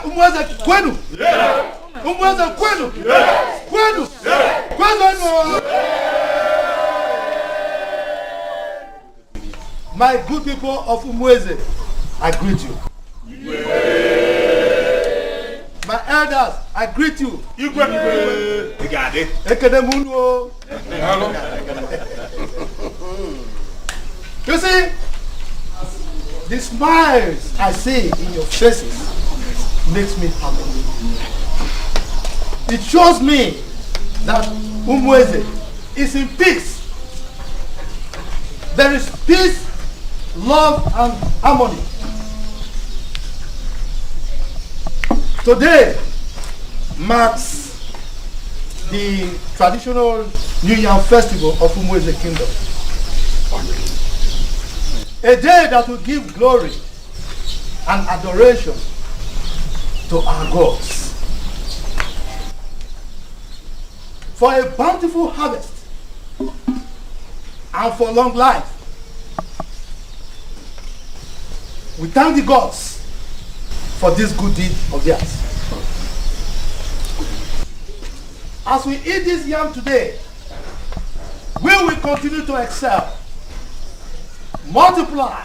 Umweza kwenu? Umweza kwenu? Kwenu? Kwenu? My good people of Umweze, I greet you. My elders, I greet you. You got it. You see, the smiles I see in your faces makes me happy. It shows me that Umweze is in peace. There is peace, love, and harmony. Today marks the traditional New Year festival of Umweze Kingdom. A day that will give glory and adoration to our gods for a bountiful harvest and for long life. We thank the gods for this good deed of theirs. As we eat this yam today, we will continue to excel, multiply,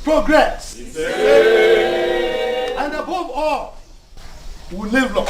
progress, and above all, we live long.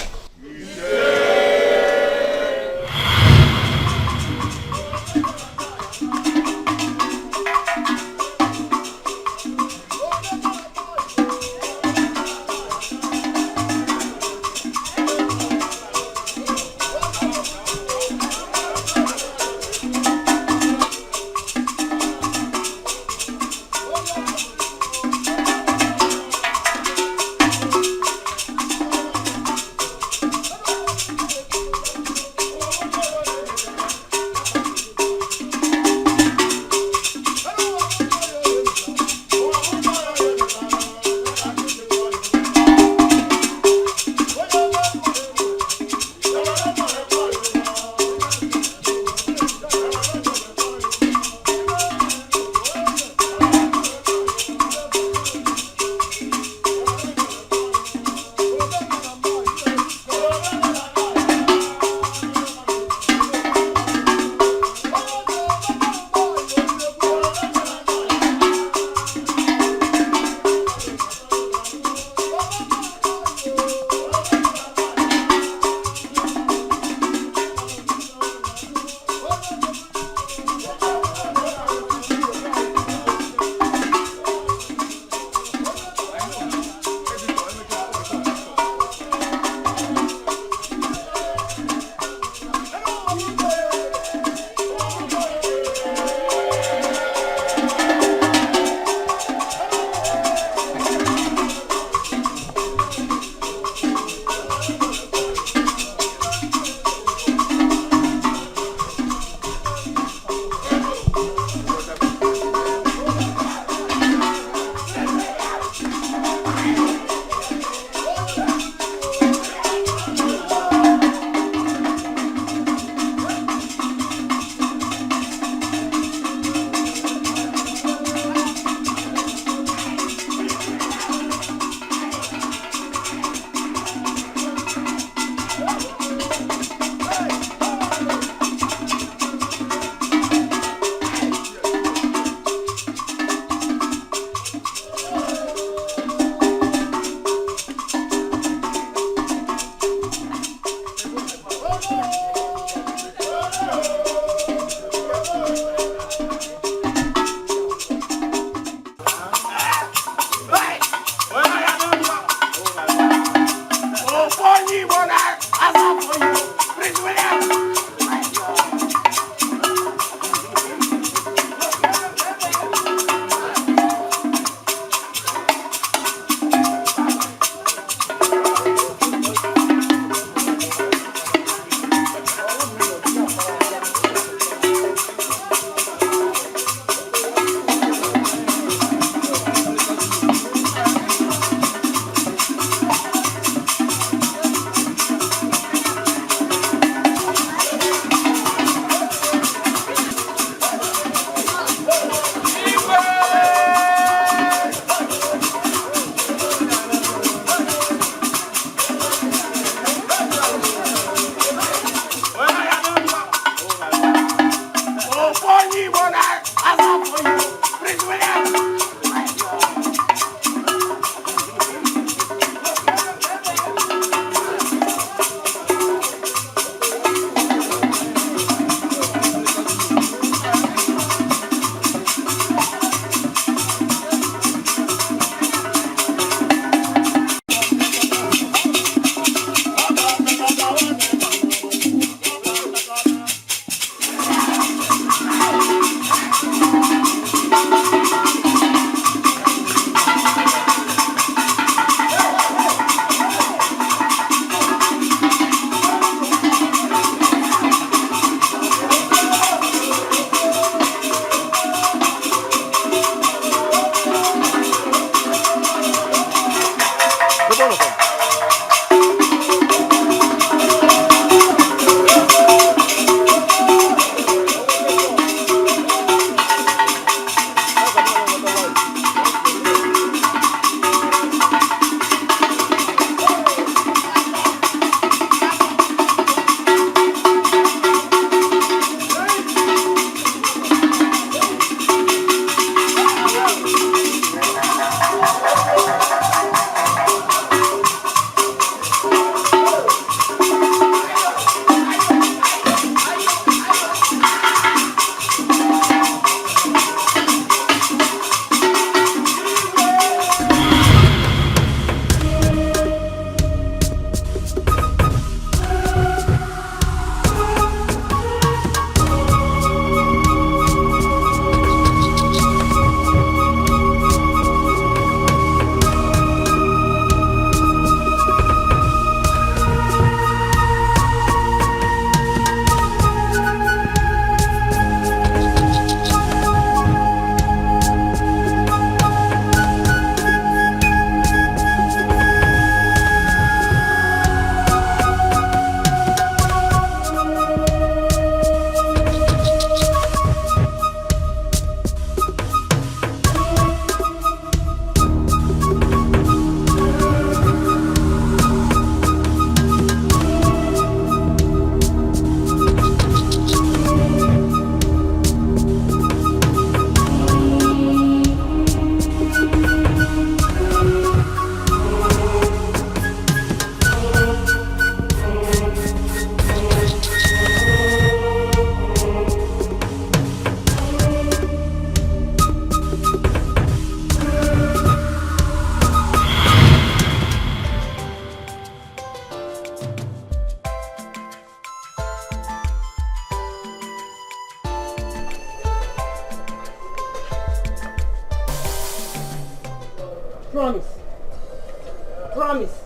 Promise.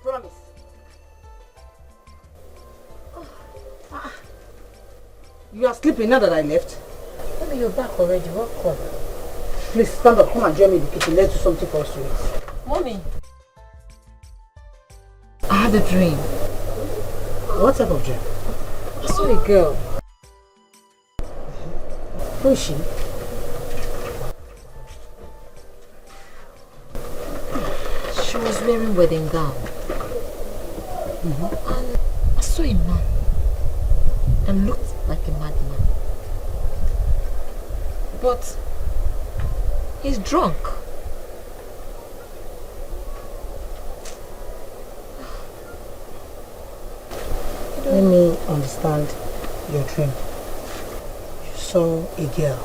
Promise. You are sleeping now that I left? Mommy, you're back already. Welcome. Please stand up. Come and join me in the kitchen. Let's do something for us to eat. Mommy. I had a dream. What type of dream? I saw a girl. Who is she? She was wearing wedding gown. And I saw a man. And looked like a madman. But he's drunk. Let me understand your dream. You saw a girl.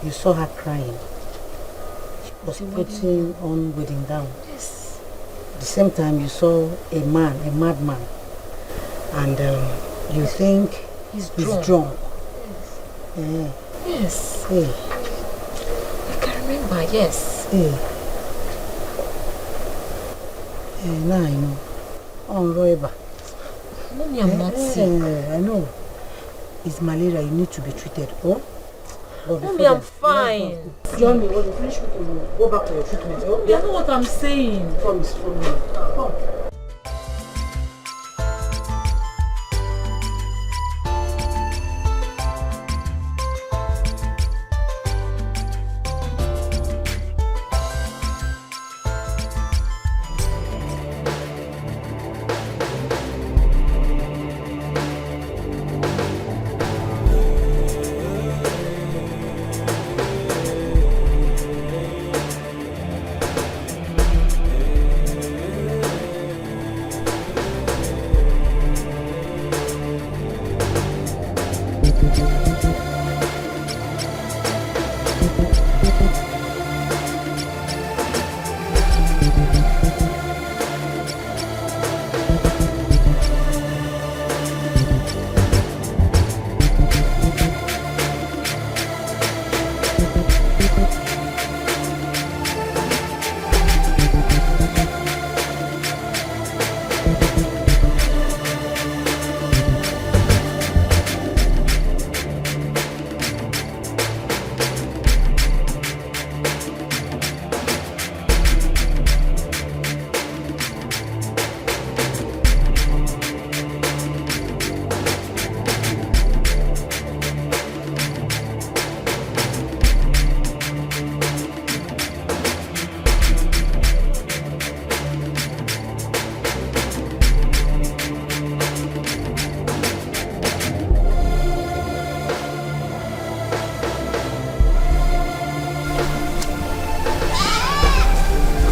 You saw her crying. She was putting on wedding gown. Yes. At the same time, you saw a man, a madman. And you think he's drunk. Yes. Yeah. Yes. Hey. I can remember, yes. Hey. Now I know. Oh, Roiba. Mommy, I'm not sick. I know. It's malaria. You need to be treated. Oh? Mommy, I'm fine. Join me. When you finish cooking, you go back to your treatment. Oh? You know what I'm saying. Promise from me. Come.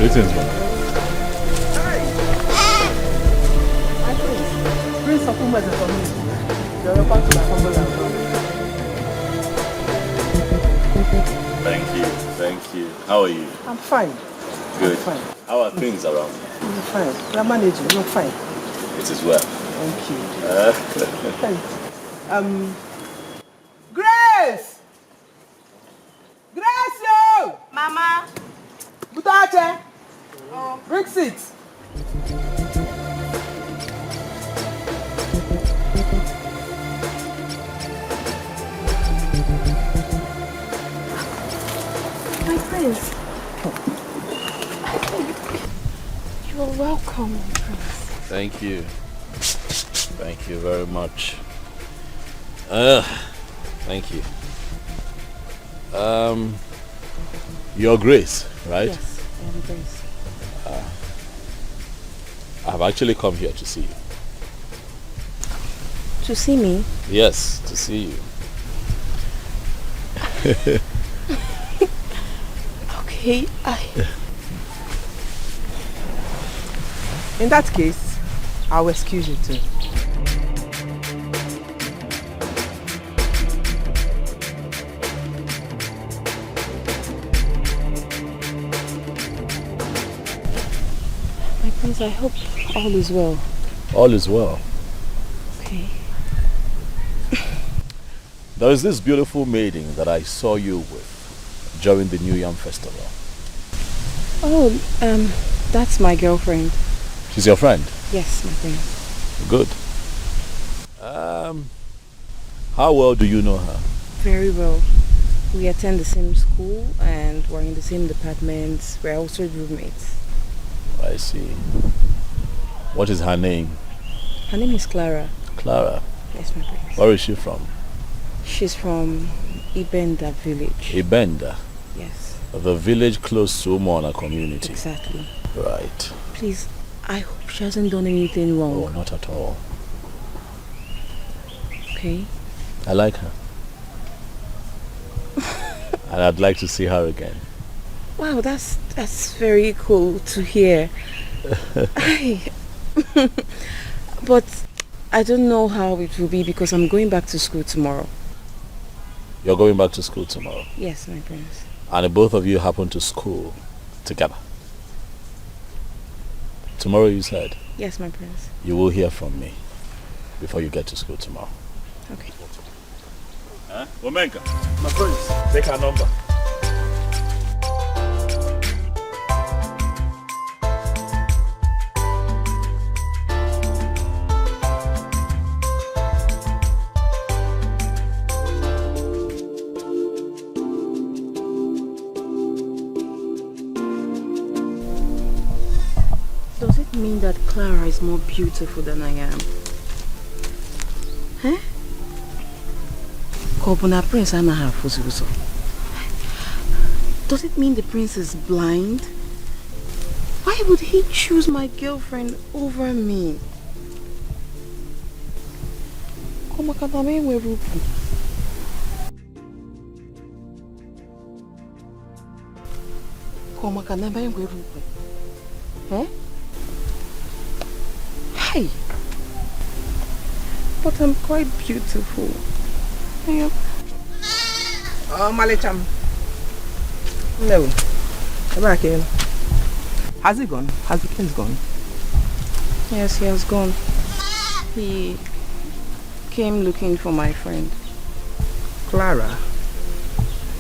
Greetings, man. Bring some food for me. You're welcome to my humble and Thank you. How are you? I'm fine. Good. I'm fine. How are things around? I'm fine. You're managing. You're fine. It is well. Thank you. Thanks. Grace! Grace, yo! Mama. Butache! Bring seat. My prince. You're welcome, prince. Thank you. Thank you very much. Thank you. Your Grace, right? Yes, I am Grace. I've actually come here to see you. To see me? Yes, to see you. Okay, In that case, I'll excuse you too. my prince, I hope all is well. All is well. Okay. There is this beautiful maiden that I saw you with during the New Yam Festival. Oh, that's my girlfriend. She's your friend? Yes, my friend. Good. How well do you know her? Very well. We attend the same school and we're in the same department. We're also roommates. I see. What is her name? Her name is Clara. Clara? Yes, my friend. Where is she from? She's from Ibenda village. Ibenda? Yes. The village close to Umona community? Exactly. Right. Please, I hope she hasn't done anything wrong. Oh, not at all. Okay. I like her. And I'd like to see her again. Wow, that's very cool to hear. But I don't know how it will be because I'm going back to school tomorrow. You're going back to school tomorrow? Yes, my prince. And both of you happen to school together? Tomorrow, you said? Yes, my prince. You will hear from me before you get to school tomorrow. Okay. Huh? Womenka. My friends. Take her number. Does it mean that Clara is more beautiful than I am? Huh? Kobuna Prince Anaha Fususo. Does it mean the prince is blind? Why would he choose my girlfriend over me? Komakadame werupu. Komakadame werupu. Huh? Hey! But I'm quite beautiful. Yeah. Oh, Malicham. No. Come back in. Has he gone? Has the prince gone? Yes, he has gone. He came looking for my friend. Clara,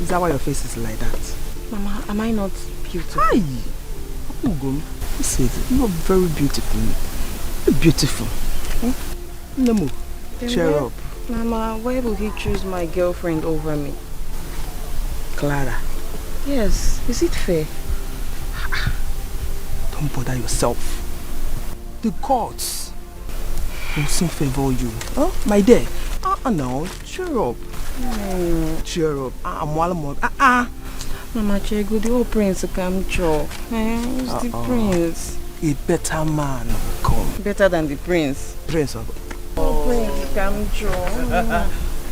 is that why your face is like that? Mama, am I not beautiful? Hi! Ugo, you said you're very beautiful. You're beautiful. Nemo, cheer up. Mama, why will he choose my girlfriend over me? Clara. Yes, is it fair? Don't bother yourself. The gods will soon favor you. Oh, my dear. No, cheer up. Cheer up. Mama Chego, the old prince come cho. Who's the prince? A better man will come. Better than the prince. Prince of... Oh, prince come cho.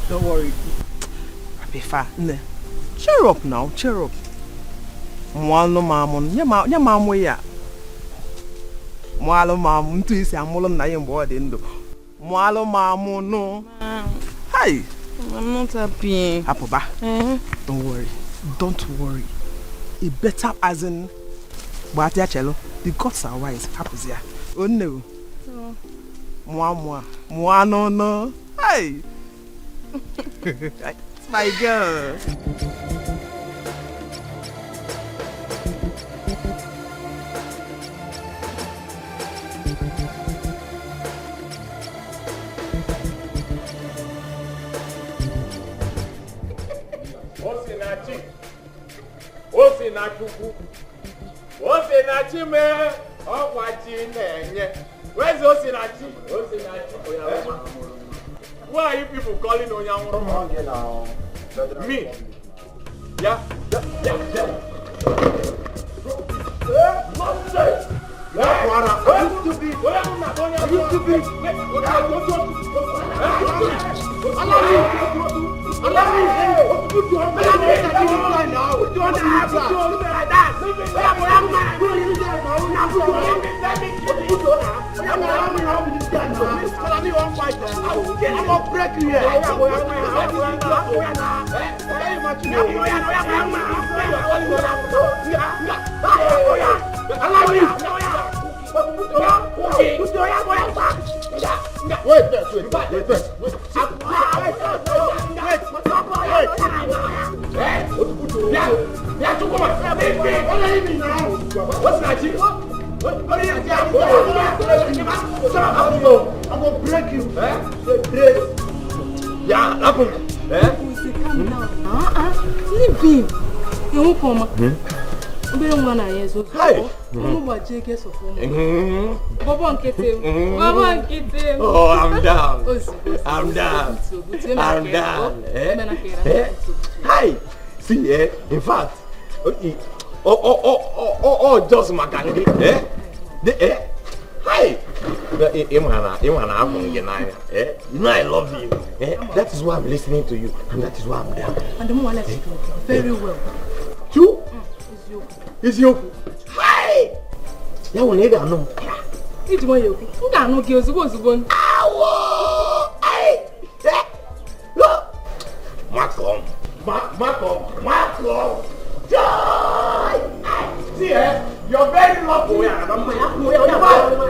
Don't worry. Cheer up now, cheer up. Mwalo mamun, nya mamu ya. Mwalo mamu, tu isi amulo na yembo adendo. Mwalo mamu no. Hi. I'm not happy. Apoba. Don't worry. A better as in Batia Cello. The gods are wise. Happens here. Oh no. Mwa no. Hi. It's my girl. Osinachi me, Okwachi nenye. Where's Osinachi? Why are you people calling Onyanwuru? Me? Yeah. Nonsense! Wait. What's that? I'm gonna break you. Yeah, happen. Calm down. Leave him. You won't come. We don't want to hear so. Hi. Oh, I'm down. Hi. See, in fact, just my candy. Hi. You know I love you. That is why I'm listening to you, and that is why I'm down. And the more I let you do very well. You? It's you. Hi. Ya will need no. It's one you. You can't know girls who one. Hey. Look. Macom. See, you're very lucky.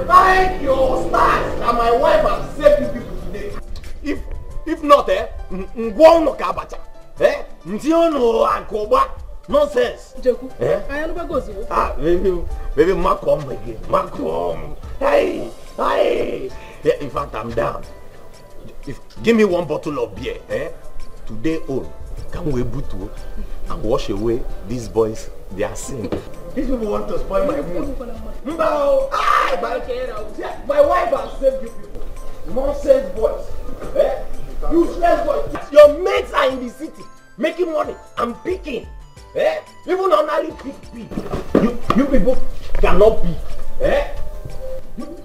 Thank your stars and my wife has saved you people today. If not, Ngwano Kabacha. Ntiono Ankoba. Nonsense. Joku. I am not going to go. Baby, Macom again. Macom. Hey. Yeah, in fact, I'm down. Give me one bottle of beer. Today on, can we butu and wash away these boys? They are sin. These people want to spoil my mood. My wife has saved you people. Nonsense boys. Useless boys. Your mates are in the city making money and picking. Even ordinary pick. You people cannot pick.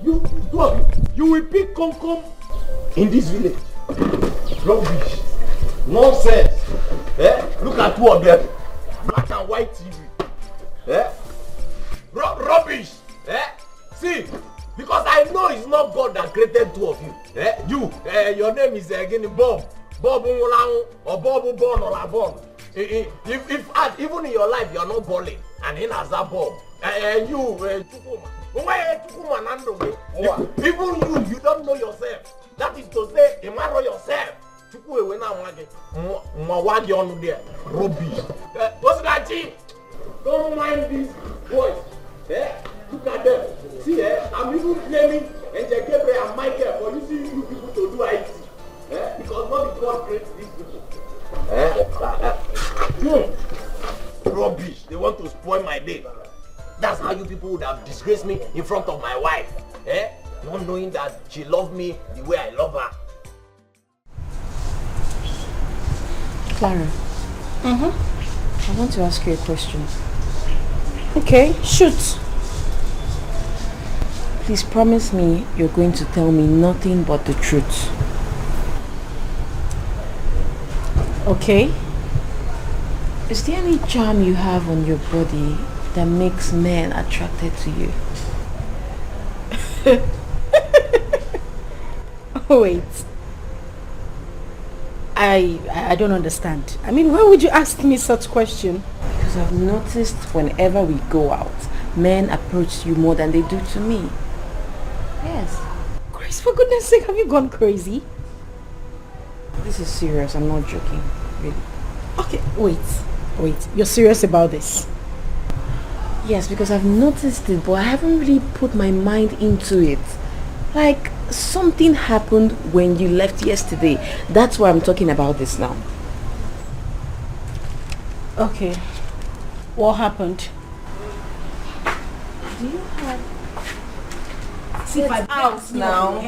You will pick come in this village. Rubbish. Nonsense. Look at two of them. Black and white TV. Rubbish. See, because I know it's not God that created two of you. Your name is again Bob Umulang or Bob Ubon or Labon. If even in your life you are not balling and in as a Bob, and you even you don't know yourself. That is to say, you know yourself. Rubbish. What's that? Don't mind these boys. Look at them. See, I'm even blaming Angel Gabriel and Michael for using you people to do IT. Because not the God creates these people. Rubbish. They want to spoil my day. That's how you people would have disgraced me in front of my wife. Not knowing that she loved me the way I love her. Clara. I want to ask you a question. Okay, shoot. Please promise me you're going to tell me nothing but the truth. Okay? Is there any charm you have on your body that makes men attracted to you? Wait. I don't understand. I mean, why would you ask me such question? Because I've noticed whenever we go out, men approach you more than they do to me. Yes. Grace, for goodness sake, have you gone crazy? This is serious, I'm not joking. Really. Okay, wait. You're serious about this? Yes, because I've noticed it, but I haven't really put my mind into it. Like, something happened when you left yesterday. That's why I'm talking about this now. Okay. What happened? Do you have... See if I out now.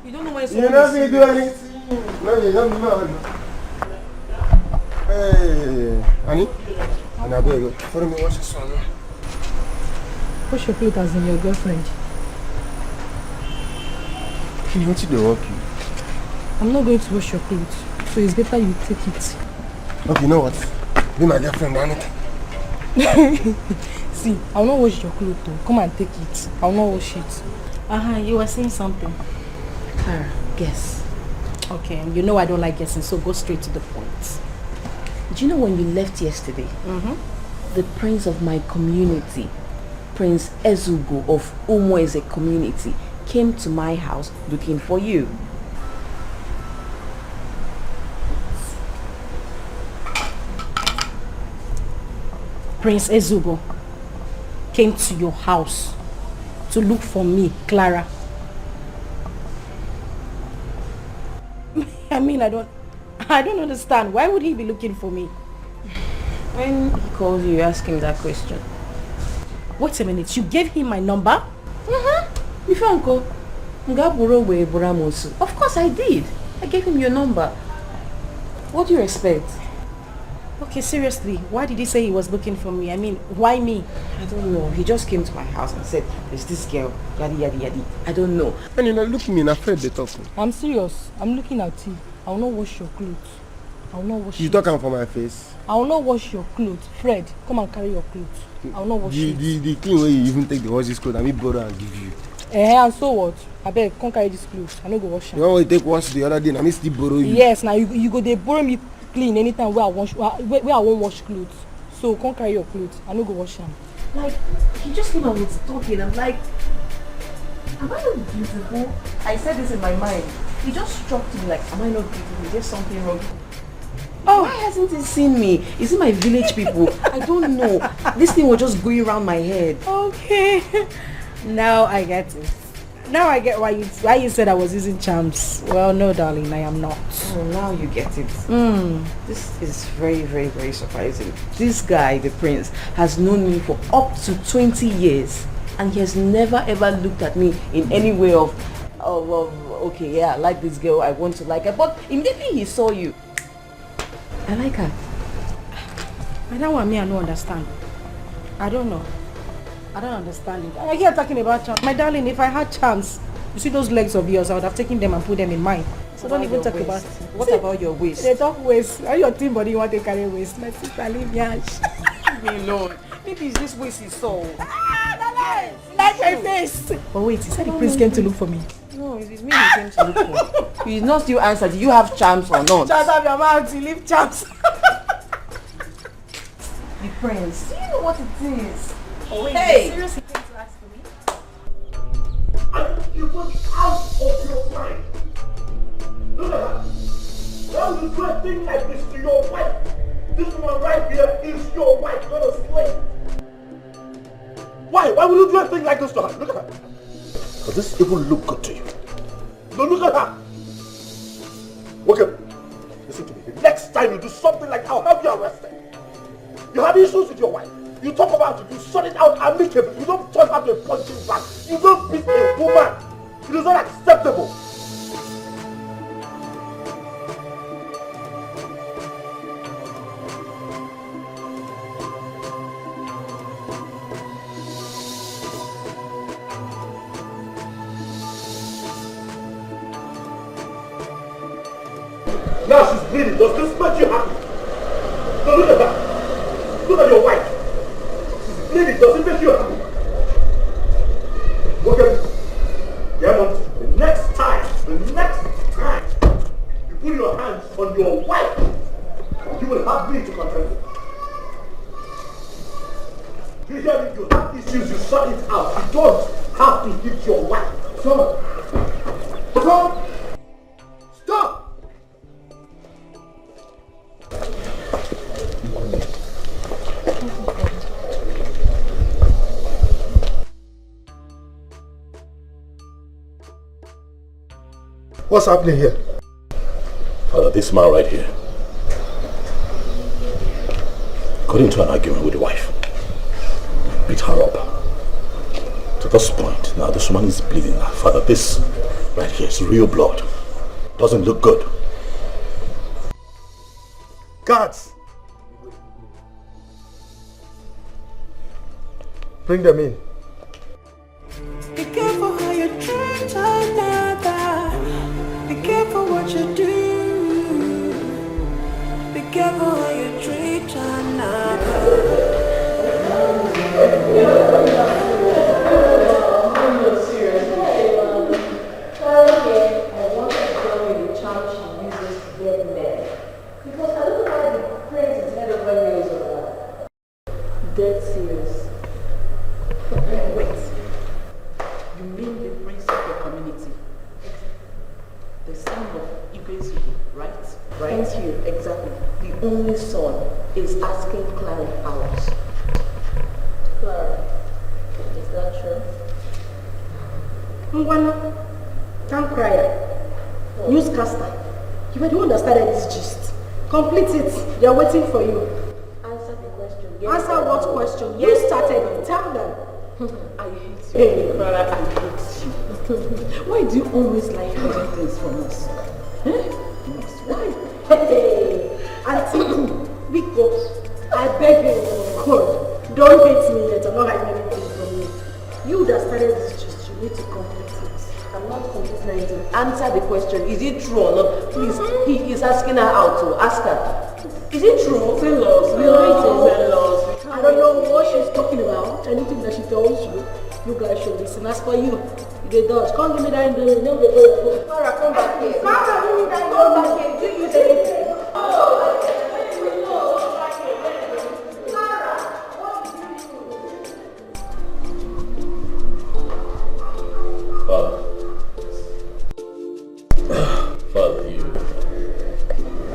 You don't know where it's You don't need to do anything. No, you don't know. Hey, Annie. And I'll go. Follow me, watch this one. Wash your plate as in your girlfriend. You want to do work? I'm not going to wash your clothes, so it's better you take it. Okay, you know what? Be my girlfriend, Annie. See, I'll not wash your clothes though. Come and take it. I'll not wash it. You were saying something. Clara, guess. Okay, you know I don't like guessing, so go straight to the point. Do you know when you left yesterday? The prince of my community, Prince Ezugo of Umueze community, came to my house looking for you. Prince Ezugo came to your house to look for me, Clara. I mean, I don't understand. Why would he be looking for me? When he calls you, you ask him that question. Wait a minute, you gave him my number? Before Uncle, of course I did. I gave him your number. What do you expect? Okay, seriously, why did he say he was looking for me? I mean, why me? I don't know. He just came to my house and said, there's this girl, yadi yadi yadi. I don't know. And you know, look me, I'm afraid they talk. I'm serious. I'm looking at you. I will not wash your clothes. I will not wash You talking for my face? I will not wash your clothes. Fred, come and carry your clothes. I will not wash it. The clean way you even take the horse's clothes and me borrow and give you. And so what? I beg, come carry this clothes. I no go wash them. You want to take wash the other day and I still borrow you? Yes, now you go they borrow me clean anytime where I won't wash clothes. So come carry your clothes. I no go wash them. Like, he just came and was talking. I'm like, am I not beautiful? I said this in my mind. He just struck me like, am I not beautiful? Is there something wrong? Oh, why hasn't he seen me? Is it my village people? I don't know. This thing was just going around my head. Okay. Now I get it. Now I get why you said I was using charms. Well, no, darling, I am not. Oh, now you get it. This is very, very, very surprising. This guy, the prince, has known me for up to 20 years. And he has never ever looked at me in any way of okay, yeah, I like this girl, I want to like her. But immediately he saw you. I like her. But that one, me, I don't understand. I don't know. I don't understand it. I hear talking about charms. My darling, if I had charms, you see those legs of yours, I would have taken them and put them in mine. So don't even talk about it. What about your waist? They talk waist. Are your team body you want to carry waist? My sister, leave me Leave me alone. Maybe it's this waist he saw. like my face. But wait, he said the prince came to look for me. No, it's me he came to look for. He's not still answered. Do you have charms or not? Shut up your mouth, you leave charms. The prince. Do you know what it is? Oh, wait, Hey! seriously came to ask for me? And you put out of your mind. Look at that. Why would you do a thing like this to your wife? This one right here is your wife, not a slave. Why? Why would you do a thing like this to her? Look at her. Does this even look good to you? Don't look at her. Okay. Listen to me. The next time you do something like that, I'll have you arrested. You have issues with your wife. You talk about it, you sort it out amicably. You don't turn out a punching bag. You don't beat a woman. It is not acceptable. Now she's bleeding. Does this make you happy? So look at her. Look at your wife. Bleeding, does it make you happy? Okay. The next time you put your hands on your wife, you will have me to confront you. You hear me? You have issues, you sort it out. You don't have to hit your wife. Stop! Stop! Stop! What's happening here? Father, this man right here got into an argument with the wife, beat her up. To this point, now this woman is bleeding. Father, this right here is real blood. Doesn't look good. Guards! Bring them in. Be careful how you treat another. Be careful what you do. Be careful how you treat another. Dead serious. Wait. You mean the prince of your community? The son of Igwezu, right? Right. Thank you, exactly. The only son is asking Clara out. Ngwana, town crier, newscaster. You were the one that started this gist. Complete it. They are waiting for you. Answer the question. Answer what question? You started it. Tell them. I hate you. Hey, brother, I hate you. Why do you always like hiding things from us? Yes, why? Hey, Auntie, because I beg you, God, don't hate me yet. I'm not hiding anything from you. You that started this gist, you need to complete it. I'm not completing anything. Answer the question. Is it true or not? Please, he is asking her out to ask her. Is it true? Tell us. I don't know what she's talking about. Anything that she tells you, you guys should listen. As for you, they dodge. Come give me that indomie. No, go. Farah, come back here. Farah, give me that indomie. Come back here. Do you use anything? Father,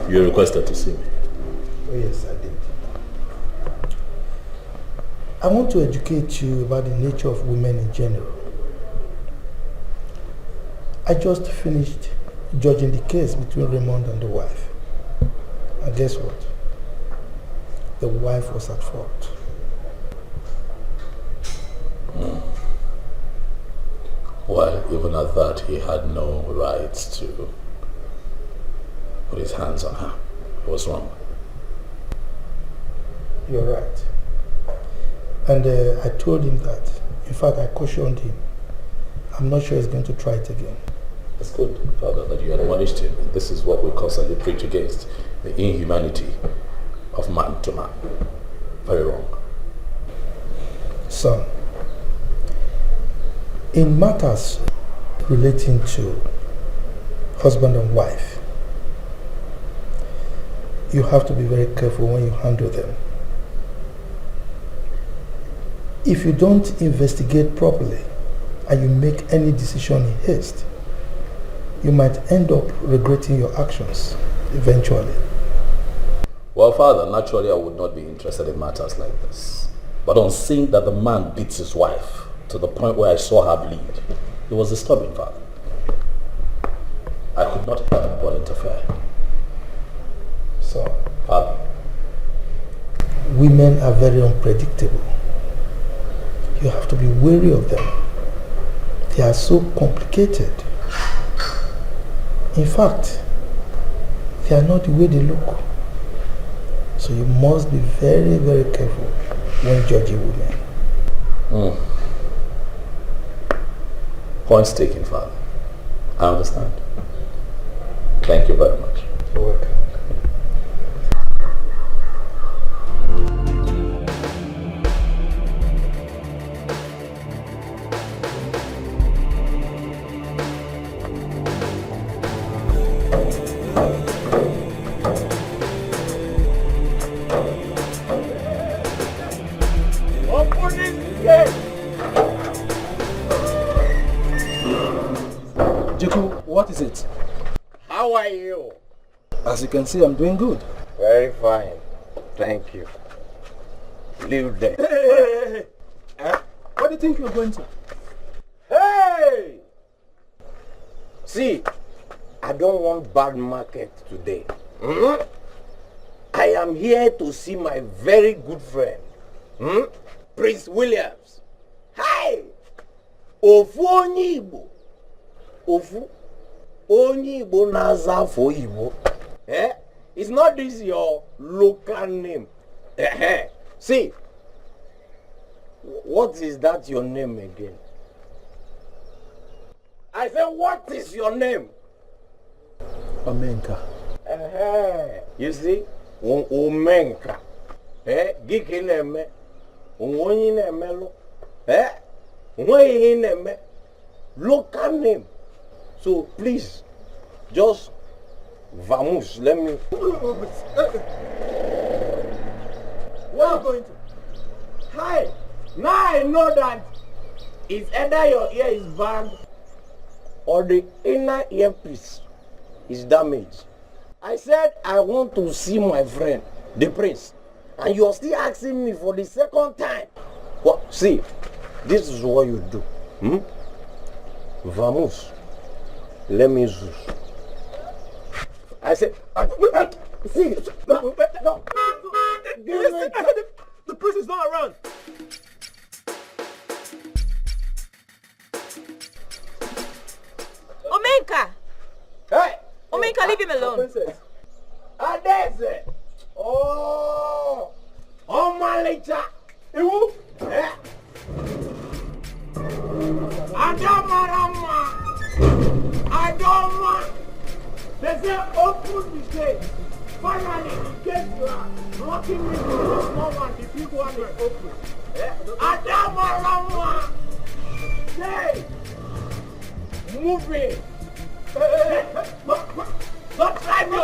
you requested to see me. Oh yes, I did. I want to educate you about the nature of women in general. I just finished judging the case between Raymond and the wife. And guess what? The wife was at fault. Well, even at that, he had no rights to put his hands on her. He was wrong. You're right. And I told him that. In fact, I cautioned him. I'm not sure he's going to try it again. It's good, Father, that you admonished him. This is what we constantly preach against, the inhumanity of man to man. Very wrong. Son, in matters relating to husband and wife, you have to be very careful when you handle them. If you don't investigate properly and you make any decision in haste, you might end up regretting your actions eventually. Well, Father, naturally I would not be interested in matters like this. But on seeing that the man beats his wife to the point where I saw her bleed, it was disturbing, Father. I could not help but interfere. So, Father, women are very unpredictable. You have to be wary of them. They are so complicated. In fact, they are not the way they look. So you must be very, very careful when judging women. Points taken, Father. I understand. Thank you very much. You're welcome. What is it? How are you? As you can see, I'm doing good. Very fine. Thank you. Leave there. Hey. What do you think you're going to? Hey! See, I don't want bad market today. I am here to see my very good friend, Prince Williams. Hi! Ofu onye Igbo. Ofu onye Igbo na-aza afọ Igbo. It's not this your local name. See, what is that your name again? I said, what is your name? Omenka. You see, Omenka. Giki neme, onyi neme lo. Onyi neme, local name. So please, just vamos. Let me. Where are you going to? Hi. Now I know that it's either your ear is bad or the inner earpiece is damaged. I said I want to see my friend, the prince, and you're still asking me for the second time. Well, see, this is what you do. Vamos. Let me use. I said, see, no. The priest is not around. Omenka! Hey! Omenka, leave him alone. Princess. Adese! Oh! Oh, my later! Who? Eh? Adamarama! Adama! They say open the gate. Finally, the gates are blocking me from the small one. The big one is open. Eh? Adamarama! Hey! Move it! Don't try me!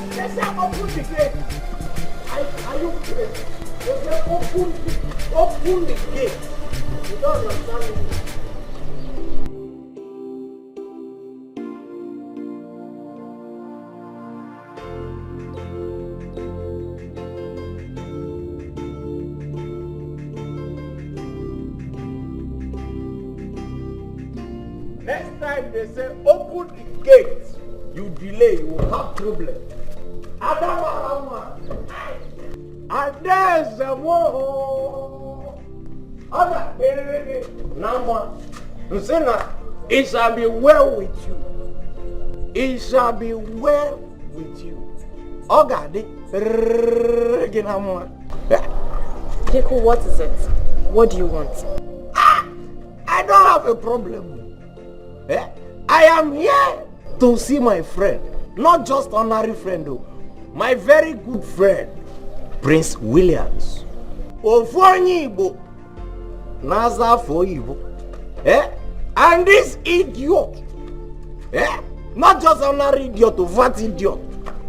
They say open the gate. Are you crazy? They say open the gate. You don't understand me. Next time they say open the gate, you delay, you will have problem. Adama. And there's the more. Number. It shall be well with you. It shall be well with you. Ogadi. Jacob, what is it? What do you want? I don't have a problem. I am here to see my friend. Not just honorary friend though. My very good friend, Prince Williams. Ofonyibo. Naza for Igbo. And this idiot. Not just honorary idiot, fat idiot.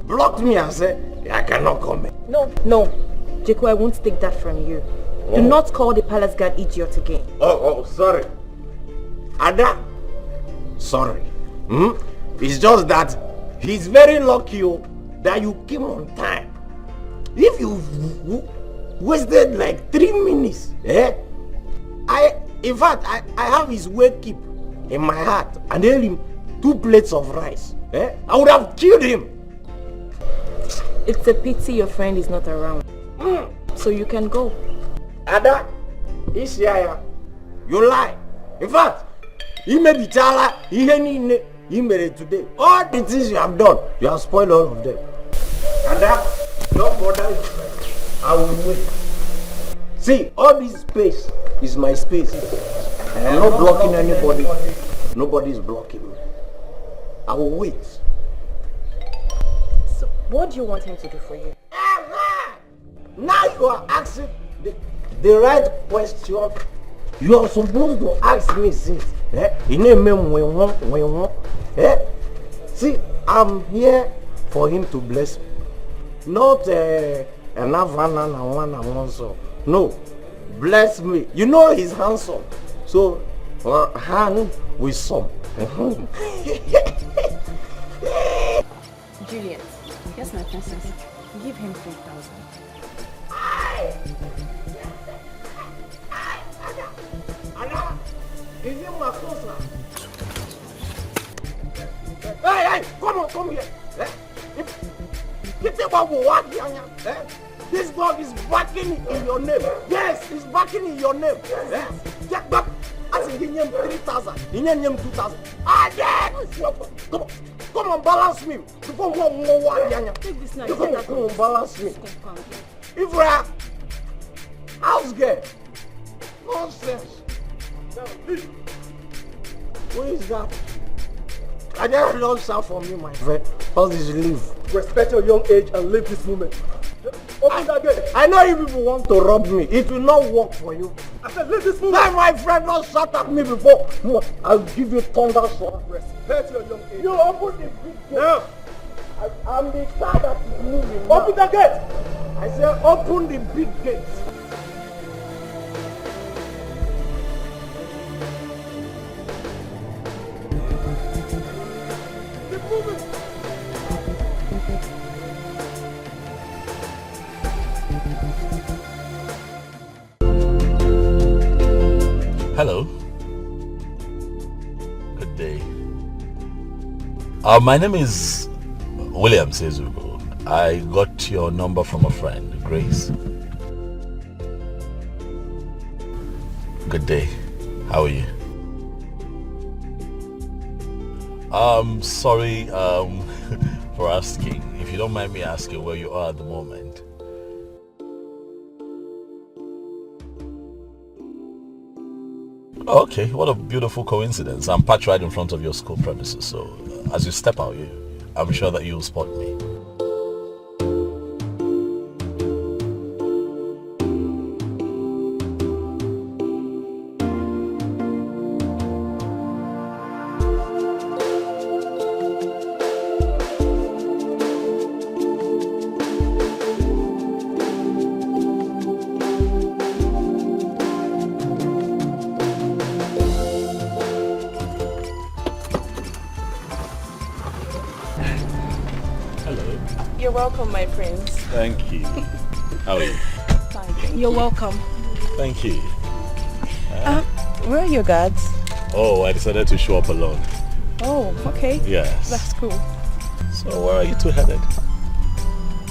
Blocked me and said, I cannot come in. No. Jacob, I won't take that from you. Do not call the palace guard idiot again. Oh, sorry. Ada. Sorry. It's just that he's very lucky that you came on time. If you wasted like 3 minutes, in fact, I have his wake keep in my heart and gave him 2 plates of rice. I would have killed him. It's a pity your friend is not around. So you can go. Ada, Isiaya, you lie. In fact, he made the chala, he made it today. All the things you have done, you have spoiled all of them. Ada, don't bother your friend. I will wait. See, all this space is my space. And I'm not blocking anybody. Nobody is blocking me. I will wait. So, what do you want him to do for you? Now you are asking the right question. You are supposed to ask me since. See, I'm here for him to bless me. Not no, bless me. You know he's handsome. So, hand with some. Juliet, here's my princess. Give him 3,000. Anna, is it my closer? Hey, come here. This dog is barking in your name. Yes, he's barking in your name. Get back. I said, he named 3,000. He named 2,000. Come on, balance me. Take this now. Come on, balance me. If we are house girl, nonsense. Who is that? I just lost out for me, my friend. All this leave. Respect your young age and leave this moment. Open that gate. I know you people want to rob me. It will not work for you. I said leave this moment. Let my friend not shut at me before. I'll give you thunder shot. Respect your young age. You open the big gate. Now. I'm the car that is moving. Open that gate. I said open the big gate. Keep moving. Hello. My name is William Sezugo. I got your number from a friend, Grace. Good day. How are you? Sorry for asking. If you don't mind me asking where you are at the moment. Okay, what a beautiful coincidence. I'm parked right in front of your school premises, so as you step out, I'm sure that you'll spot me. You're welcome, my prince. Thank you. How are you? Fine, thank You're welcome. Thank you. Where are your guards? Oh, I decided to show up alone. Oh, okay. Yes. That's cool. So where are you two headed?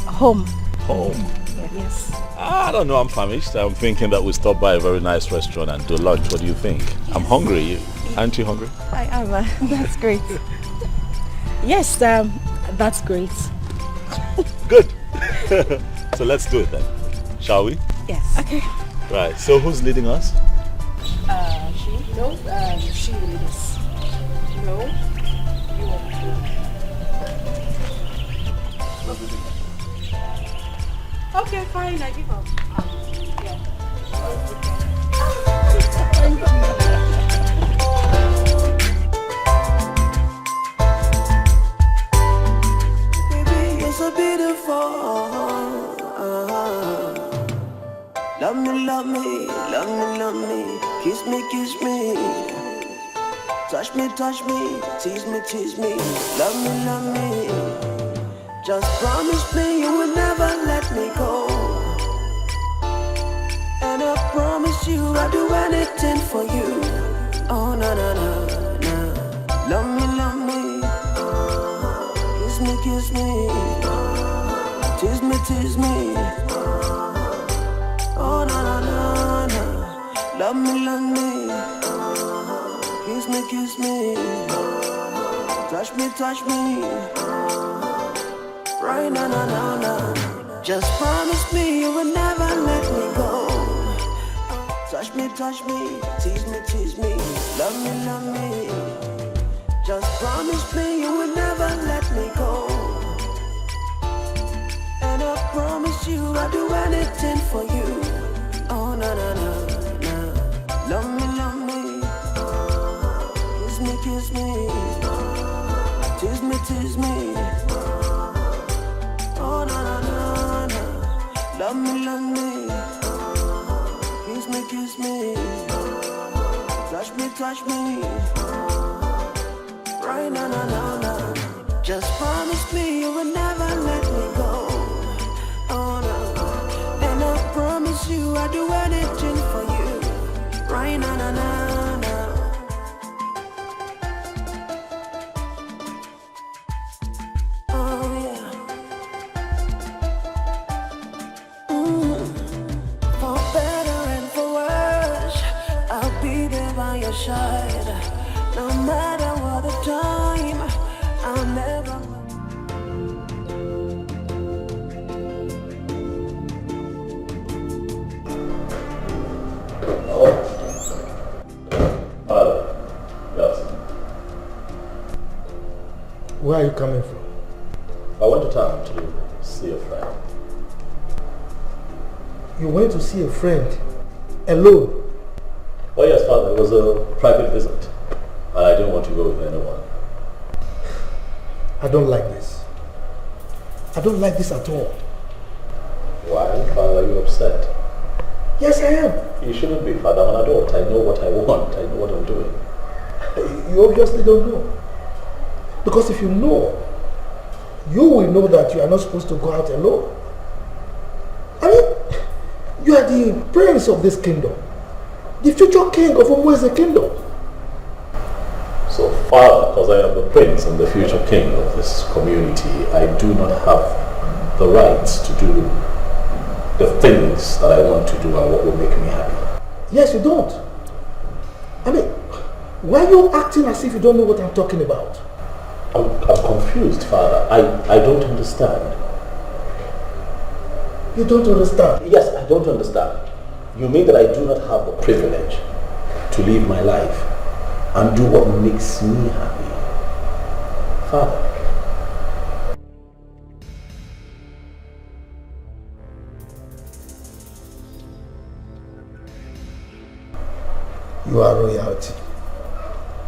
Home. Home? Yes. I don't know, I'm famished. I'm thinking that we stop by a very nice restaurant and do lunch. What do you think? I'm hungry. Aren't you hungry? I am. That's great. Yes, that's great. Good. So let's do it then. Shall we? Yes. Okay. Right. So who's leading us? She? No, she will lead us. No, you won't. Okay, fine, I give up. Yeah. Thank you. So beautiful. Love me, love me, love me, love me. Kiss me, kiss me. Touch me, touch me. Tease me, tease me. Love me, love me. Just promise me you will never let me go. And I promise you I'll do anything for you. Oh, no, no, no, no. Love me, love me. Kiss me, kiss me. Tease me, tease me. Oh, no, no, no, no. Love me, love me. Kiss me, kiss me. Touch me, touch me. Right, no, no, no, no. Just promise me you will never let me go. Touch me, tease me, tease me. Love me, love me. Just promise me you will never let me go. And I promise you I'll do anything for you. Oh, no, no, no, no. Love me, love me. Kiss me, kiss me. Tease me, tease me. Oh, no, no, no, no. Love me, love me. Kiss me, kiss me. Touch me. Right, no, no, no, no. Just promise me you will never let me go. Oh, no. And I promise you I'll do anything for you. Right, no, no, no, no. Oh, yeah. For better and for worse, I'll be there by your side. No matter what the time, I'll never. Where are you coming from? I went to town to see a friend. You went to see a friend alone? Oh yes, Father, it was a private visit. And I didn't want to go with anyone. I don't like this. I don't like this at all. Why, Father, are you upset? Yes, I am. You shouldn't be, Father. I'm an adult. I know what I want. I know what I'm doing. You obviously don't know. Because if you know, you will know that you are not supposed to go out alone. I mean, you are the prince of this kingdom. The future king of Umueze kingdom. So, Father, because I am the prince and the future king of this community, I do not have the rights to do the things that I want to do and what will make me happy. Yes, you don't. I mean, why are you acting as if you don't know what I'm talking about? I'm confused, Father. I don't understand. You don't understand? Yes, I don't understand. You mean that I do not have the privilege to live my life and do what makes me happy? Father. You are royalty.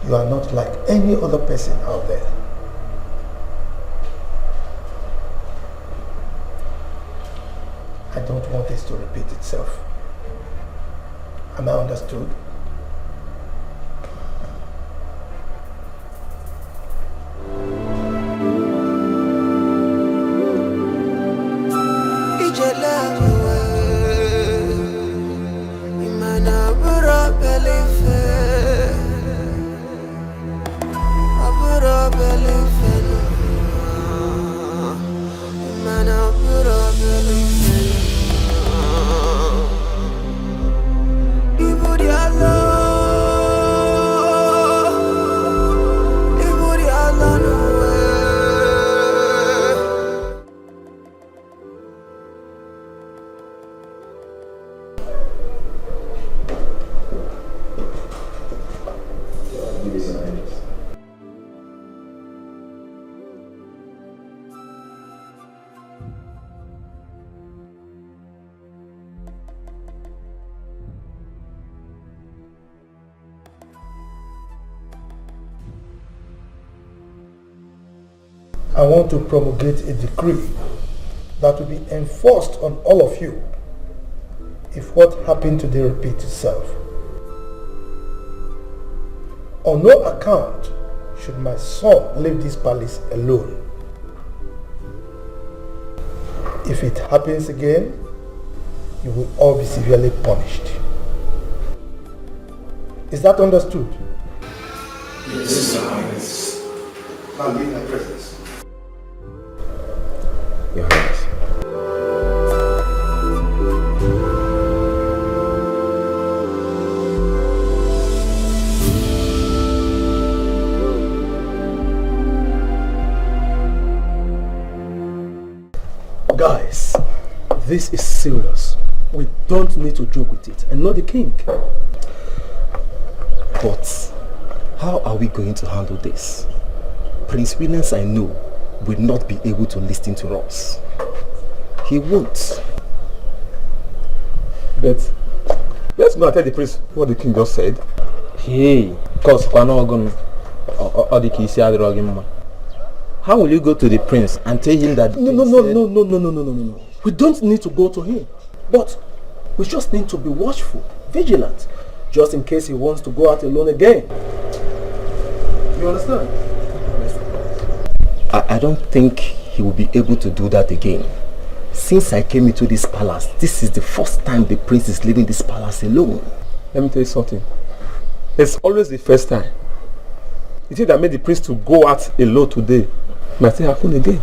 You are not like any other person out there. I don't want this to repeat itself. Am I understood? I want to promulgate a decree that will be enforced on all of you if what happened today repeats itself. On no account should my son leave this palace alone. If it happens again, you will all be severely punished. Is that understood? Yes, Your Highness. Now leave my presence. Your Highness. Guys, this is serious. We don't need to joke with it, and not the king. But how are we going to handle this? Prince Williams, I know, will not be able to listen to us. He won't. But let's go and tell the prince what the king just said. Hey, cause how will you go to the prince and tell him that? No. We don't need to go to him. But we just need to be watchful, vigilant, just in case he wants to go out alone again. You understand? I don't think he will be able to do that again. Since I came into this palace, this is the first time the prince is leaving this palace alone. Let me tell you something. It's always the first time. The thing that made the prince to go out alone today might still happen again.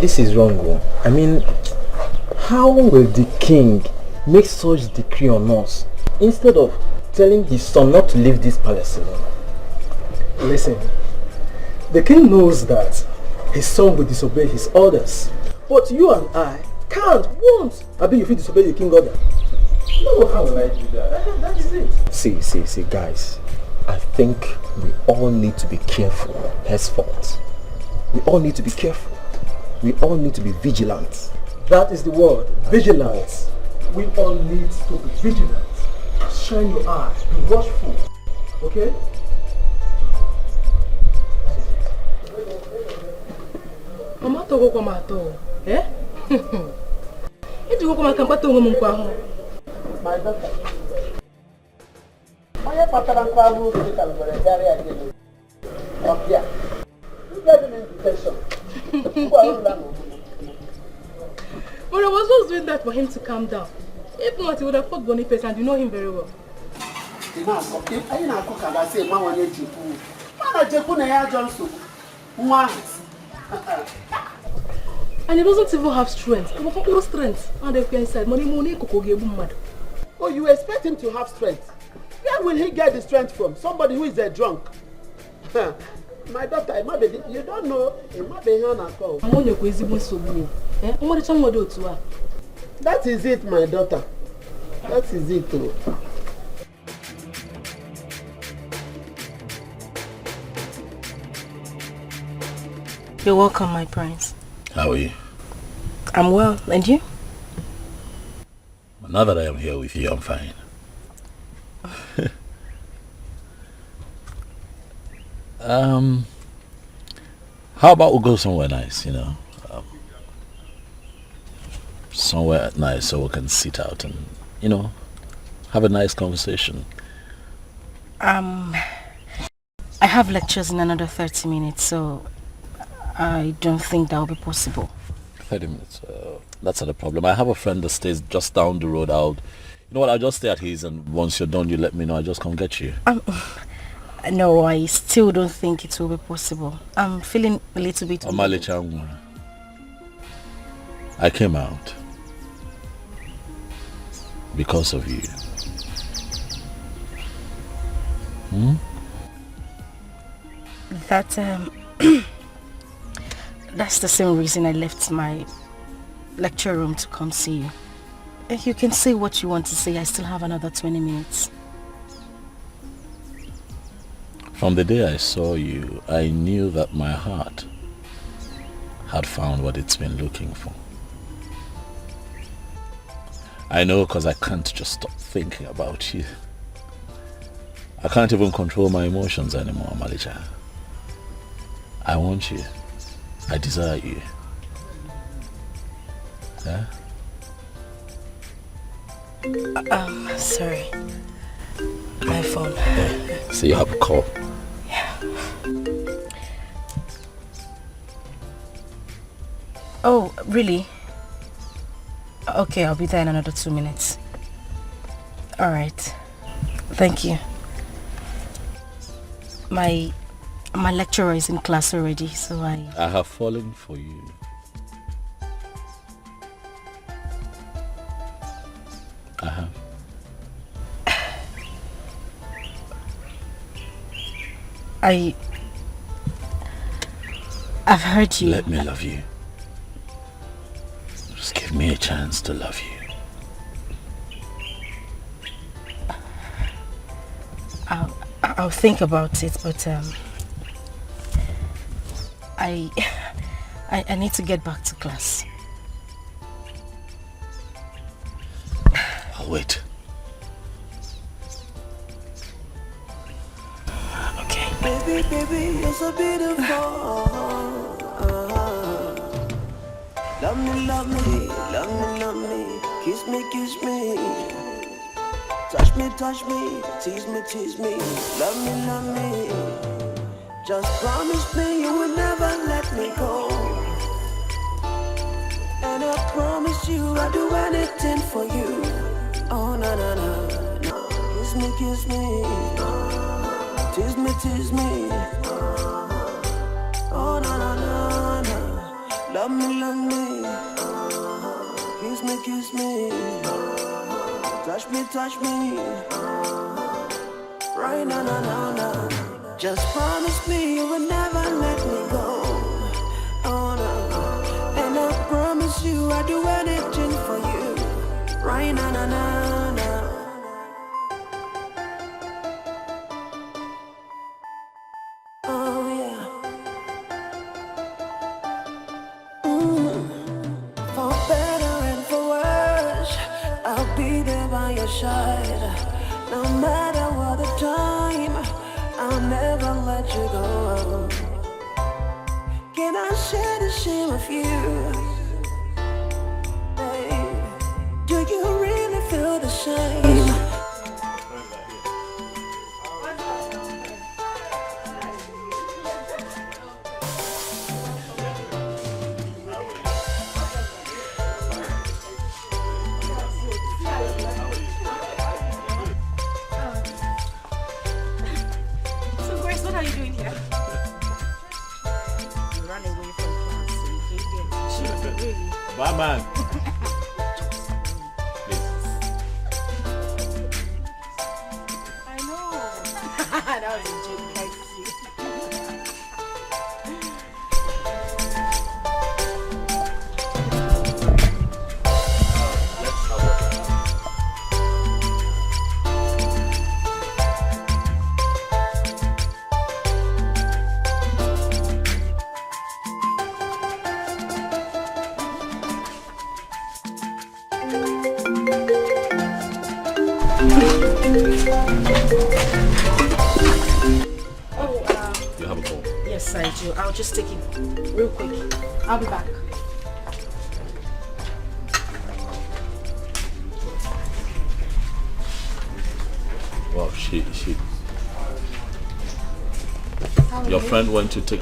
This is wrong. I mean, how will the king make such decree on us instead of telling his son not to leave this palace alone? Listen, the king knows that his son will disobey his orders. But you and I can't, won't. I bet you feel disobey the king order. No, how will I do that? That is it. See, guys. I think we all need to be careful henceforth. We all need to be careful. We all need to be vigilant. That is the word, vigilance. We all need to be vigilant. Shine your eye, be watchful. Okay? Mama to go come to. Eh? If you go come and bato mo nkwa ho. My daughter. My father and father will sit and go there again. Up here. You get an invitation. But I was just doing that for him to calm down. If not, he would have fought Boniface, and you know him very well. And he doesn't even have strength. No strength. And if you're inside, money, Oh, you expect him to have strength? Where will he get the strength from? Somebody who is a drunk. My daughter, you don't know. That is it, my daughter. That is it. Oh. You're welcome, my prince. How are you? I'm well, and you? Now that I am here with you, I'm fine. How about we go somewhere nice, somewhere nice so we can sit out and, have a nice conversation. I have lectures in another 30 minutes, so I don't think that will be possible. 30 minutes? That's not a problem. I have a friend that stays just down the road. I'll just stay at his, and once you're done, you let me know. I just come get you. No, I still don't think it will be possible. I'm feeling a little bit... Amali-chan, I came out because of you. That's the same reason I left my lecture room to come see you. If you can say what you want to say, I still have another 20 minutes. From the day I saw you, I knew that my heart had found what it's been looking for. I know because I can't just stop thinking about you. I can't even control my emotions anymore, Malicha. I want you. I desire you. Yeah? Sorry. My phone. So you have a call? Yeah. Oh, really? Okay, I'll be there in another 2 minutes. Alright. Thank you. My lecturer is in class already, so I have fallen for you. I have. I've heard you. Let me love you. Just give me a chance to love you. I'll think about it, but I need to get back to class. I'll wait. Okay. Baby, you're so beautiful. Love me, love me, love me, love me. Kiss me, kiss me. Touch me, tease me, tease me. Love me, love me. Just promise me you will never let me go. And I promise you I'll do anything for you. Oh, no, no, no, no. Kiss me, kiss me. Tease me, tease me. Oh, no, no, no, no. Love me, love me. Kiss me, kiss me. Touch me. Right now, no. Just promise me you will never let me go. Oh no. And I promise you I'll do anything for you. Right now, no. Oh yeah. For better and for worse, I'll be there by your side. No matter what the time, I'll never let you go. Can I share the shame with you? Hey, do you really feel the shame? Bye, man. I know. That was a joke, I see. You have a call? Yes, I do. I'll just take it real quick. I'll be back. Well, your friend went to take,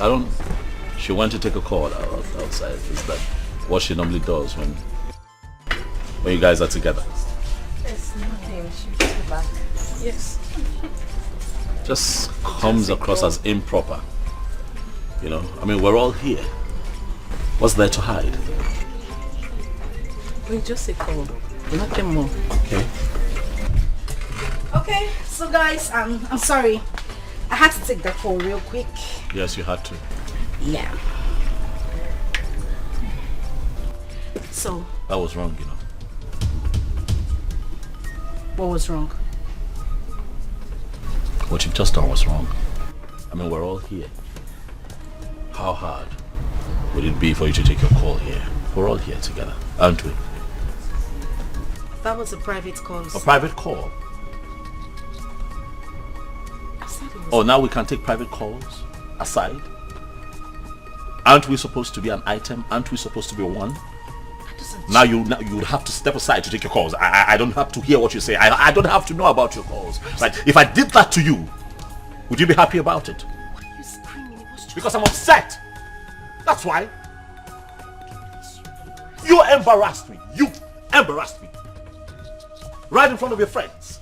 she went to take a call outside. Is that what she normally does when you guys are together? It's nothing. She'll just be back. Yes. Just comes across as improper. You know, I mean, we're all here. What's there to hide? Wait, just a call. Nothing more. Okay. Okay, so guys, I'm sorry. I had to take that call real quick. Yes, you had to. Yeah. So. That was wrong, you know. What was wrong? What you've just done was wrong. I mean, we're all here. How hard would it be for you to take your call here? We're all here together, aren't we? That was a private call. A private call? Oh, now we can take private calls aside? Aren't we supposed to be an item? Aren't we supposed to be one? Now you would have to step aside to take your calls. I don't have to hear what you say. I don't have to know about your calls. Like, if I did that to you, would you be happy about it? Why are you screaming? It was just... Because I'm upset. That's why. You embarrassed me. You embarrassed me. Right in front of your friends.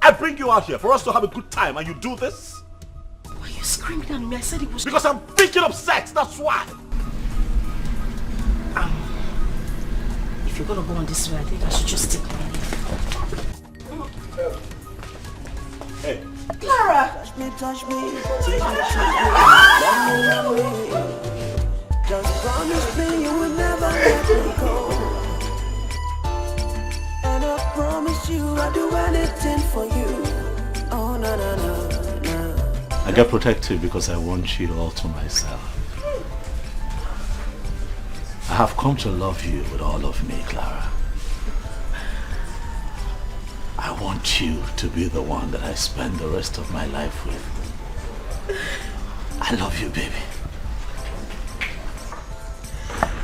I bring you out here for us to have a good time and you do this? Why are you screaming at me? I said it was... Because I'm thinking of sex, that's why. If you're gonna go on this way, I think I should just take my leave. Hey. Clara! Touch me, tease me, love me. Just promise me you will never let me go. And I promise you I'll do anything for you. Oh, no, no, no, no. I get protective because I want you all to myself. I have come to love you with all of me, Clara. I want you to be the one that I spend the rest of my life with. I love you, baby.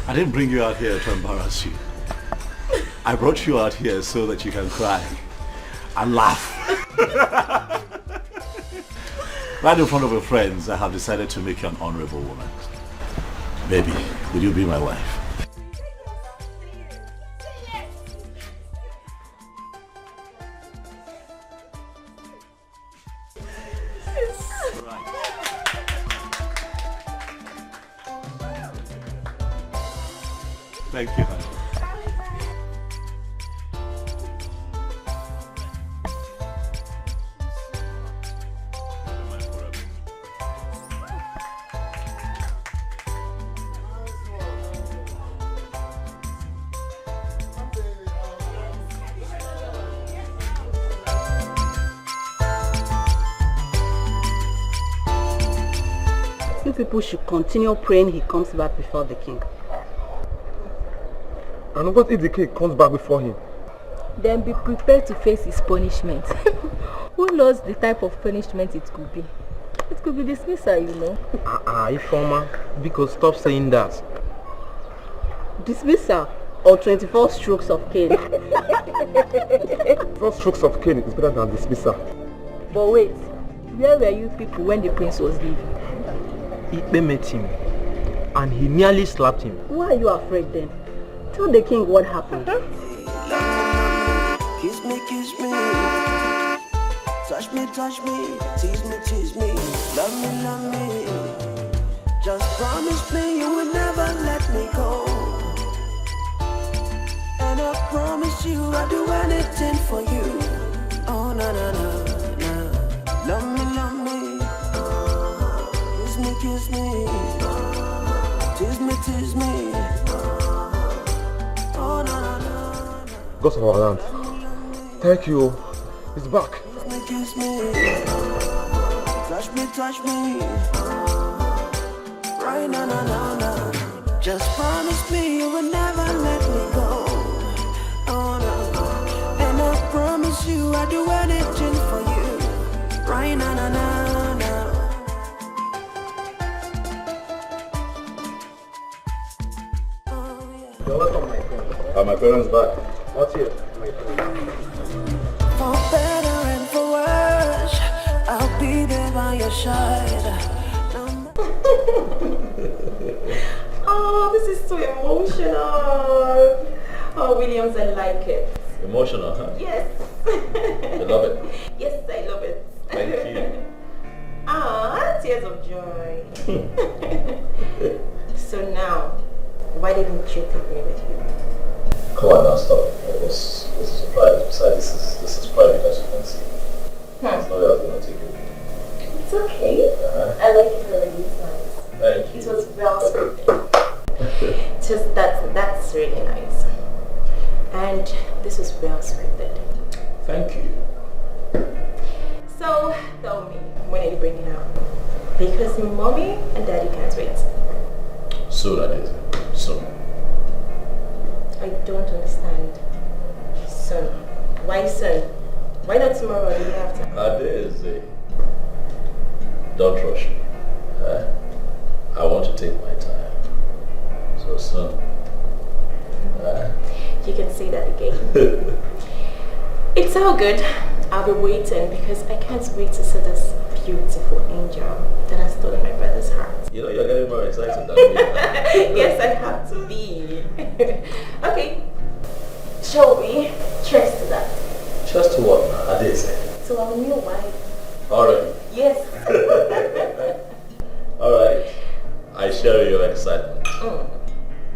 I didn't bring you out here to embarrass you. I brought you out here so that you can cry and laugh. Right in front of your friends, I have decided to make you an honorable woman. Baby, will you be my wife? Thank you, honey. You people should continue praying he comes back before the king. And what if the king comes back before him? Then be prepared to face his punishment. Who knows the type of punishment it could be? It could be dismissal, you know. Ifeoma, because stop saying that. Dismissal or 24 strokes of cane? 4 strokes of cane is better than dismissal. But wait, where were you people when the prince was leaving? Ipe met him and he nearly slapped him. Why are you afraid then? Tell the king what happened. Kiss me, touch me, tease me, love me. Just promise me you will never let me go. I promise you I'll do anything for you. Oh, na na na na. Love me, love me. Kiss me, kiss me. Tease me, tease me. Oh, na na na. God of our land. Thank you. It's back. Kiss me, kiss me. Touch me, touch me. Right, na na na na. Just promise me you will never let me go. Oh no. And I promise you I'll do anything for you. Right, na na na na. You're welcome, my friend. Are my parents back? Not here, my friend. For better and for worse, I'll be there by your side. Oh, this is so emotional. Oh, Williams, I like it. Emotional, huh? Yes. You love it? Yes, I love it. Thank you. Ah, tears of joy. So now, why didn't you take me with you? Come on now, stop. It was a surprise. Besides, this is private, as you can see. There's no way I was going to take it. It's okay. I like it really nice. Thank you. It was well scripted. Just that's really nice. And this was well scripted. Thank you. So tell me, when are you bringing out? Because mommy and daddy can't wait. Soon, that is. Soon. I don't understand. Soon. Why soon? Why not tomorrow or the day after? That is it. Don't rush me. Huh? I want to take my time. So soon. You can say that again. It's all good. I'll be waiting because I can't wait to see this beautiful angel that has stolen my brother's heart. You know, you're getting more excited than me. Yes, I have to be. Okay. Shall we? Cheers to that. Cheers to what? I did say. To our new wife. Alright. Yes. Alright. I share your excitement.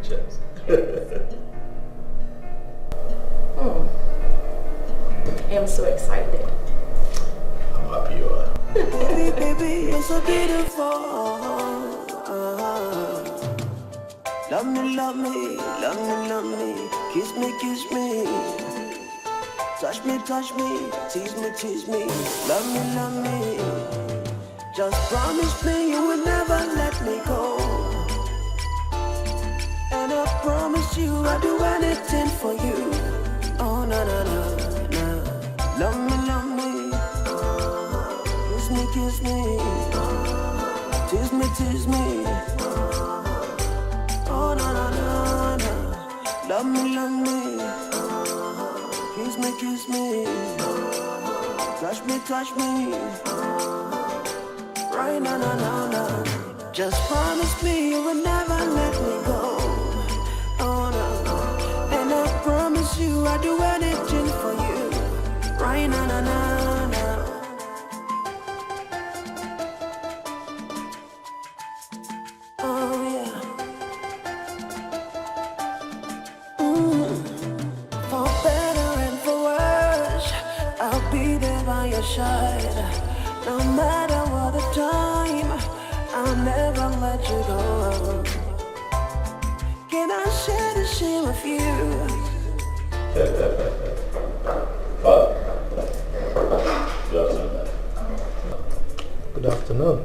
Cheers. I am so excited. I'm happy you are. Baby, baby, you're so beautiful. Love me, love me, love me, love me. Kiss me, kiss me. Touch me, tease me, tease me. Love me. Just promise me you will never let me go. And I promise you I'll do anything for you. Oh, na na na na. Love me, kiss me. Tease me. Oh, na na na na. Love me. Kiss me. Touch me. Right, na na na na. Just promise me you will never let me go. Oh no. And I promise you I'll do anything for you. Right, na na na na. Oh yeah. For better and for worse, I'll be there by your side. No matter what the time, I'll never let you go. Can I share the shame with you? Father. Good afternoon. Good afternoon.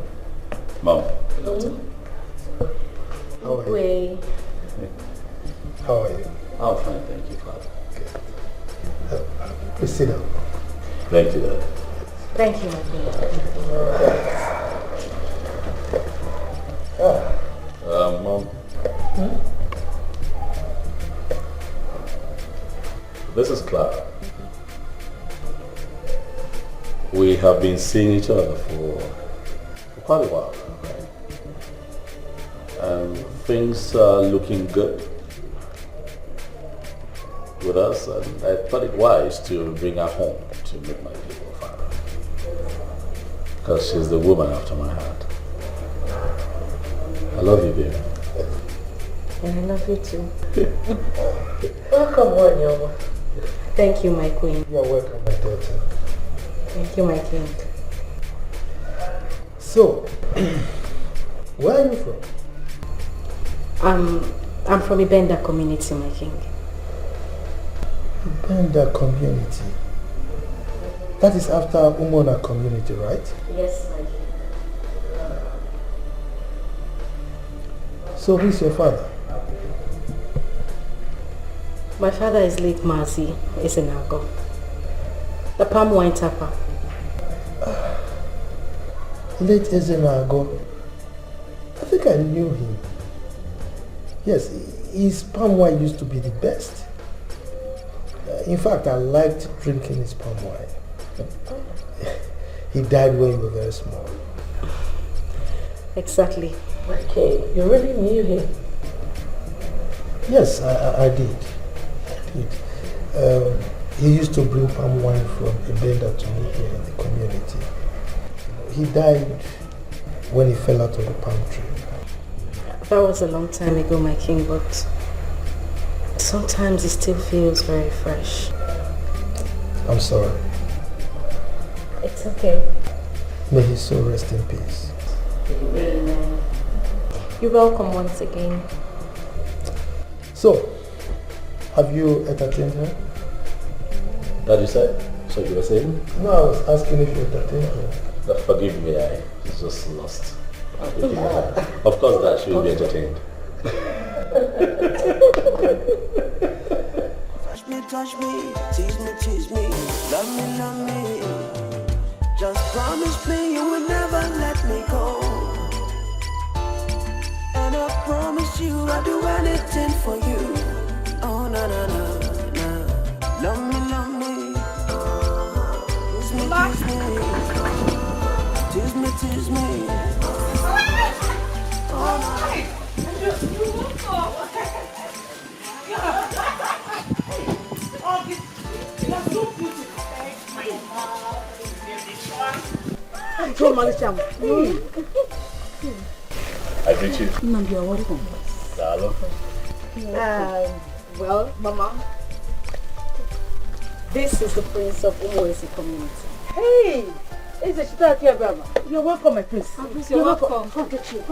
Mom. Good afternoon. How are you? How are you? I'm fine, thank you, Father. Please sit down. Thank you, Dad. Thank you, my dear. Mom. This is Clara. We have been seeing each other for quite a while, right? And things are looking good with us, and I thought it wise to bring her home to meet my beautiful father. Because she's the woman after my heart. I love you, baby. And I love you too. Welcome, Wanyama. Thank you, my queen. You're welcome, my daughter. Thank you, my king. So, where are you from? I'm from Ibenda community, my king. Ibenda community? That is after Umona community, right? Yes, my king. So who's your father? My father is late Mazi Esenago, the palm wine tapper. Late Esenago? I think I knew him. Yes, his palm wine used to be the best. In fact, I liked drinking his palm wine. He died when you were very small. Exactly. Okay, you really knew him? Yes, I did. He used to bring palm wine from Ibenda to me here in the community. He died when he fell out of the palm tree. That was a long time ago, my king, but sometimes it still feels very fresh. I'm sorry. It's okay. May his soul rest in peace. Amen. You're welcome once again. So, have you entertained her? That you said? So you were saying? No, I was asking if you entertained her. Forgive me, I just lost. Of course that she will be entertained. Touch me, tease me, love me. Just promise me you will never let me go. And I promise you I'll do anything for you. Oh, no. Love me. Tease me. Oh, I greet you. Mom, you're welcome. Hello. Well, Mama, this is the prince of Umuesi community. Hey! It's a start here, Baba. You're welcome, my prince. You're welcome. Come get you.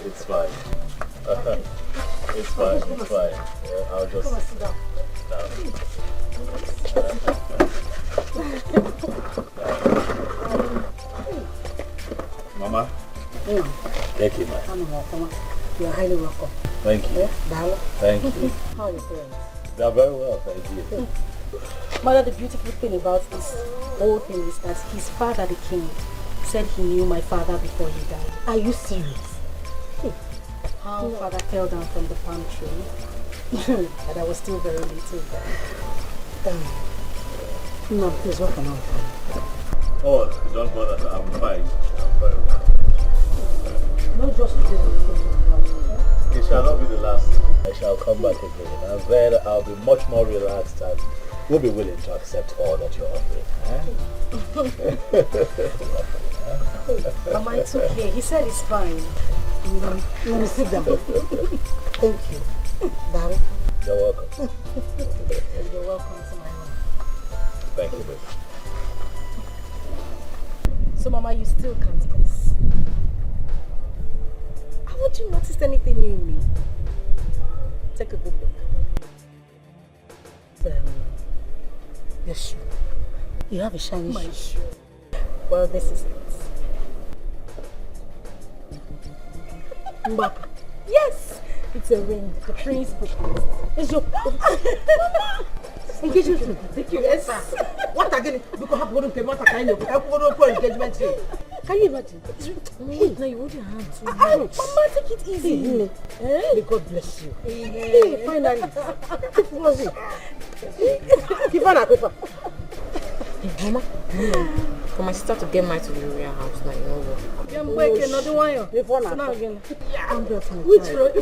It's fine. It's fine. I'll just Come and sit down. Mama? Thank you, man. You're highly welcome. Thank you. Thank you. How are your parents? They're very well, thank you. Mother, the beautiful thing about this whole thing is that his father, the king, said he knew my father before he died. Are you serious? How father fell down from the palm tree. And I was still very little then. No, please, what can I do? Oh, don't bother. I'm fine. I'm very well. Not just today. It shall not be the last. I shall come back again. And then I'll be much more relaxed and will be willing to accept all that you're offering. Mama, it's okay. He said it's fine. Let me sit down. Thank you. Daddy. You're welcome. You're welcome to my home. Thank you, baby. So, Mama, you still can't guess. Haven't you noticed anything new in me? Take a good look. Your shoe. You have a shiny My shoe. shoe. Well, this is it. Mbaka. Yes! It's a ring. The prince proposed. It's your engagement ring. Thank you. Yes. What again? Because have one came out kind of engagement ring. Can you imagine? Hey, now you hold your hand too much. Mama, take it easy. May God bless you. Hey, finally. Give her a paper. Mama, for my sister to get married to the real house now, you know what? I'm breaking another one. Now again. Congrats, my Which child. road?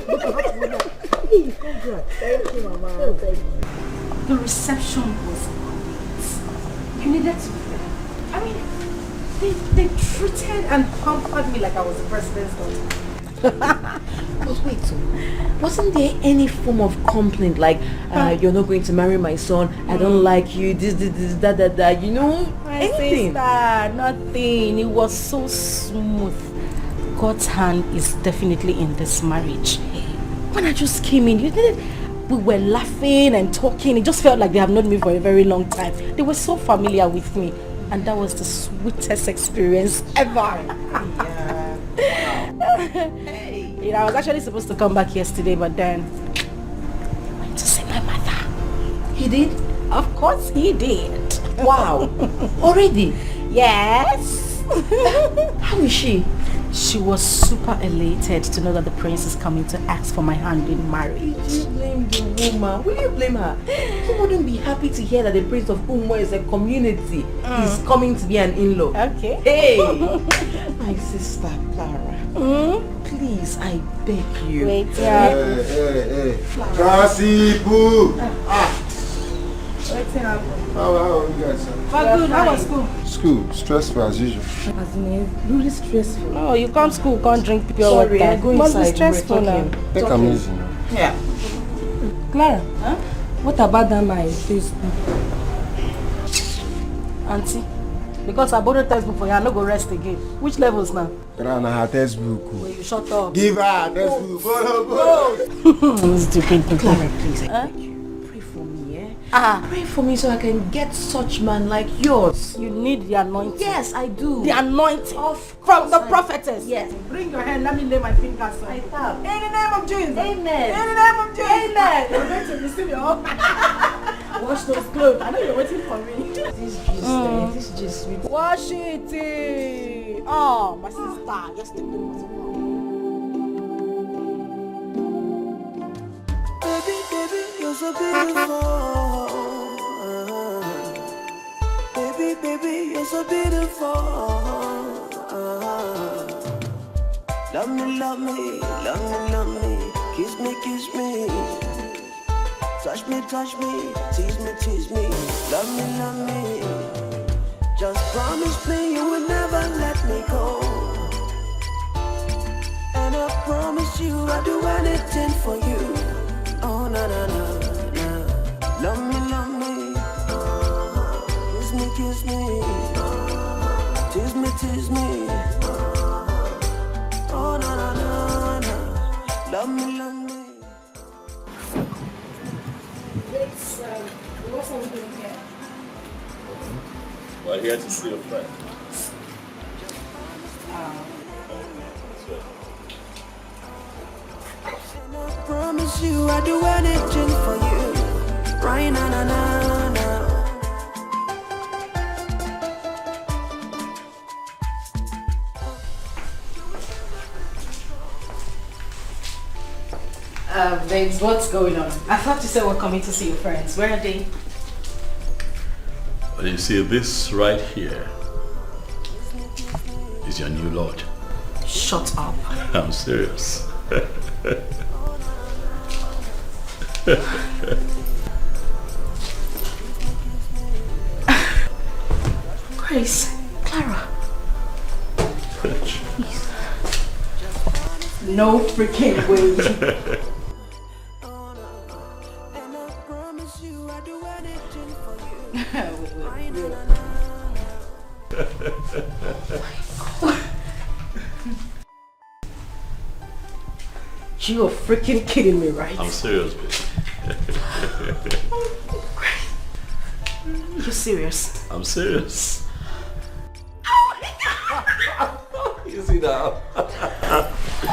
Congrats. Thank you, Mama. Thank you. The reception was great. You needed to be there. I mean, they treated and pampered me like I was the president's daughter. But wait, wasn't there any form of complaint like you're not going to marry my son, I don't like you, this, that, you know, anything? Sister, nothing. It was so smooth. God's hand is definitely in this marriage. When I just came in, we were laughing and talking. It just felt like they have known me for a very long time. They were so familiar with me. And that was the sweetest experience ever. You know, I was actually supposed to come back yesterday, but then I went to see my mother. He did? Of course he did. Wow. Already? Yes. How is she? She was super elated to know that the prince is coming to ask for my hand in marriage. Did you blame the woman? Will you blame her? Who wouldn't be happy to hear that the prince of Umo is a community is coming to be an in-law? Okay. Hey! My sister Clara. Please, I beg you. Wait, Hey. Kasipu! What's happening? How are you guys? Good. How was school? School, stressful as usual. As in, really stressful. No, you come school, can't drink pure Sorry, water. I go Must inside. be stressful now. Take am easy now. Yeah. Clara, what about that my Facebook? Auntie, because I borrowed textbook for you, I no go rest again. Which levels now? Tell her her textbook. Will you shut up? Give her her textbook. I'm stupid. Clara, please, I beg you. Pray for me, eh? Pray for me so I can get such man like yours. You need the anointing. Yes, I do. The anointing from the prophetess. Yes. Bring your hand, let me lay my fingers on. I have. In the name of Jesus. Amen. In the name of Jesus. Amen. You're going to receive your own. Wash those clothes. I know you're waiting for me. This just Wash it. Oh, my sister. Just take the most. Baby, you're so beautiful. Baby, you're so beautiful. Love me, love me, love me, love me. Kiss me, kiss me. Touch me, tease me, tease me. Love me, love me. Just promise me you will never let me go. And I promise you I'll do anything for you. Oh, na na na na. Love me, love me. Kiss me, kiss me. Tease me, tease me. Oh, na na na na. Love me, love me. What's we doing here? We're here to see your friend. I promise you I'll do anything for you. Right na na na na. Babes, what's going on? I thought you said we're coming to see your friends. Where are they? Well, you see, this right here is your new lord. Shut up. I'm serious. Grace, Clara. Jeez. No freaking way. You are freaking kidding me, right? I'm serious, baby. You're serious? I'm serious. You see that? Oh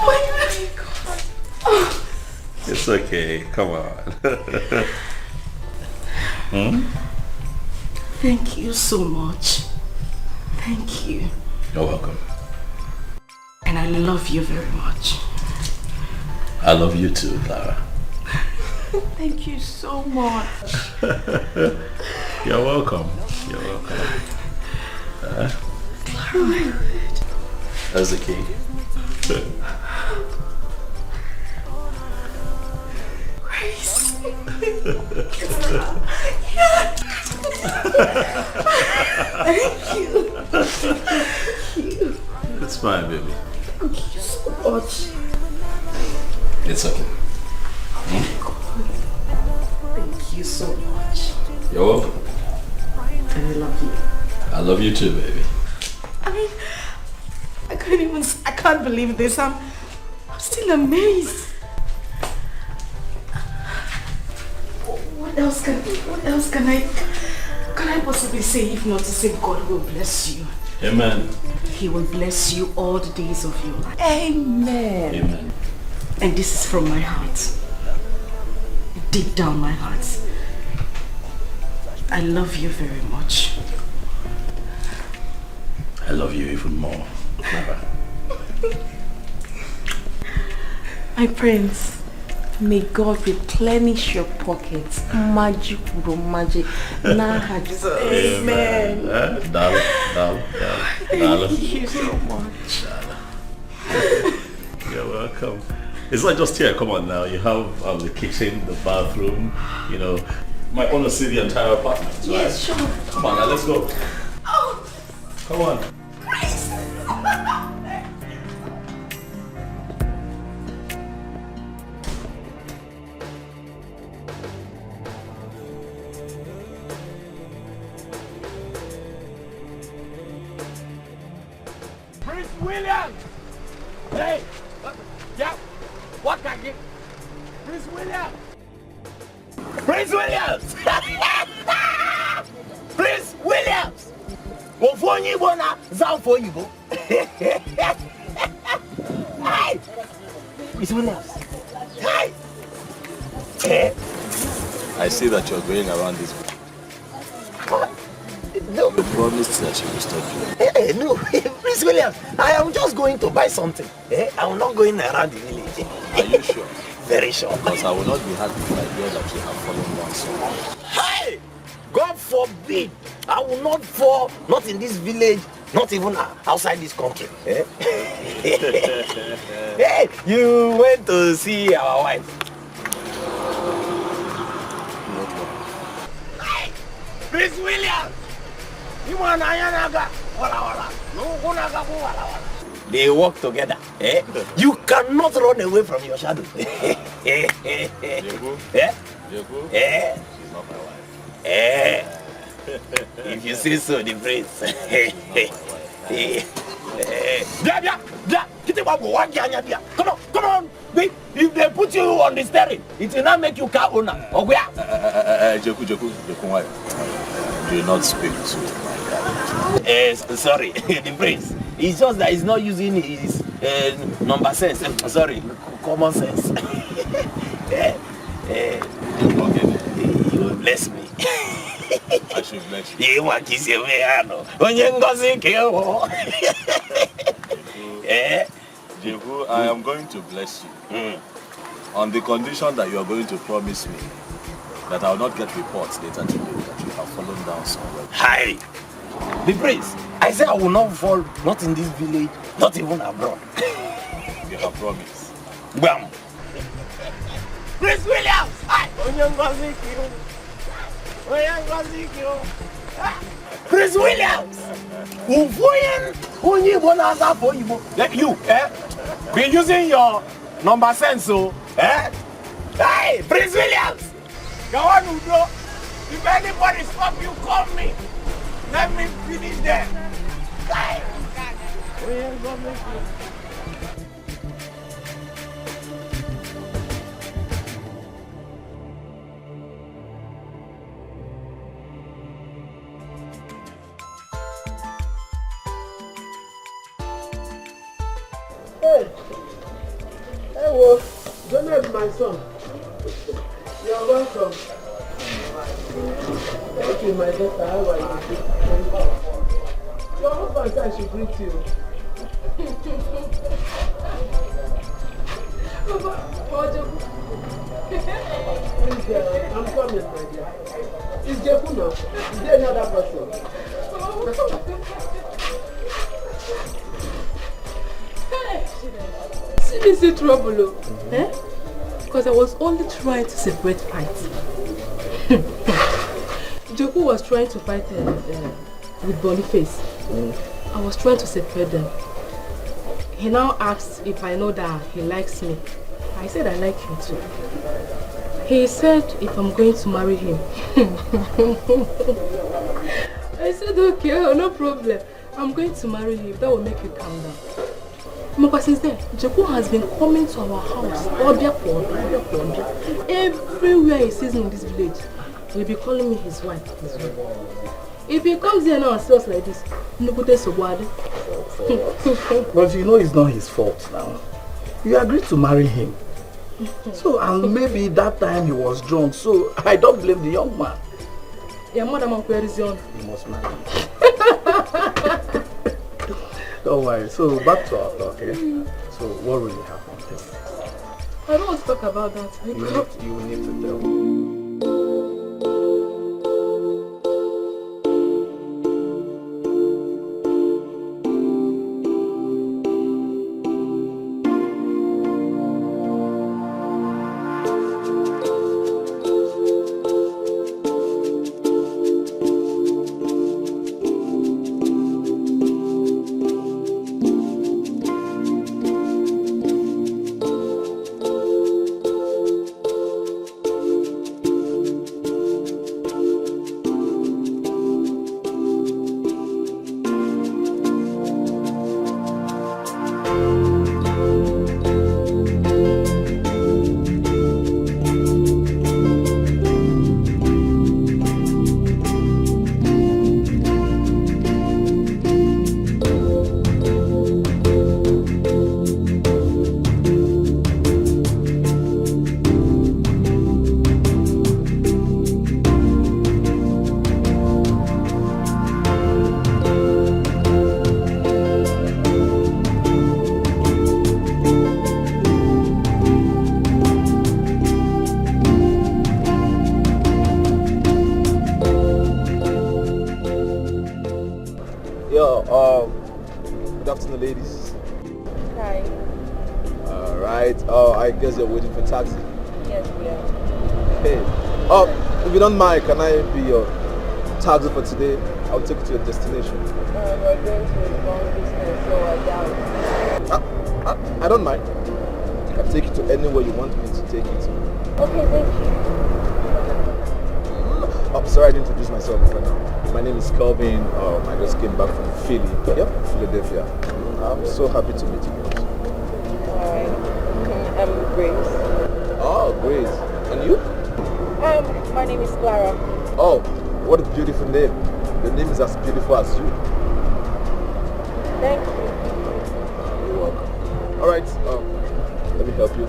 my God. Oh. It's okay. Come on. Thank you so much. Thank you. You're welcome. And I love you very much. I love you too, Clara. Thank you so much. You're welcome. You're welcome. Clara. That's the key. Grace. Thank you. Thank you. It's fine, baby. Thank you so much. It's okay. Thank you so much. You're welcome. And I love you. I love you too, baby. I can't believe this. I'm still amazed. What else can I possibly say if not to say God will bless you? Amen. He will bless you all the days of your life. Amen. Amen. And this is from my heart. Deep down my heart. I love you very much. I love you even more. Clara. My prince, may God replenish your pockets. Magic, magic. Amen. Darling. Thank you so much. You're welcome. It's not just here. Come on now. You have the kitchen, the bathroom. You know, might want to see the entire apartment. Right? Yes, sure. Come on now. Let's go. Oh. Come on. Prince William! Hey! Yeah! What can I get? Prince William! Prince Williams! Prince Williams! Ofonyi bona Zamfo Yibo. Hey! Prince Williams! Hey! I see that you're going around this. No. You promised that you will stop you. Hey, no, Prince Williams, I am just going to buy something. I'm not going around the village. Are you sure? Very sure. Because I will not be happy if I hear that you have fallen down so. Hey! God forbid, I will not fall, not in this village, not even outside this country. Hey, you went to see our wife. Hey! Prince William! They walk together. You cannot run away from your shadow. Jeku? Jeku? She's not my wife. If you say so, the prince. Come on. Wait, if they put you on the steering, it will not make you car owner. Jeku, do not speak to my guy. Sorry, the prince. It's just that he's not using his number sense. Sorry, common sense. He will bless me. I should bless you. You want to see me? When you go see Jeku, I am going to bless you. On the condition that you are going to promise me that I will not get reports later today that you have fallen down somewhere. Hi! The prince, I said I will not fall, not in this village, not even abroad. You have promised. Bam! Prince Williams! Hi! Prince Williams! You, be using your number sense, so, Hey, Prince Williams! Go on, Udo. If anybody stop you, call me. Let me finish them. Hey! Well, Leonard, my son. You're welcome. Thank you, my daughter. How are you? Your husband said I should greet you. I'm coming, my dear. It's Jeku now. Is there another person? See me see trouble, because I was only trying to separate fights. Jeku was trying to fight with Boniface. I was trying to separate them. He now asked if I know that he likes me. I said I like him too. He said if I'm going to marry him. I said okay, no problem. I'm going to marry him. That will make you calm down. Because since then, Jaco has been coming to our house. Everywhere he sees me in this village, he'll be calling me his wife. If he comes here now and sees us like this, But you know it's not his fault now. You agreed to marry him. So, and maybe that time he was drunk, so I don't blame the young man. Your mother is young. He must marry him. Don't worry. So, back to our talk, okay? So, what really happened? I don't want to talk about that. You need to tell me. Good afternoon, ladies. Hi. Alright, I guess you're waiting for taxi. Yes, we are. Hey, if you don't mind, can I be your taxi for today? I'll take you to your destination. We're going to a long distance, so I doubt. I don't mind. I can take you to anywhere you want me to take you to. Okay, thank you. Oh, sorry I didn't introduce myself before now. My name is Kelvin. I just came back from Philly. Yep, Philadelphia. I'm so happy to meet you guys. Alright. I'm Grace. Oh, Grace. And you? My name is Clara. Oh, what a beautiful name. Your name is as beautiful as you. Thank you. You're welcome. Alright, let me help you.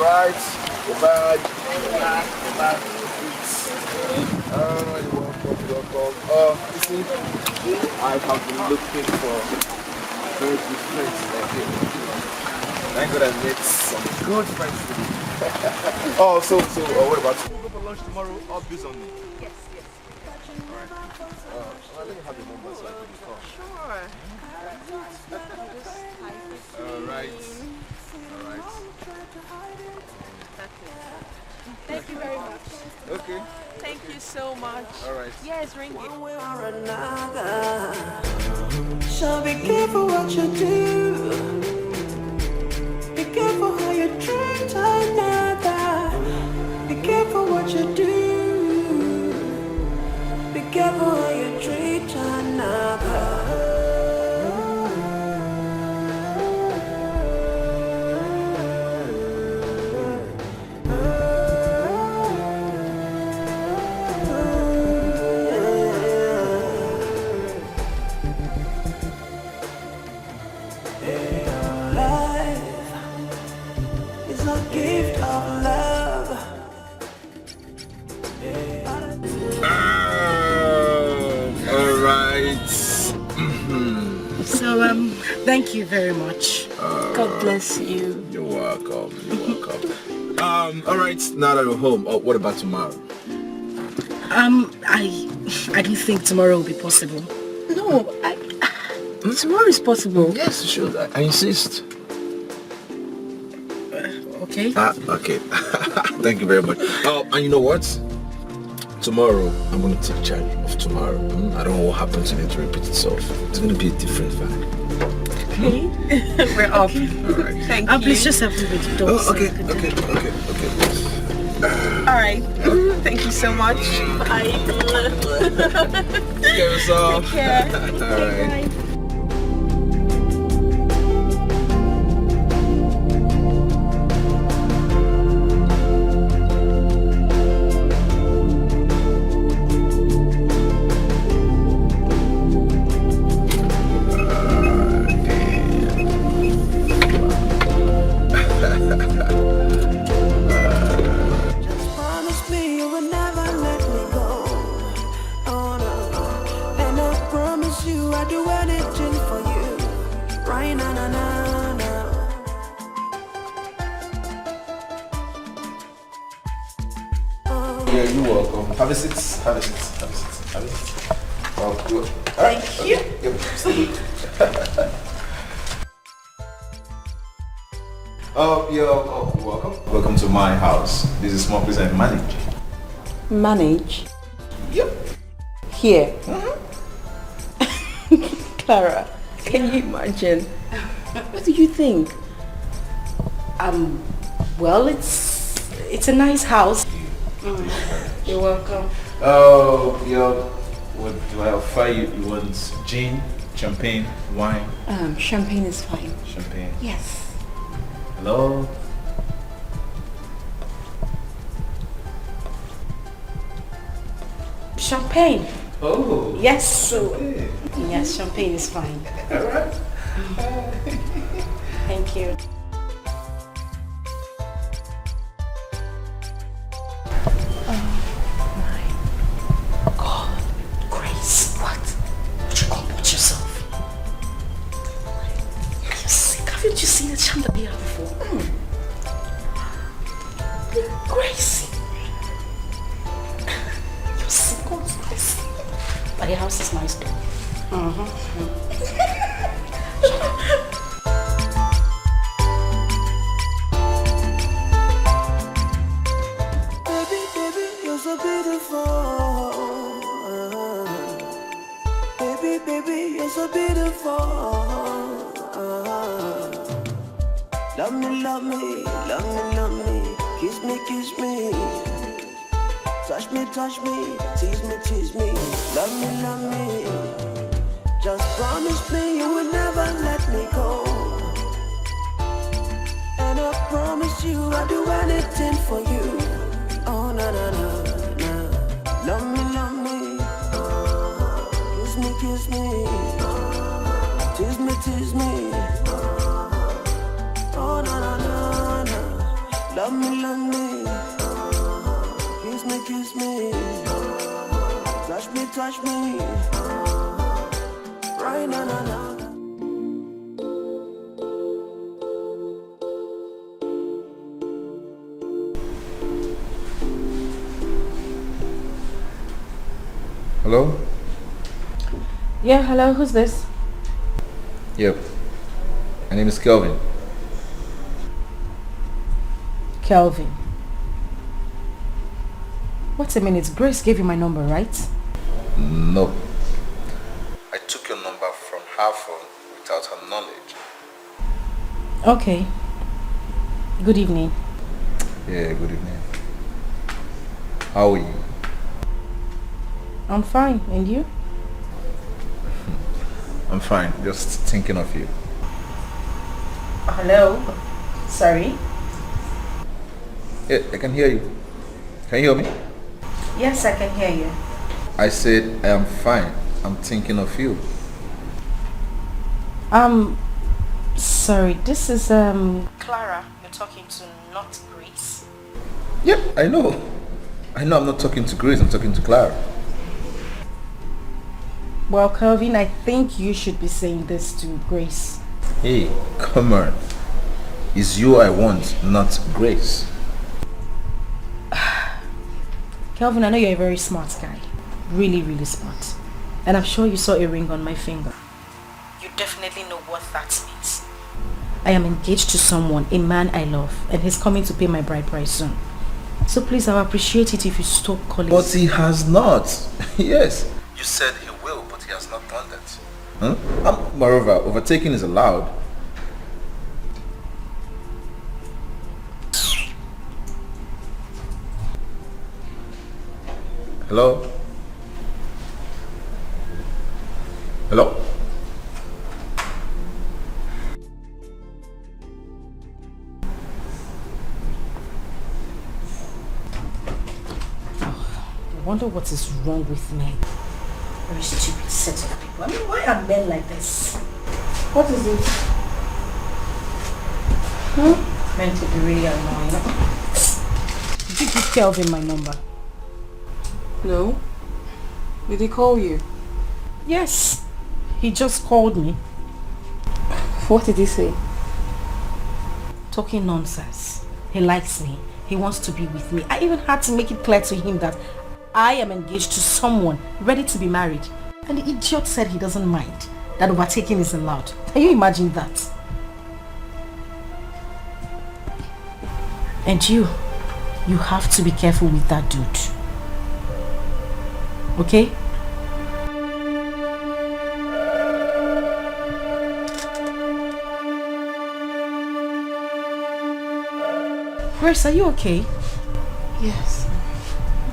Right, go back. You're welcome. You see, I have been looking for very good friends like you. Thank God I met some good friends today. Oh, so what about you? We'll go for lunch tomorrow. All biz on me. Yes. Let me have your number so I can call. Sure. Alright. Thank you very much. Okay. Thank you so much. Alright. Yes, ring it. One way or another. So be careful what you do. Be careful how you treat another. Be careful what you do. Be careful how you treat another. Thank you very much. God bless you. You're welcome. All right. Now that we're home, what about tomorrow? I don't think tomorrow will be possible. No, tomorrow is possible. Yes, sure. I insist. Okay. Okay. Thank you very much. And you know what? Tomorrow, I'm going to take charge of tomorrow. I don't know what happens to it to repeat itself. It's going to be a different vibe. Okay. We're off. All right. Thank you. Please just have to wait. Okay. All right. Thank you so much. Bye. Take care of yourself. Take care. All right. Yeah, you're welcome. Have a seat. All right. Thank you. Yep. Stay. You're welcome. Welcome to my house. This is a small place I manage. Manage? Yep. Here? Clara, can you imagine? What do you think? Well, it's a nice house. You're welcome. What do I offer you? You want gin, champagne, wine? Champagne is fine. Champagne. Yes. Hello? Champagne. Oh. Yes. Okay. Yes, champagne is fine. All right. Thank you. Haven't you seen a chandelier before? Gracie. You're single, nice. But the house is nice too. Baby, you're so beautiful. Baby, you're so beautiful. Love me, kiss me, touch me, tease me, love me, just promise me you will never let me go, and I promise you I'll do anything for you, oh na, love me, kiss me, tease me, oh na, love me, kiss me, touch me, right na. Hello? Yeah, hello, who's this? Yep. My name is Kelvin. Kelvin. Wait a minute, Grace gave you my number, right? No. I took your number from her phone without her knowledge. Okay. Good evening. Yeah, good evening. How are you? I'm fine, and you? I'm fine, just thinking of you. Hello? Sorry? Yeah, I can hear you. Can you hear me? Yes, I can hear you. I said I am fine. I'm thinking of you. Sorry, this is Clara you're talking to, not Grace. Yep, I know. I'm not talking to Grace, I'm talking to Clara. Well, Kelvin, I think you should be saying this to Grace. Hey, come on. It's you I want, not Grace. Kelvin, I know you're a very smart guy. Really, really smart. And I'm sure you saw a ring on my finger. You definitely know what that means. I am engaged to someone, a man I love, and he's coming to pay my bride price soon. So please, I would appreciate it if you stop calling. But he has not. Yes. You said he will, but he has not done that. Huh? Moreover, overtaking is allowed. Hello? Hello? I wonder what is wrong with me. Very stupid set of people. I mean, why are men like this? What is it? Meant to be really annoying. Did you give Kelvin my number? No. Did he call you? Yes. He just called me. What did he say? Talking nonsense. He likes me. He wants to be with me. I even had to make it clear to him that I am engaged to someone ready to be married. And the idiot said he doesn't mind. That overtaking is allowed. Can you imagine that? And you have to be careful with that dude. Okay? Grace, are you okay? Yes,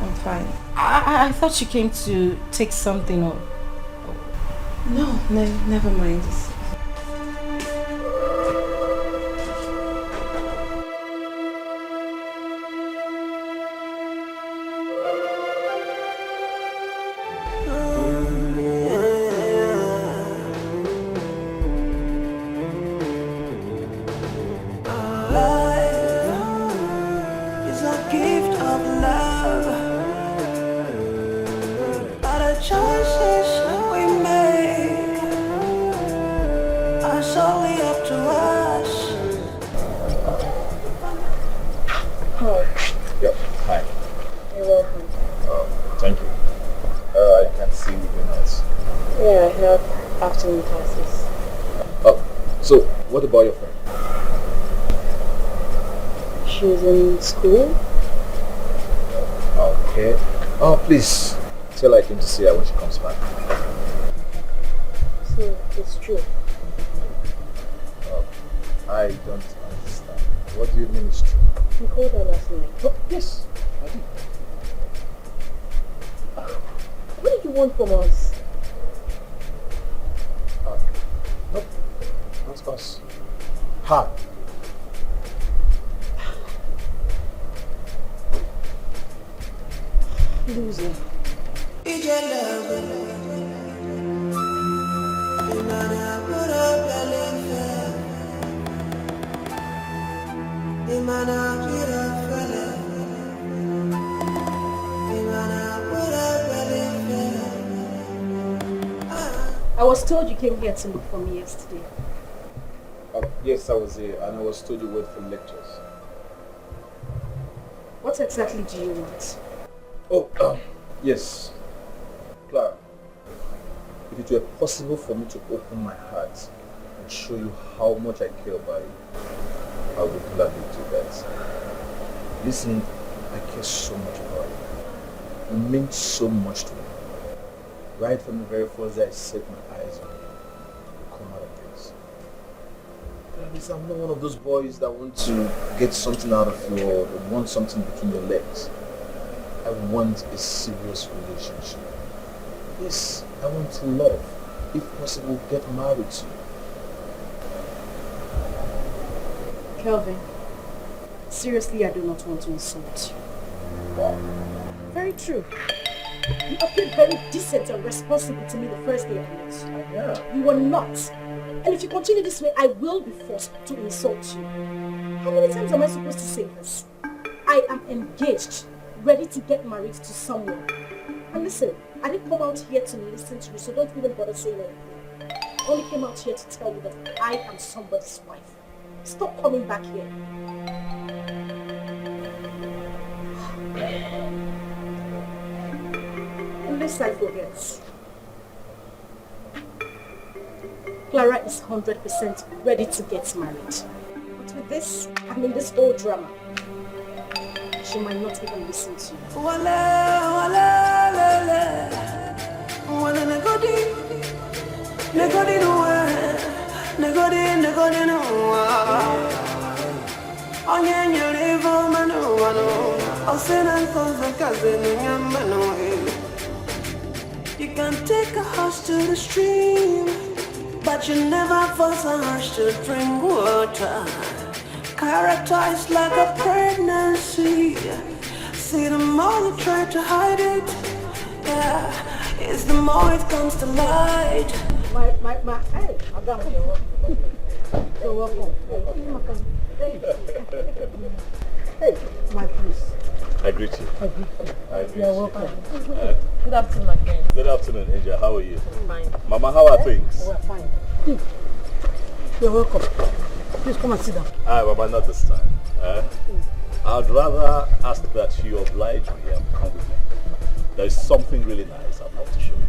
I'm fine. I thought you came to take something or... No, never mind. Classes. Oh, so what about your friend? She's in school. Okay. Oh, please tell her I came to see her when she comes back. So it's true. I don't understand. What do you mean it's true? You called her last night. Oh, yes, I did. What did you want from us? Nope. Not us. Hard. Loser. I was told you came here to look for me yesterday. Yes, I was here, and I was told you wait for lectures. What exactly do you want? Oh, yes. Clara, if it were possible for me to open my heart and show you how much I care about you, I would gladly do that. Listen, I care so much about you. You mean so much to me. Right from the very first day I set my eyes on you, you come out of this. Listen, I'm not one of those boys that want to get something out of you or want something between your legs. I want a serious relationship. Yes, I want to love. If possible, get married to you. Kelvin, seriously, I do not want to insult you. Very true. You appeared very decent and responsible to me the first day I met you. Yeah. You were not. And if you continue this way, I will be forced to insult you. How many times am I supposed to say this? I am engaged, ready to get married to someone. And listen, I didn't come out here to listen to you, so don't even bother saying anything. I only came out here to tell you that I am somebody's wife. Stop coming back here. Unless I forget. Clara is 100% ready to get married. But with this, I mean this whole drama, she might not even listen to you. You can take a horse to the stream, but you never force a horse to drink water. Character is like a pregnancy. See, the more you try to hide it, yeah, it's the more it comes to light. Hey, Adam, you're welcome. Hey, my prince. I greet you. I greet you. You're welcome. Good afternoon, my friend. Good afternoon, Angel. How are you? Fine. Mama, how are things? We're fine. You're welcome. Please come and sit down. Mama, not this time. I'd rather ask that you oblige me and come with me. There is something really nice I'd love to show you.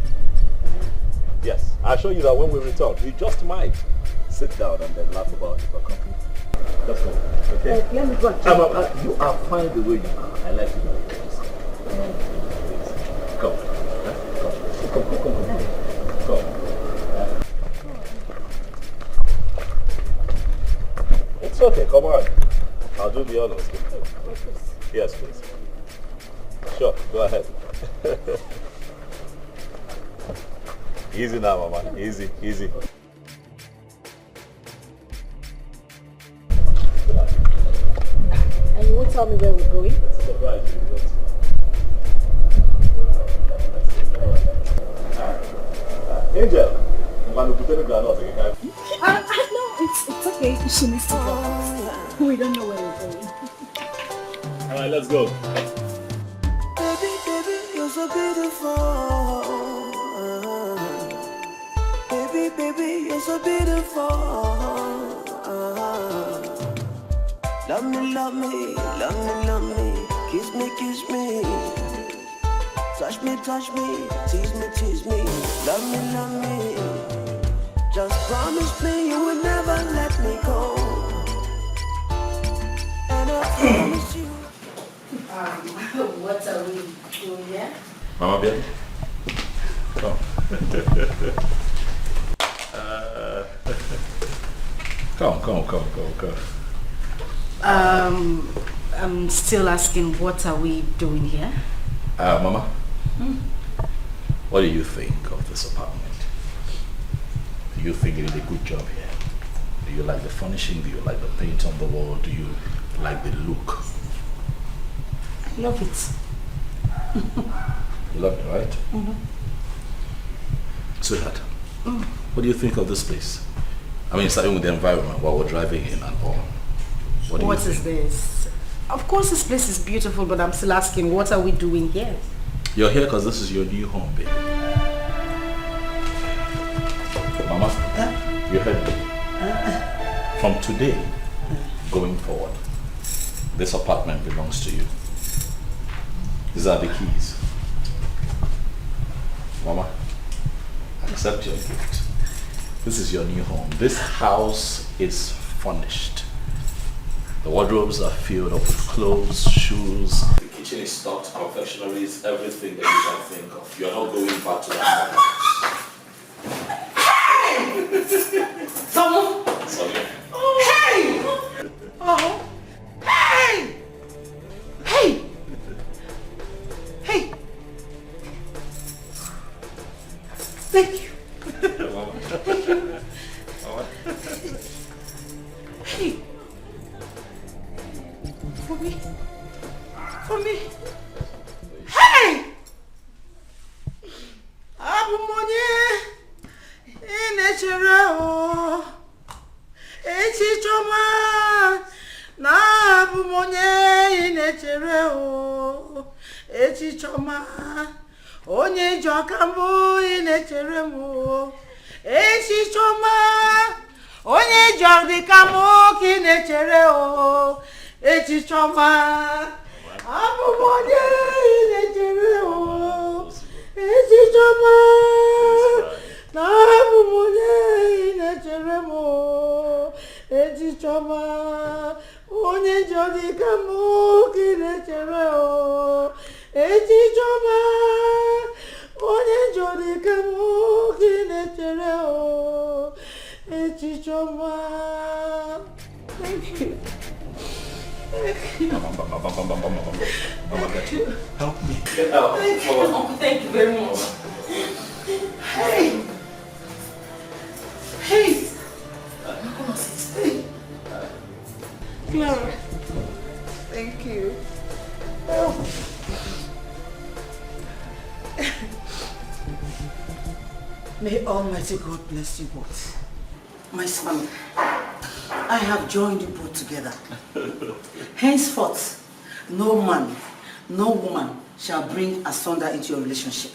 Yes, I'll show you that when we return. We just might sit down and then laugh about it for company. That's all. Okay? Let me go and you are fine the way you are. I like you very much. Come. Come. It's okay, come on. I'll do the honors. Yes, please. Sure, go ahead. Easy now, Mama. Easy, easy. And you won't tell me where we're going? Surprise you. Angel, no, it's okay. She needs to go. We don't know where we're going. All right, let's go. Baby, baby, you're so beautiful. Baby, baby, you're so beautiful. Love me, love me, love me, love me. Kiss me, kiss me. Touch me, tease me, tease me. Love me, love me. Just promise me you will never let me go. And I promise you. What are we doing here? Mama, baby. Come. Come. I'm still asking, what are we doing here? Mama, what do you think of this apartment? Do you think you did a good job here? Do you like the furnishing? Do you like the paint on the wall? Do you like the look? I love it. You love it, right? Mm-hmm. Sweetheart, what do you think of this place? I mean, starting with the environment while we're driving in and all. What is this? Of course this place is beautiful, but I'm still asking, what are we doing here? You're here because this is your new home, baby. Mama, you heard me. From today, going forward, this apartment belongs to you. These are the keys. Mama, I accept your gift. This is your new home. This house is furnished. The wardrobes are filled up with clothes, shoes. The kitchen is stocked, confectionaries, everything that you can think of. You're not going back to that house. Someone? Sorry. Hey! Oh. Hey! Hey! Hey! Thank you. Thank you. Hey! For me? For me? Hey! Abumonye! Inechere o! Echichoma! Na abumonye inechere o! Echichoma! Onye jokambo inechere mo! Echichoma! Onye jodikamo kinechere o! Echichoma! Abumonye inechere o! Echichoma! Na abumonye inechere mo! Echichoma! Onye jodikamo kinechere o! Echichoma! Onye jodikamo kinechere o! Echichoma! Thank you. Help me. Thank you very much. Hey! Hey! Hey! Clara. Thank you. Oh. May Almighty God bless you both. My son, I have joined you both together. Henceforth, no man, no woman shall bring asunder into your relationship.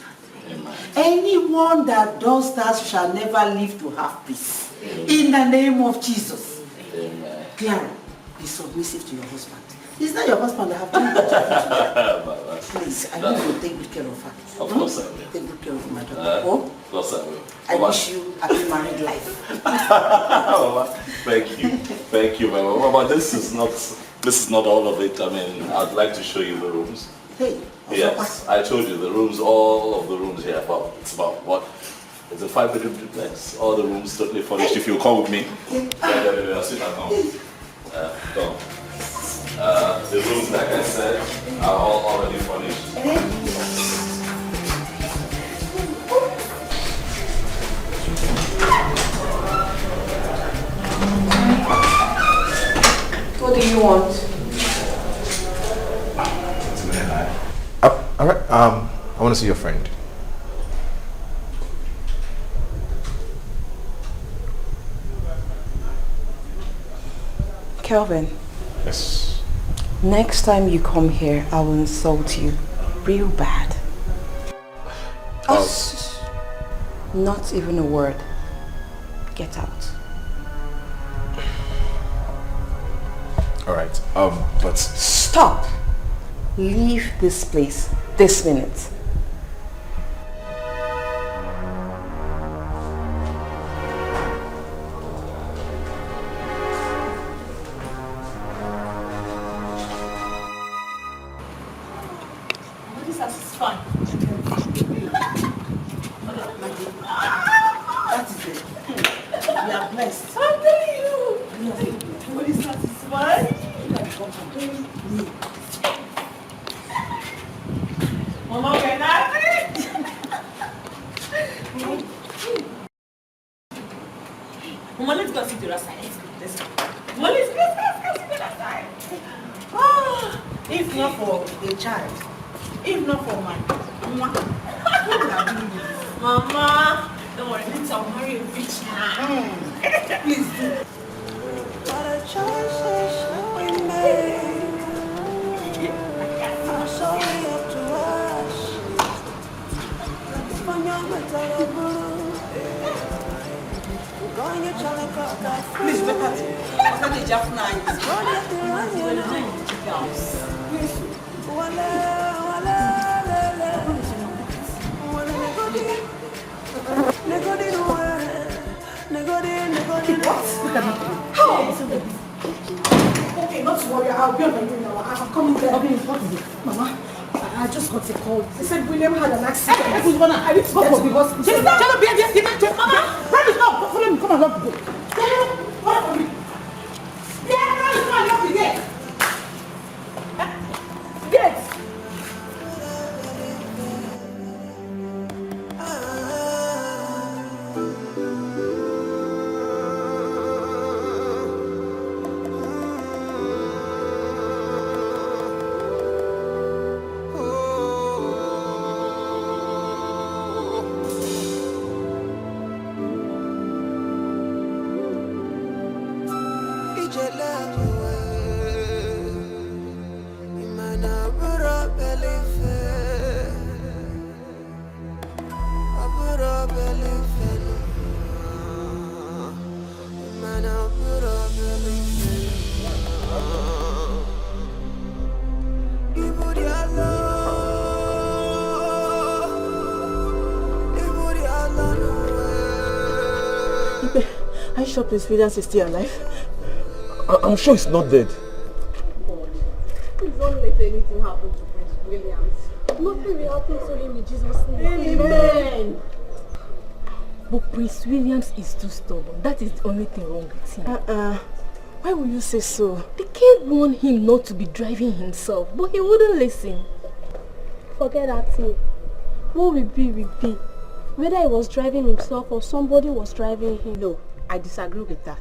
Amen. Anyone that does that shall never live to have peace. Amen. In the name of Jesus. Amen. Clara, be submissive to your husband. Is that your husband that have done that? Please, I need to take good care of her. Of course I will. Take good care of my daughter. Of course I will. I wish you a happy married life. Mama, thank you. Thank you, Mama. But this is not all of it. I mean, I'd like to show you the rooms. Hey. Yes, I told you the rooms, all of the rooms here, it's about what? It's a 5-bedroom duplex. All the rooms totally furnished. If you come with me, I'll sit down. Go. The rooms, like I said, are all already furnished. What do you want? All right. I want to see your friend. Kelvin. Yes. Next time you come here, I will insult you real bad. Not even a word. Get out. All right. But stop. Leave this place this minute. How? Okay, not to worry. I'll be on my way now. I'm coming there. Okay, what is it? Mama, I just got a call. They said William had an accident. I need to go for the hospital. Shut up, Mama! Promise, no! Follow me. Come on, lock the gate. Follow me. Yeah, promise, come on, lock the gate. Yes! Are you sure Prince Williams is still alive? I'm sure he's not dead. Please don't let anything happen to Prince Williams. Nothing will happen to him in Jesus' name. Amen. But Prince Williams is too stubborn. That is the only thing wrong with him. Why would you say so? The king warned him not to be driving himself, but he wouldn't listen. Forget that thing. What will be, will be. Whether he was driving himself or somebody was driving him. No, I disagree with that.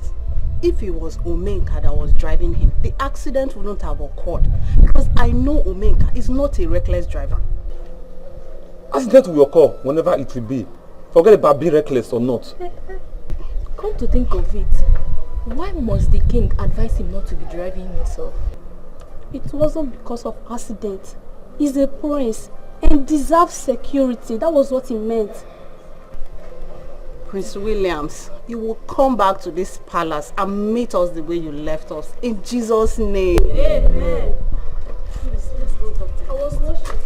If it was Omenka that was driving him, the accident wouldn't have occurred. Because I know Omenka is not a reckless driver. Accident will occur whenever it will be. Forget about being reckless or not. Come to think of it, why must the king advise him not to be driving himself? It wasn't because of accident. He's a prince and deserves security. That was what he meant. Prince Williams, you will come back to this palace and meet us the way you left us. In Jesus' name. Amen. Please, let's go, doctor. I was watching.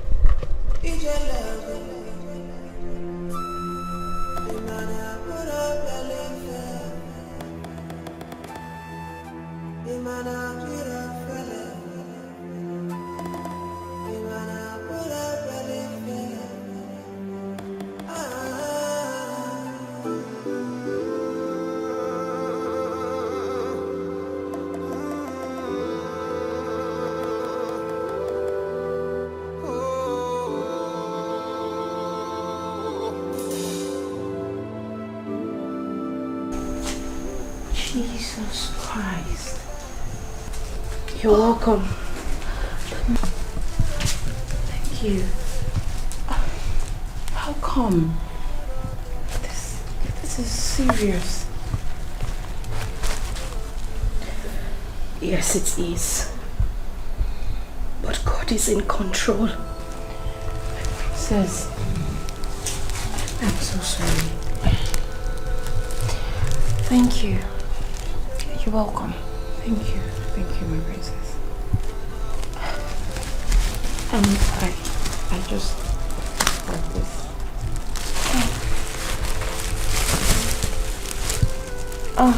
Jesus Christ. You're welcome. Thank you. How come? This is serious. Yes, it is. But God is in control. Princess, I'm so sorry. Thank you. You're welcome. Thank you. Thank you, my princess. I just got this. Oh,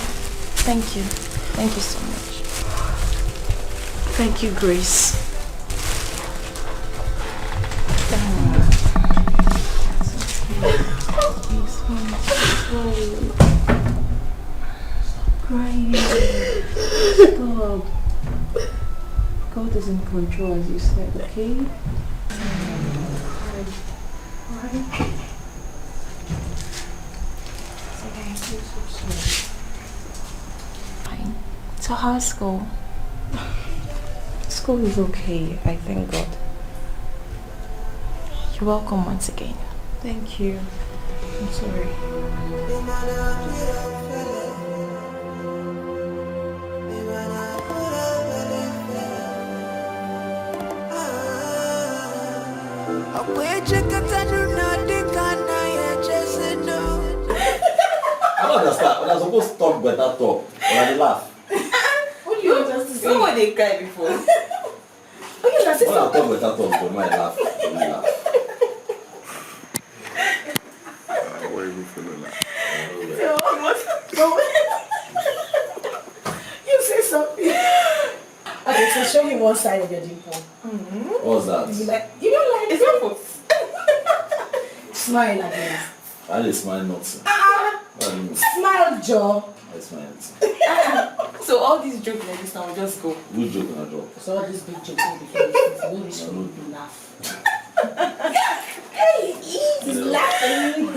thank you. Thank you so much. Thank you, Grace. Crying. Stop. God is in control, as you said, okay? Cry. Okay, I'm so sorry. Fine. So how's school? School is okay, I thank God. You're welcome once again. Thank you. I'm sorry. I don't understand. When I'm supposed to talk better talk, when I laugh. What do you want us to say? Someone they cry before. When I talk better talk, when I laugh, when I laugh. Where are we So show me one side of your dimple. What's that? You don't like it's your foot. Smile like this. I just smile not. Smile, Joe. I smile. So all these jokes like this now will just go. Who joke and I drop? So all these big jokes will be finished. No reason to laugh. Hey, he's laughing.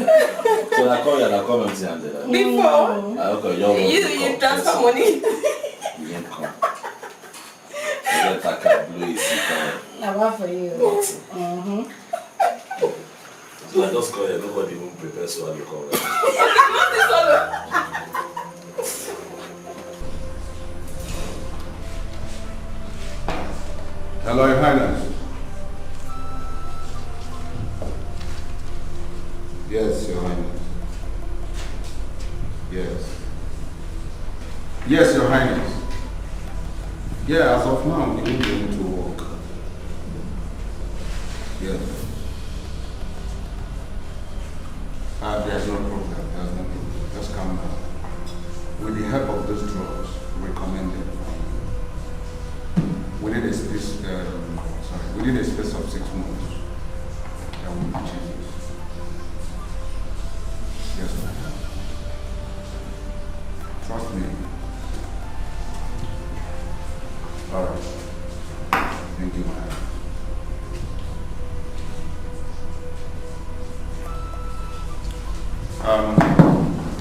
So I call you and I come empty handed. Before you transfer money. You didn't come. You get that cat blue is Now what for you? So I just call you, nobody even prepare so I will call you. Hello, Your Highness. Yes, Your Highness. Yes. Yes, Your Highness. Yeah, as of now, we won't be able to work. Yes. There's no problem. There's no problem. Just calm down. With the help of those drugs recommended, within a space, within a space of 6 months, there will be changes. Yes, ma'am. Trust me. All right. Thank you, ma'am.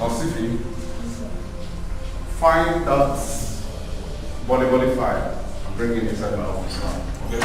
Osifi, find that volleyball file. I'm bringing it inside my office now. Okay?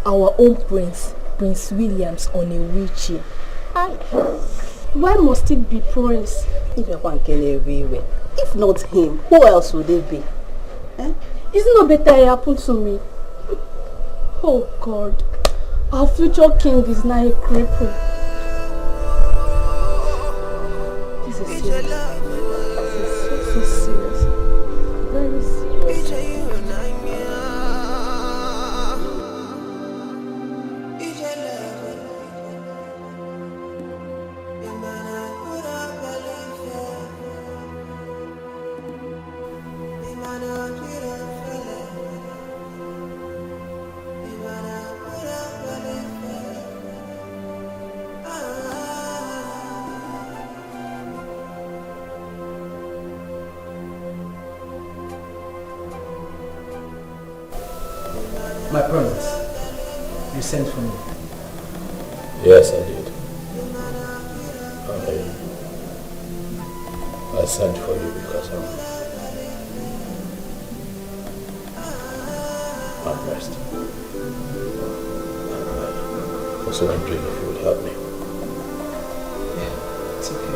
Our own prince, Prince Williams, on a wheelchair. Why must it be Prince? If not him, who else would it be? Isn't it better it happened to me? Oh God, our future king is now a cripple. This is serious. This is so serious. Very serious. My promise. You sent for me. Yes, I did. I sent for you because I'm resting. And I also wondering if you would help me. Yeah, it's okay.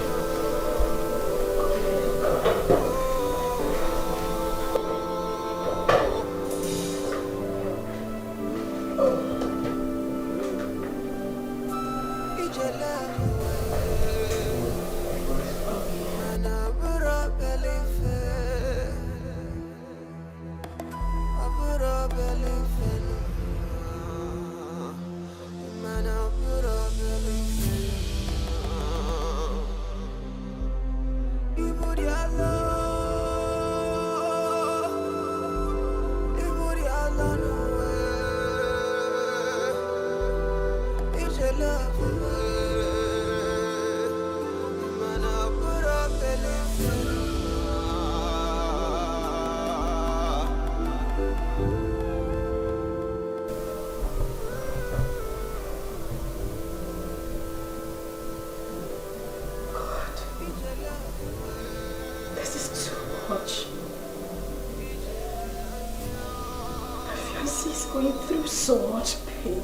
Going through so much pain.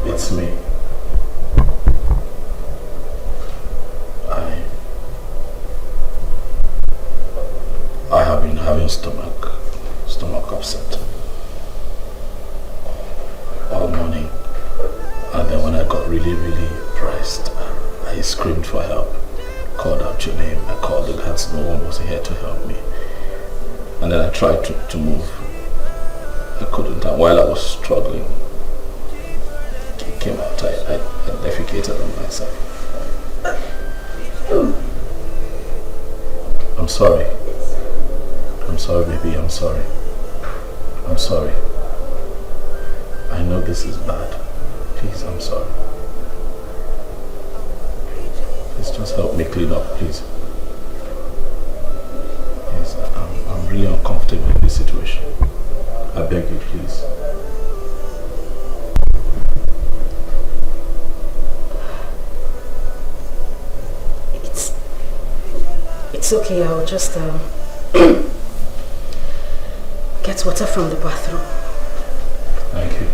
It's me. I have been having stomach upset all morning, and then when I got really pressed, I screamed for help, called out your name. I called the guards, no one was here to help me, and then I tried to move. I couldn't, and while I was struggling, it came out. I defecated on myself. I'm sorry. I'm sorry, baby. I'm sorry. I'm sorry. I know this is bad. Please, I'm sorry. Please just help me clean up, please. Yes, I'm really uncomfortable in this situation. I beg you, please. It's okay, I'll just get water from the bathroom. Thank you.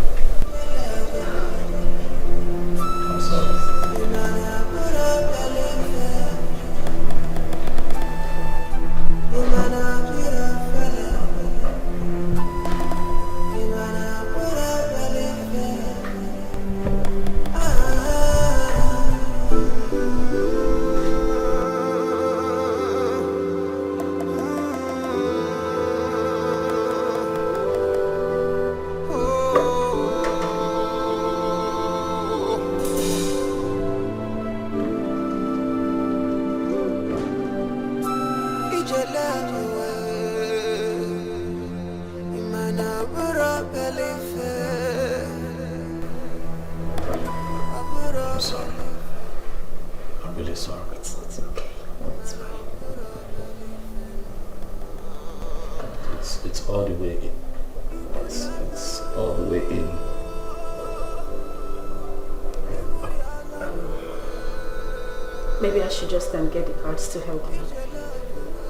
I'm sorry. Oh I'm sorry. I'm really sorry. It's okay. It's fine. It's all the way in. It's all the way in. Maybe I should just get the cards to help you.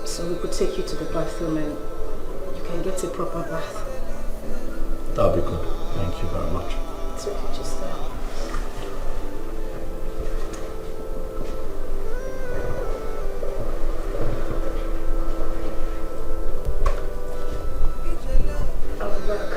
So we could take you to the bathroom and you can get a proper bath. That'll be good. Thank you very much. It's okay, just I'll be back.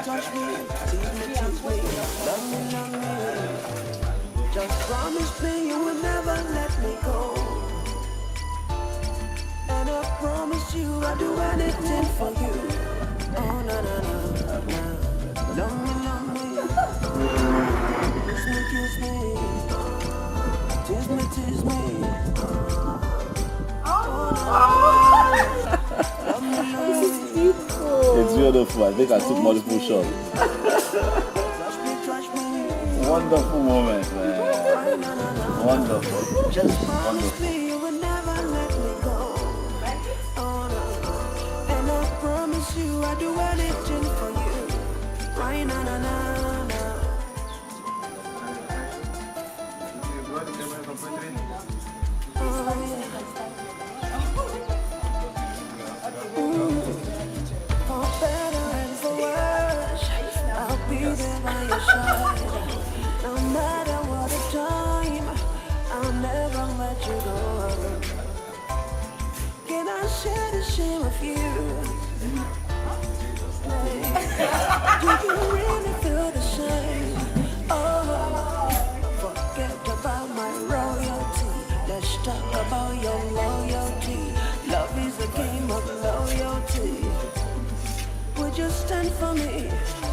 Touch me, tease me, love me, just promise me you will never let me go. And I promise you I'll do anything for you. Oh, na na na na. Love me, kiss me, tease me, This is beautiful. It's beautiful. I think I took multiple shots. Wonderful moment, man. Wonderful. Just promise me you will never let me go. Oh, no. And I promise you I'll do anything for you. Right, na na na na. For better and for worse, I'll be there by your side. No matter what the time, I'll never let you go. Can I share the shame of you? Do you really feel the same? Oh, forget about my royalty. Let's talk about your loyalty. Love is a game of loyalty. Would you stand for me?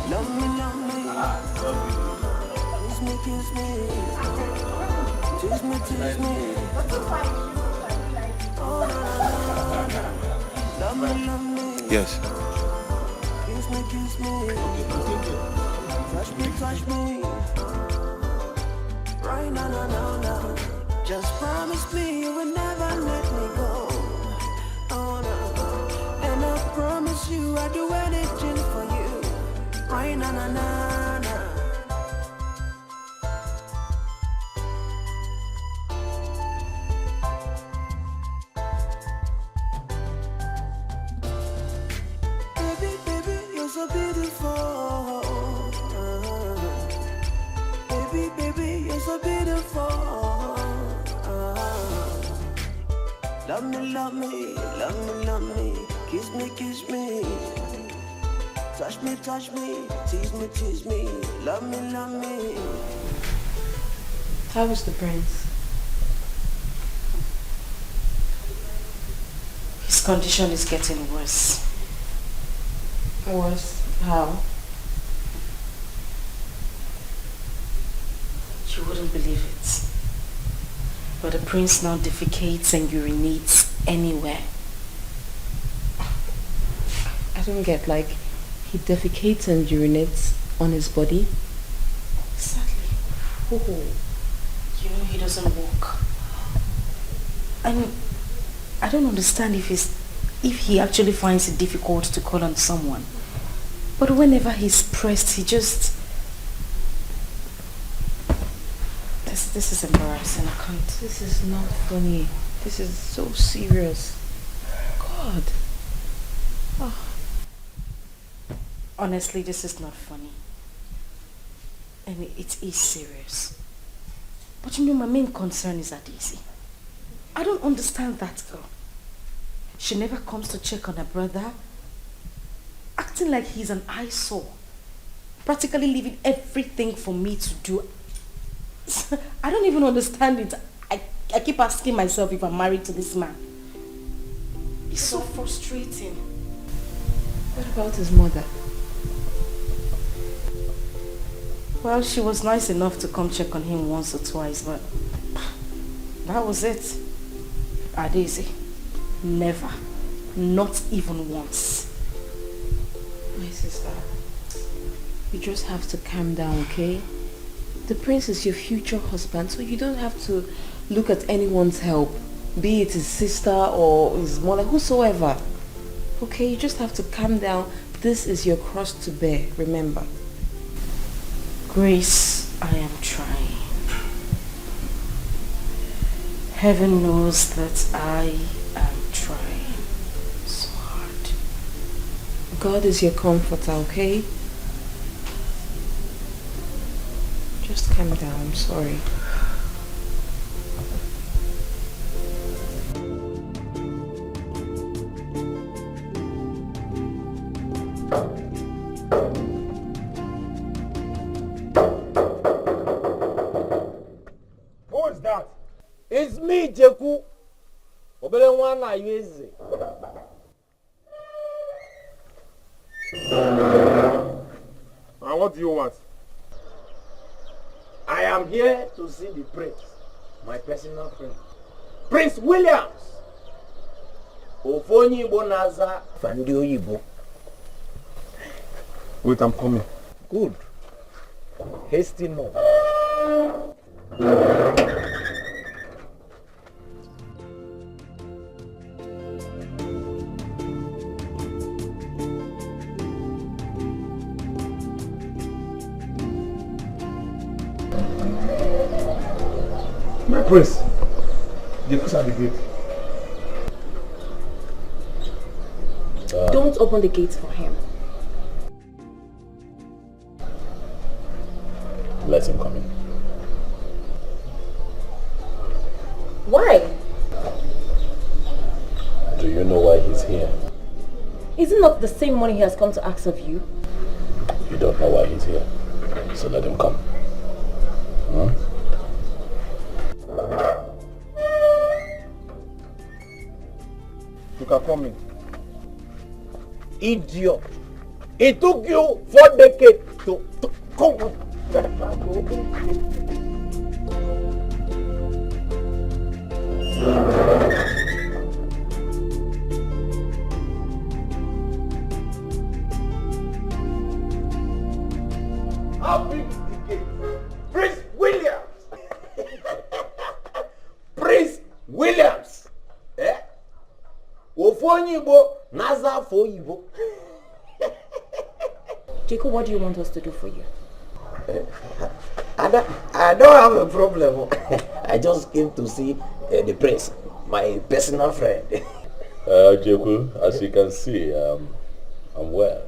Love me, love me. Kiss me, tease me, tease me. Oh, na, na, na. Love me. Yes. Kiss me. Touch me. Right, na, na, na, na. Just promise me you will never let me go. Oh, no. And I promise you I'll do anything for you. Right, na, na, na, na. So beautiful, baby, you're so beautiful. Love me, kiss me, touch me, tease me, love me. How is the prince? His condition is getting worse. Worse? How? You wouldn't believe it. But the prince now defecates and urinates anywhere. I don't get, like, he defecates and urinates on his body? Sadly. Oh, you know he doesn't walk. I mean, I don't understand if he actually finds it difficult to call on someone. But whenever he's pressed, he just... This is embarrassing. I can't. This is not funny. This is so serious. God. Oh. Honestly, this is not funny. I mean, it is serious. But you know, my main concern is Adisi. I don't understand that girl. She never comes to check on her brother. acting like he's an eyesore. Practically leaving everything for me to do. I don't even understand it. I keep asking myself if I'm married to this man. It's so frustrating. What about his mother? Well, she was nice enough to come check on him once or twice, but that was it. Adesi, never. Not even once. My sister, you just have to calm down, okay? The prince is your future husband, so you don't have to look at anyone's help, be it his sister or his mother, whosoever. Okay, you just have to calm down. This is your cross to bear, remember. Grace, I am trying. Heaven knows that I am trying so hard. God is your comforter, okay? Just calm down, I'm sorry. Who is that? It's me, Jeku. Obele one are you easy? And what do you want? I am here to see the prince, my personal friend. Prince Williams. Ofonyi Bonaza Fandio Yibo. Wait, I'm coming. Good. Hasty no. My prince, the cooks at the gate. Don't open the gates for him. Let him come in. Why? Do you know why he's here? Is it not the same money he has come to ask of you? You don't know why he's here, so let him come. Huh? You can come in. Idiot. It took you 4 decades to come. How big is the gate? Prince Williams. Prince Williams. Eh? Ofonyibo, Naza Foyibo. Jacob, what do you want us to do for you? I don't have a problem. I just came to see the prince, my personal friend. Jeku, as you can see, I'm well.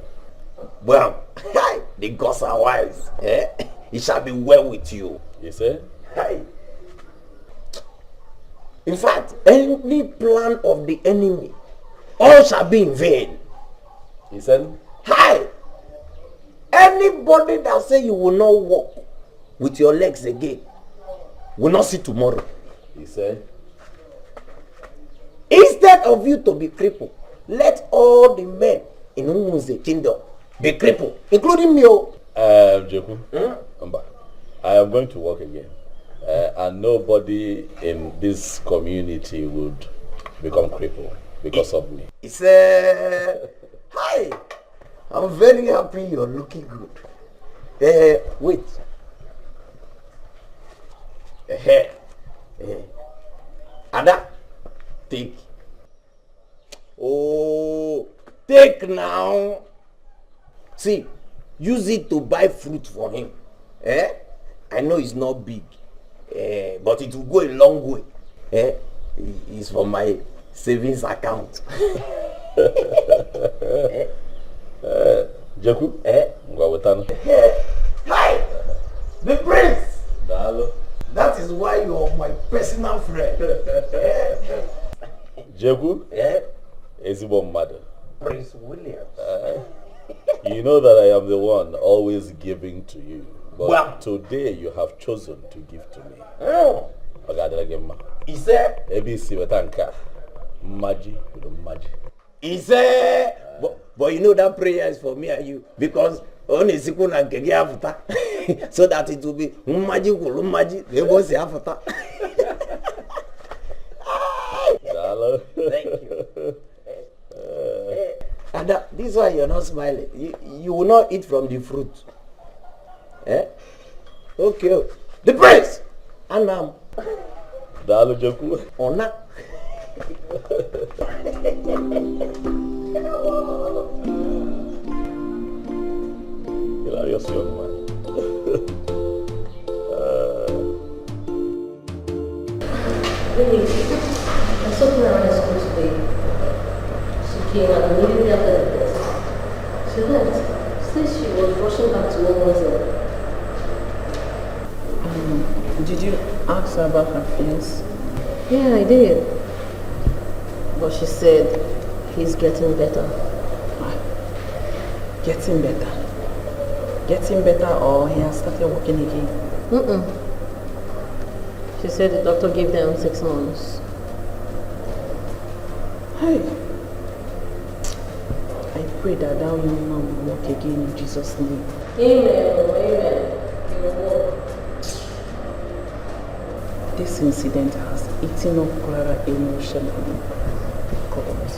Well, the gods are wise. It shall be well with you. You say? Hi. In fact, any plan of the enemy, all shall be in vain. He said? Hi. Anybody that say you will not walk with your legs again will not see tomorrow. He said? Instead of you to be crippled, let all the men in Umuze kingdom be crippled, including me. Jeku, I am going to walk again. And nobody in this community would become crippled because of me. It's hi. I'm very happy you're looking good. Wait. Ada, take. Oh, take now. See, use it to buy fruit for him. I know it's not big, but it will go a long way. It's for my savings account. Jeku, Hi, the prince. Dalo. That is why you are my personal friend. Jeku, Ezibom mother. Prince Williams. You know that I am the one always giving to you. But Well, today you have chosen to give to me. Oh. He said, ABC Watanka. Maji with a maji. He said, but you know that prayer is for me and you because only Sikun and Kegi after so that it will be Maji, they both say after. Thank you. And this is why you're not smiling. You will not eat from the fruit. Eh? Okay. The praise. Anam. Dalo Joku. Ona. Hilarious young man. Really, I saw her around school today. She came and immediately after the test. She left. Since she was rushing back to one hotel. Did you ask her about her feelings? Yeah, I did. But she said he's getting better. Getting better? Getting better or he has started working again? She said the doctor gave them 6 months. Hey, I pray that young man will work again in Jesus' name. Amen, amen. He will work. This incident has eaten up Clara emotionally. God.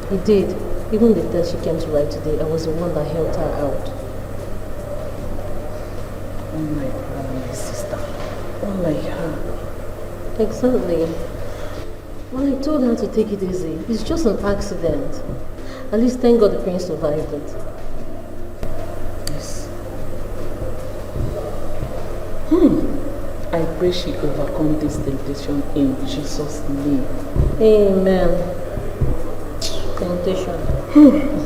He did. Even the test she came to write today, I was the one that helped her out. Oh my brother, my sister. Unlike her. Exactly. When I told her to take it easy, it's just an accident. At least thank God the prince survived it. Yes. I pray she overcome this temptation in Jesus' name. Amen. Temptation.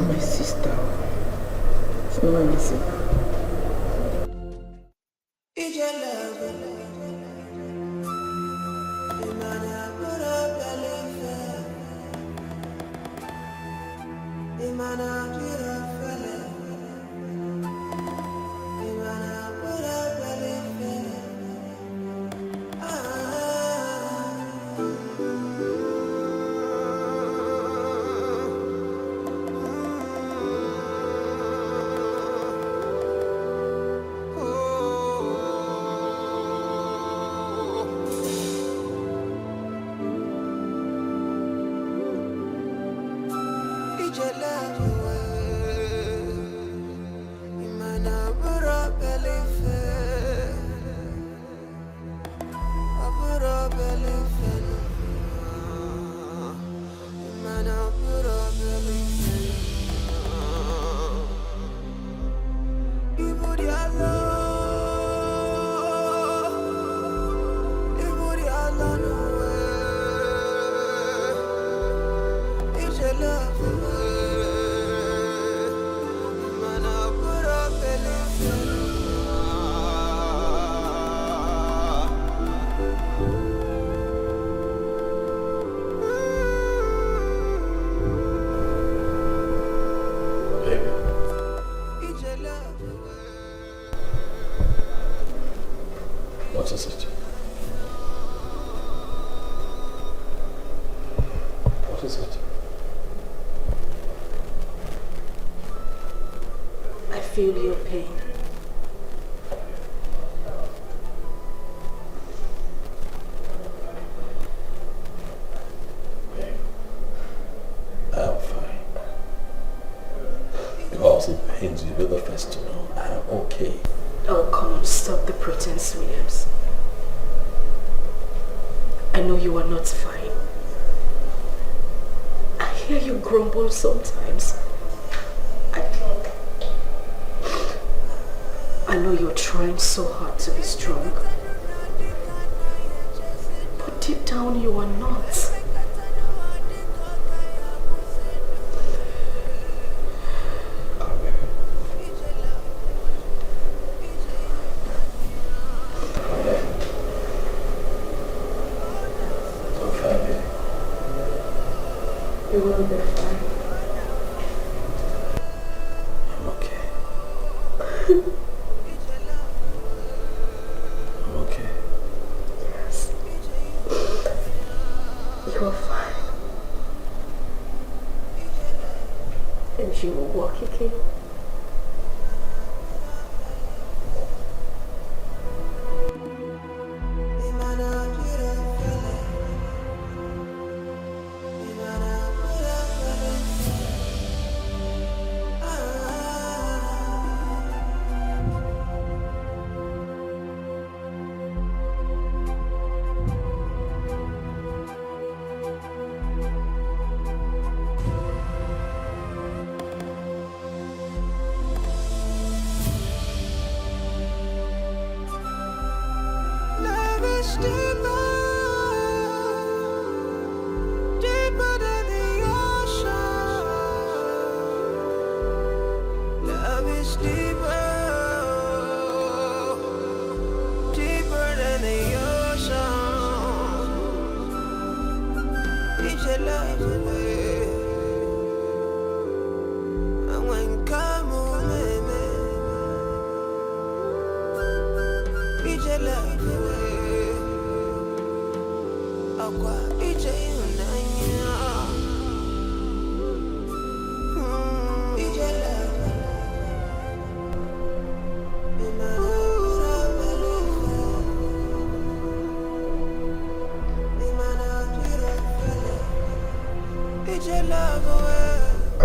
My sister. It's not easy. What is it? What is it? I feel your pain. I'm fine. Because it pains you, be the first to know I'm okay. Oh, come on, stop the pretense, Williams. I know you are not fine. I hear you grumble sometimes. I know you're trying so hard to be strong. But deep down you are not. You will be fine. I'm okay. Yes. You are fine. And you will walk again.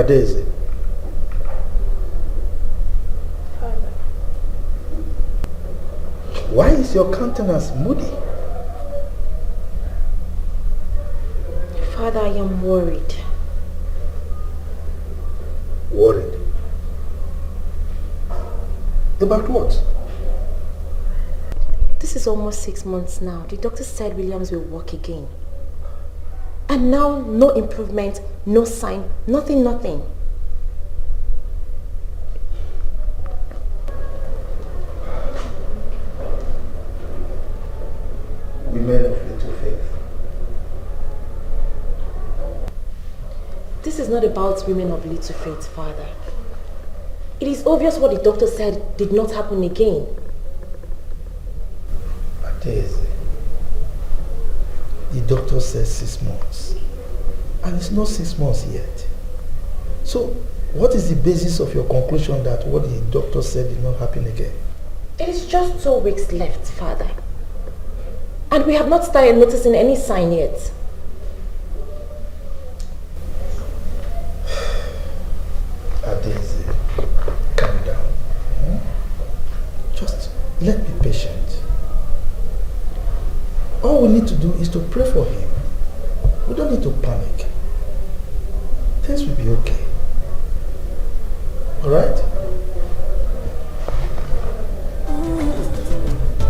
Daisy. Father. Why is your countenance moody? Father, I am worried. Worried? About what? This is almost 6 months now. The doctor said Williams will walk again. And now, no improvement, no sign, nothing. Women of little faith. This is not about women of little faith, Father. It is obvious what the doctor said did not happen again. Daisy, the doctor says 6 months. And it's not 6 months yet. So, what is the basis of your conclusion that what the doctor said did not happen again? It is just 2 weeks left, Father. And we have not started noticing any sign yet. Daisy, calm down. Just let's be patient. All we need to do is to pray for him. We don't need to panic. Things will be okay. Alright?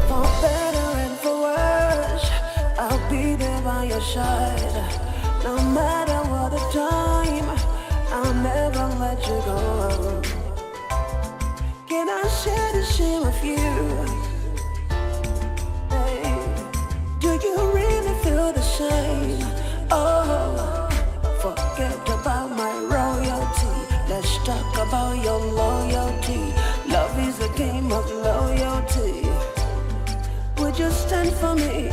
For better and for worse, I'll be there by your side. No matter what the time, I'll never let you go. Can I share the shame with you? Do you really feel the same? Oh, forget about my royalty. Let's talk about your loyalty. Love is a game of loyalty. Would you stand for me?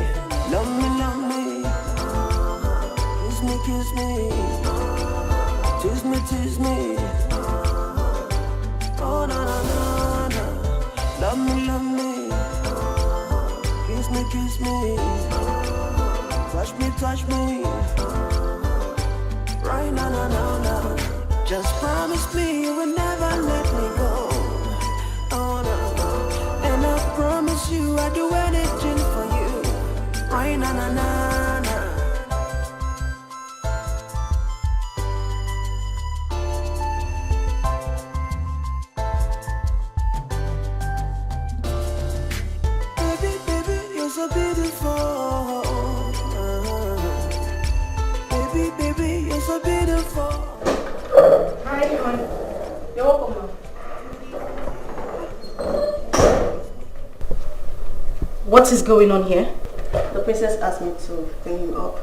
Love me, love me. Kiss me, kiss me. Tease me, tease me. Oh, na na na na. Love me, love me. Kiss me, touch me, right now, just promise me you will never let me go, oh no, and I promise you I'll do anything for you, right now. What is going on here? The princess asked me to bring him up.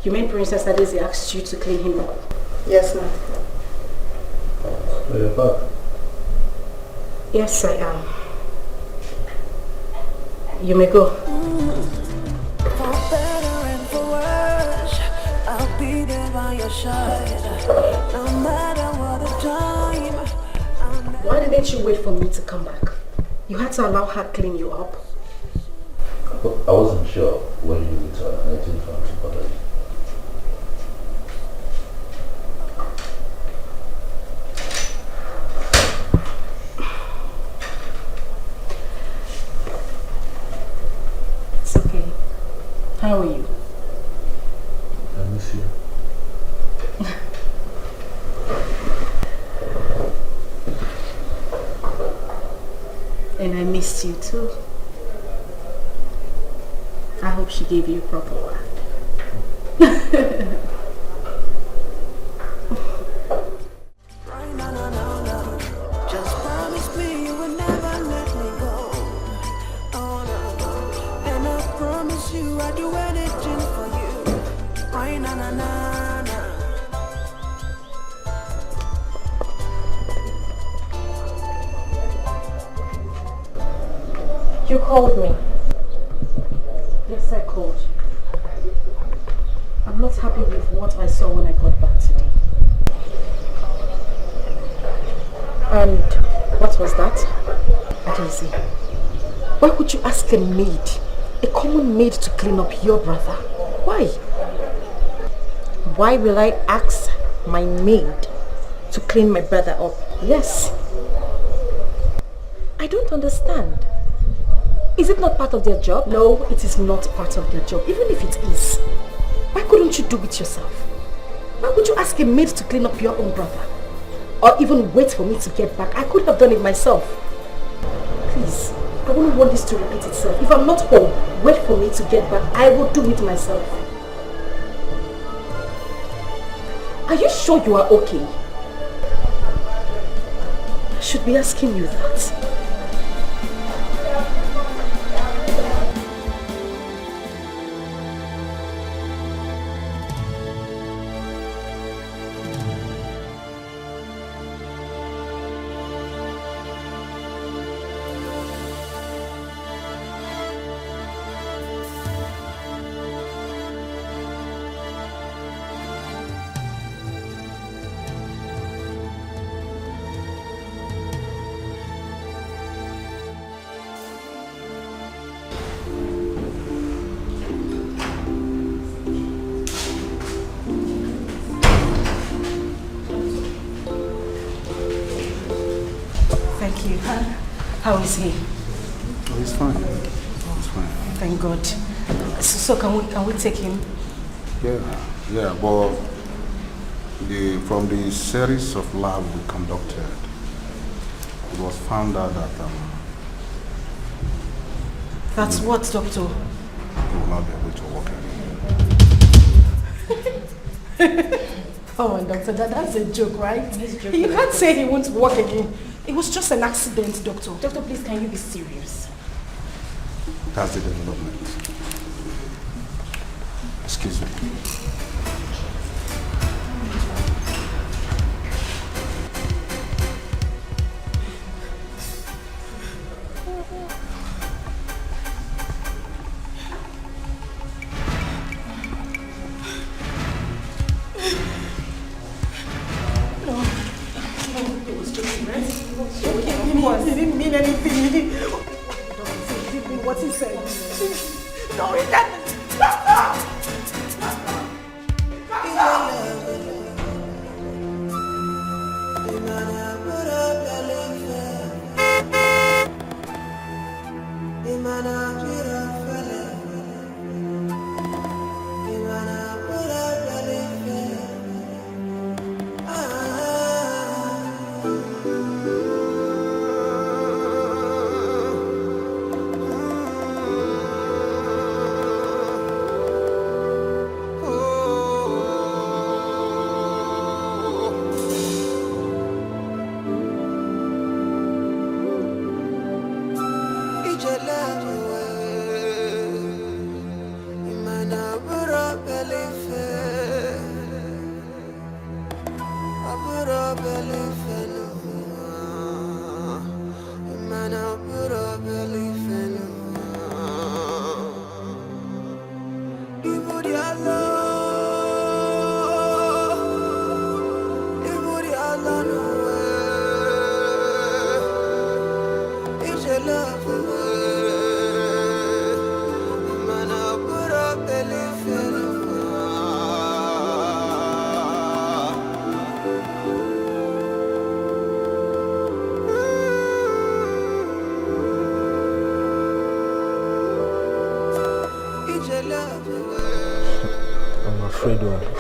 You mean Princess Adesi asked you to clean him up? Yes, ma'am. Are you back? Yes, I am. You may go. For better and for worse, I'll be there by your side. No matter what the time. Why didn't you wait for me to come back? You had to allow her clean you up. I wasn't sure when you would return and I didn't want to bother you. It's okay. How are you? I miss you. And I missed you too. I hope she gave you a proper word. Just promise me you will never let me go. Oh no, and I promise you I'd do anything for you. Right na na na na. You called me. Yes, I called you. I'm not happy with what I saw when I got back today. And what was that? Adesi, why would you ask a maid, a common maid, to clean up your brother? Why? Why will I ask my maid to clean my brother up? Yes. I don't understand. Is it not part of their job? No, it is not part of their job. Even if it is, why couldn't you do it yourself? Why would you ask a maid to clean up your own brother? Or even wait for me to get back? I could have done it myself. Please, I wouldn't want this to repeat itself. If I'm not home, wait for me to get back. I will do it myself. Are you sure you are okay? I should be asking you that. Thank you. How is he? Oh, he's fine. He's fine. Thank God. So can we take him? Yeah, but from the series of lab we conducted, it was found out that That's what, doctor? he will not be able to walk again. Oh, my doctor, that's a joke, right? You can't say he won't walk again. It was just an accident, doctor. Doctor, please, can you be serious? That's the development. Excuse me. He didn't mean anything. He didn't mean what he said. No, he didn't.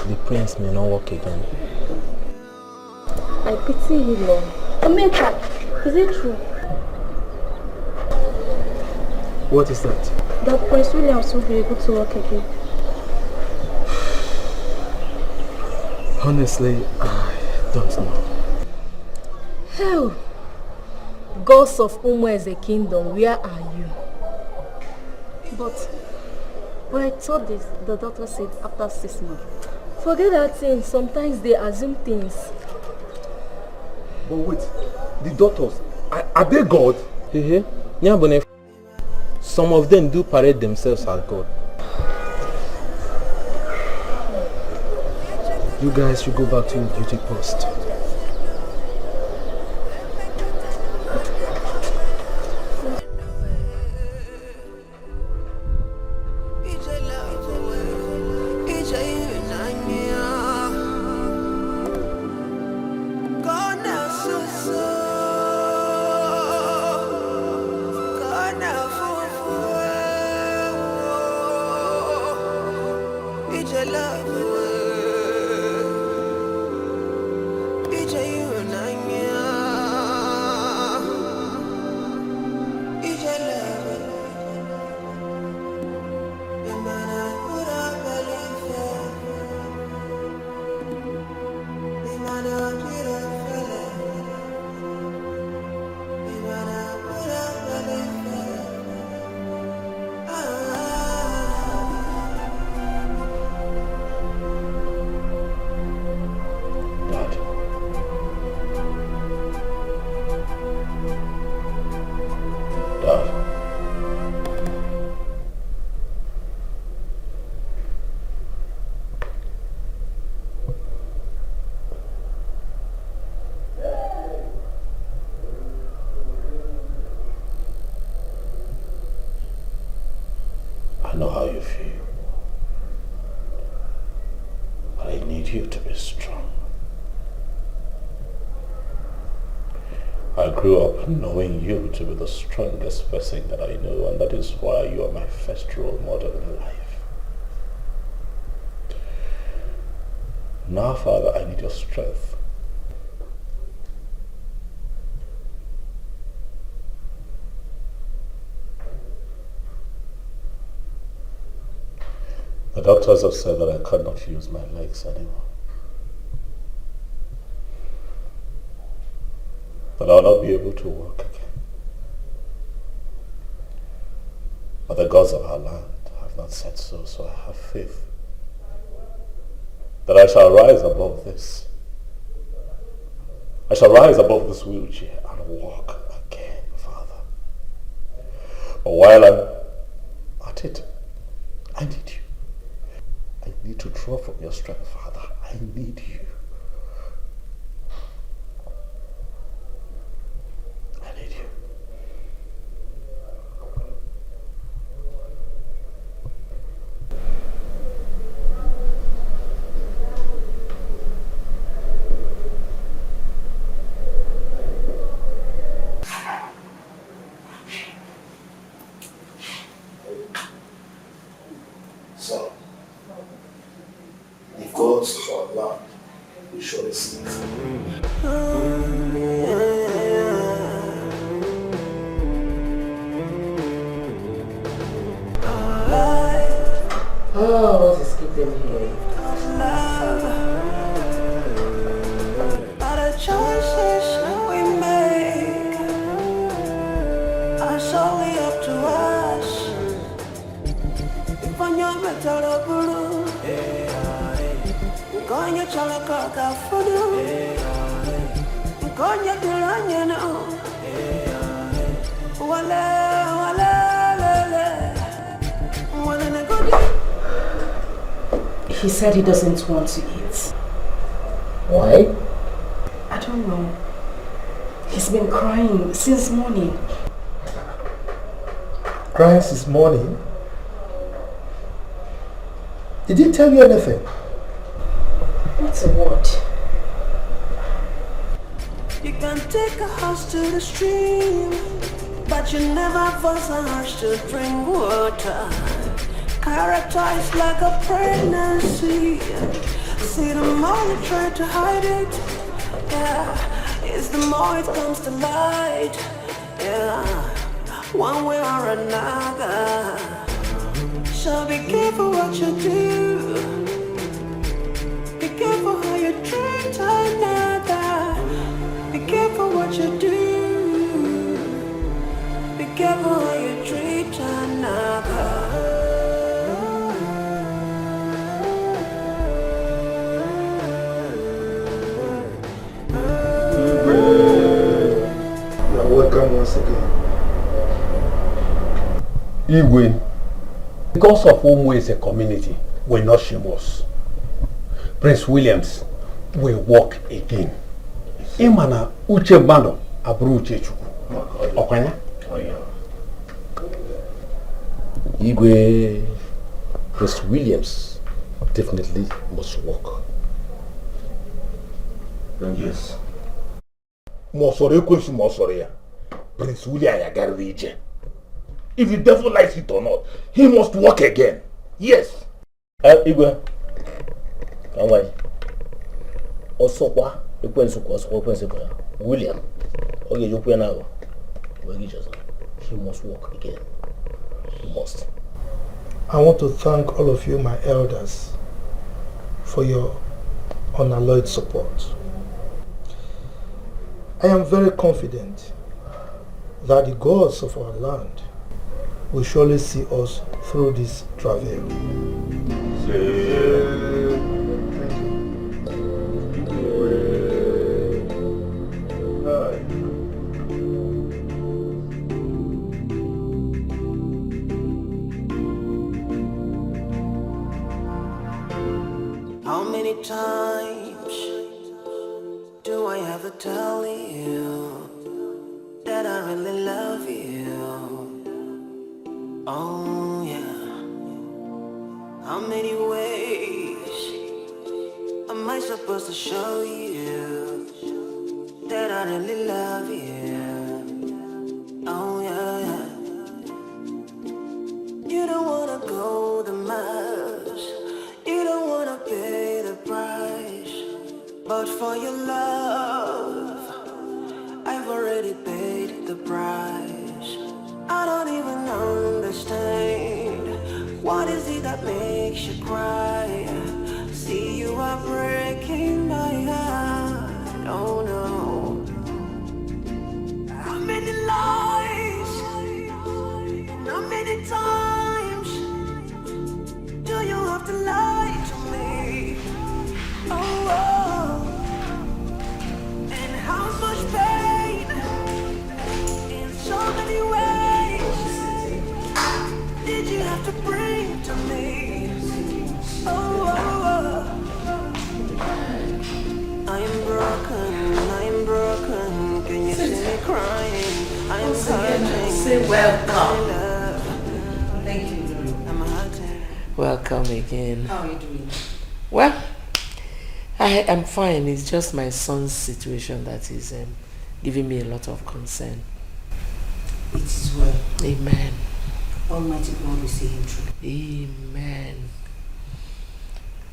the prince may not work again. I pity you, Lord. Omeka, is it true? What is that? That Prince Williams will be able to work again. Honestly, I don't know. Hell! Gods of Umweze kingdom, where are you? But I thought this, the doctor said after 6 months. Forget that thing, sometimes they assume things. But wait, the doctors, are they God? Yeah, some of them do parade themselves as God. You guys should go back to your duty post. I know how you feel. But I need you to be strong. I grew up knowing you to be the strongest person that I know, and that is why you are my first role model in life. Now, Father, I need your strength. The doctors have said that I cannot use my legs anymore. That I'll not be able to walk again. But the gods of our land have not said so, so I have faith that I shall rise above this. I shall rise above this wheelchair and walk again, Father. But while I'm at it, I need you. I need to draw from your strength, Father. I need you. I need you. So, the gods of our land will surely see it. Oh, what is keeping here? All the choices we make are solely up to us. If on your metal blue, going your chalaka for you, going your delanya now. He said he doesn't want to eat. Why? I don't know. He's been crying since morning. Crying since morning? Did he tell you anything? What's a word? You can take a horse to the stream, but you never force a horse to drink water. Character is like a pregnancy. See, the more you try to hide it, yeah, it's the more it comes to light, yeah, one way or another. So be careful what you do, be careful how you treat another, be careful what you do, be careful how you treat another. Welcome once again. Igwe, because of whom we is a community, will not shame us. Prince Williams will walk again. Imana uche bando abru uche chuku. Okwanya? Igwe, Prince Williams definitely must walk. Yes. Mosore kwesi mosore ya. Prince William Yagar region. If the devil likes it or not, he must walk again. Yes. Igwe, come on. Osokwa, William. Okay, you put now. He must walk again. He must. I want to thank all of you, my elders, for your unalloyed support. I am very confident that the gods of our land will surely see us through this travail. How many times do I have to tell you that I really love you? Oh yeah. How many ways am I supposed to show you that I really love you? Oh yeah, yeah. You don't wanna go the miles, you don't wanna pay the price, but for your love I've already paid the price. I don't even understand, what is it that makes you cry? See, you are breaking my heart, oh no. How many lies, how many times do you have to lie to me? Oh, oh. And how much pain in so many ways did you have to bring to me? Oh, oh, oh. I am broken, can you see me crying? I am hurting. Say welcome. Thank you. I'm hurting. Welcome again. How are you doing? Well, I am fine. It's just my son's situation that is giving me a lot of concern. It is well. Amen. Almighty God will see him through. Amen.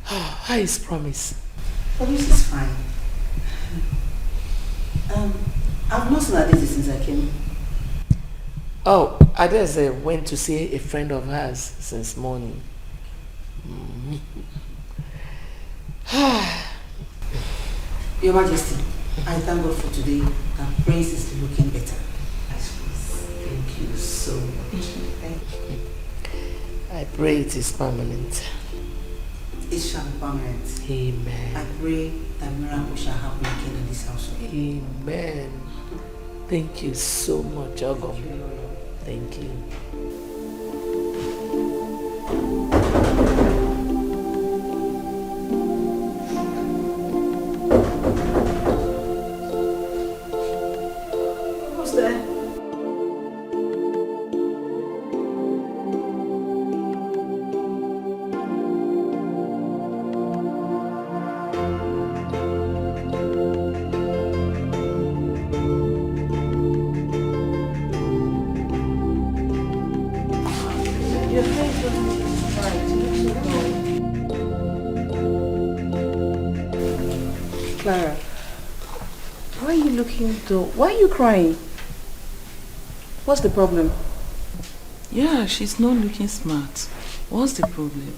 How is Promise? Promise is fine. I've not seen Adese since I came. Oh, Adese went to see a friend of hers since morning. Your Majesty, I thank God for today that Prince is looking better. Thank you so much. Thank you. I pray it is permanent. It shall be permanent. Amen. I pray that miracle shall happen again in this house. Amen. Thank you so much, Ogom. Thank you. Who's there? Clara, why are you looking though? Why are you crying? What's the problem? Yeah, she's not looking smart. What's the problem?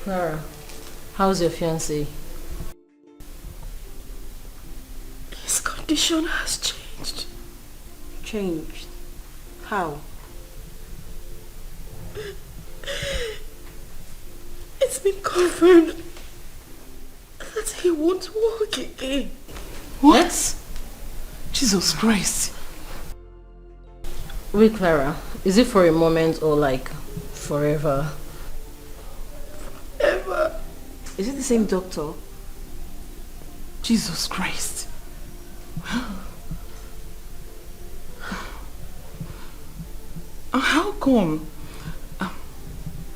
Clara, how's your fiancé? His condition has changed. Changed? How? It's been confirmed that he won't walk again. What? Jesus Christ. Wait, Clara, is it for a moment or like forever? Ever. Is it the same doctor? Jesus Christ. How come?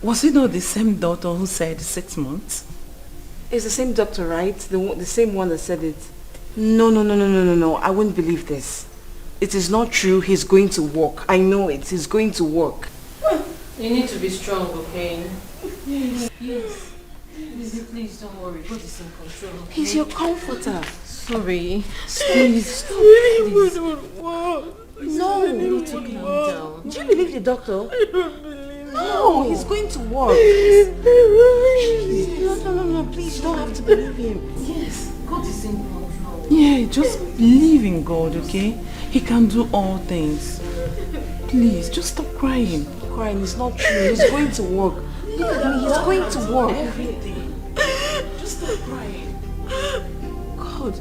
Was it not the same doctor who said 6 months? It's the same doctor, right? The same one that said it. No. I wouldn't believe this. It is not true. He's going to work. I know it. He's going to work. You need to be strong, okay? Yes. Please don't worry. God is in control. Okay? He's your comforter. Sorry. Please stop. Please. No. You need to calm down. Do you believe the doctor? I don't believe No, he's going to work. Please. No. Please, you don't have to believe him. Yes. God is in control. Yeah, just believe in God, okay? He can do all things. Please, just stop crying. Crying is not true. He's going to work. Look at me, he's going to work. Everything. Just stop crying. God.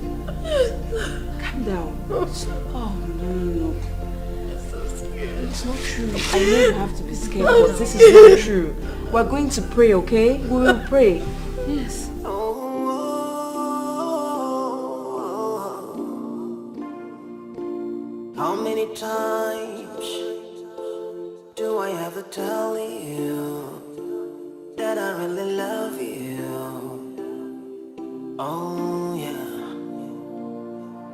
Calm down. Oh, no. It's not true. I know you have to be scared, but this is not true. We're going to pray, okay? We will pray. Yes. How many times do I have to tell you that I really love you? Oh yeah.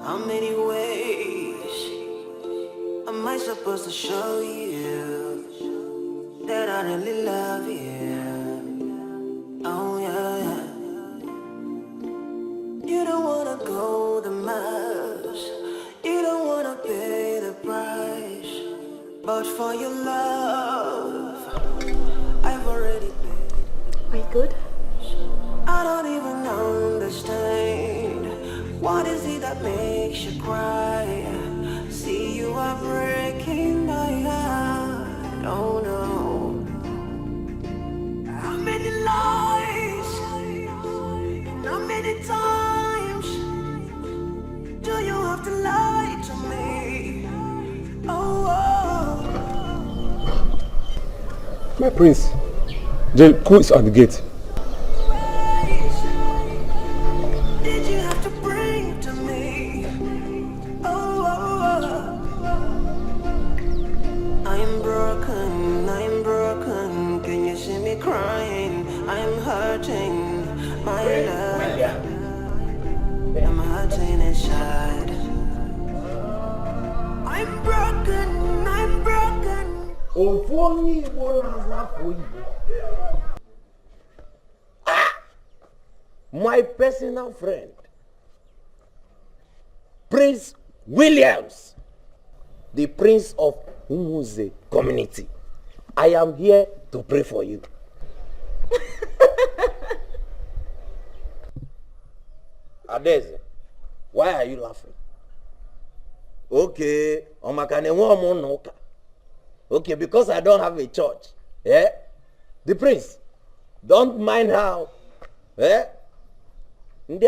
How many ways am I supposed to show you that I really love you? Oh yeah. You don't wanna go the miles, you don't wanna pay the price, but for your love, I've already paid. Are you good? I don't even understand. What is it that makes you cry? See, you are breaking my heart. Oh no. How many lies? How many times do you have to lie to me? Oh. My prince, the crew is at the gate. Did you have to bring to me? Oh. I'm broken. Can you see me crying? I'm hurting, my love. I'm hurting inside. I'm broken. My personal friend, Prince Williams, the Prince of Umuze community. I am here to pray for you. Adeze, why are you laughing? Okay, okay, because I don't have a church. Yeah? The prince, don't mind how. Eh? Men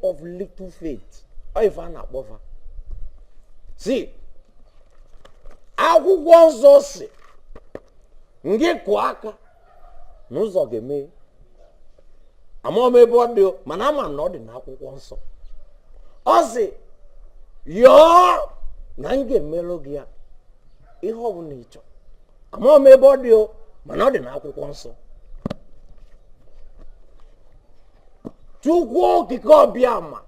of little faith. See, akwụkwọ nsọ si nge kụọ aka n'ụzọ ga-eme. Ama m ebe ọ dị mana ama na ọ dị n'akwụkwọ nsọ. Ọ sị yọọ na m ga-emelụ gị ya ihe ọ bụla ị chọrọ. Ama m ebe ọ dị mana ọ dị n'akwụkwọ nsọ. Chukwu okike ọbịa ma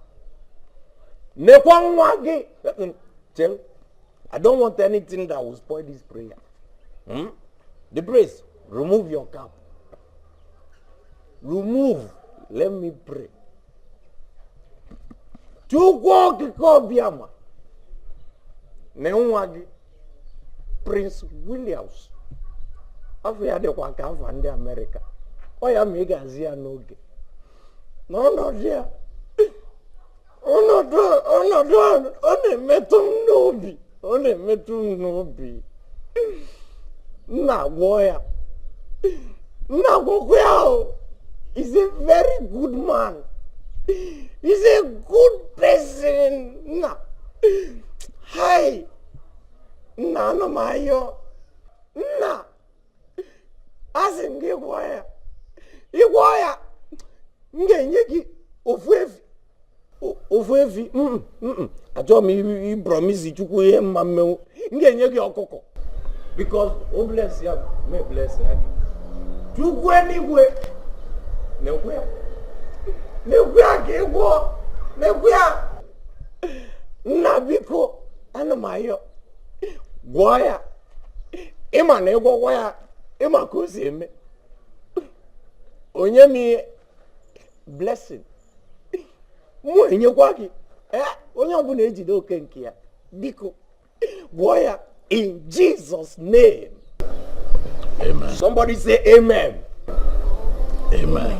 nekwa nwa gị. Tell, I don't want anything that will spoil this prayer. The priest, remove your cap. Remove let me pray. Chukwu okike obiama na nwa gị Prince Williams afọ ya dịkwa ka afọ ndị Amerịka. Ọ ya ma ị ga-azị ya n'oge n'ọnọdụ ya ọnọdụ ọ na-emetụ m n'obi nna agwọ ya nna agwọkwa ya. He's a very good man. He's a good person. Nna hi nna anọ m ayọ nna asị m gị gwọ ya ịgwọ ya m ga-enye gị ofu efi achọrọ m ibromisi Chukwu ihe mma mmenwu m ga-enye gị ọkụkọ because o bless ya me bless ya gị Chukwu eluigwe na-ekwe ya ka ịgwọ na-ekwe ya. Nna biko ana m ayọ gwọọ ya ịma na ịgwọkwa ya ịma ka o si eme onye m ihe blessing mụ enyekwa gị onye ọbụla ejide oke nke ya biko gwọọ ya in Jesus name. Amen. Somebody say amen. Amen.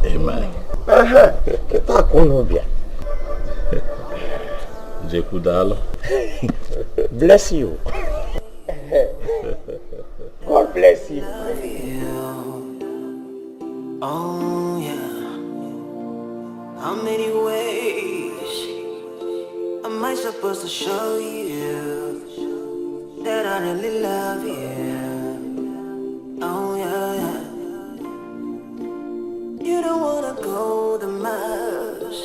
Amen. Kita kono bia. Jekudalo. Bless you. God bless you. Oh yeah. How many ways am I supposed to show you that I really love you? Oh yeah. You don't wanna go the miles,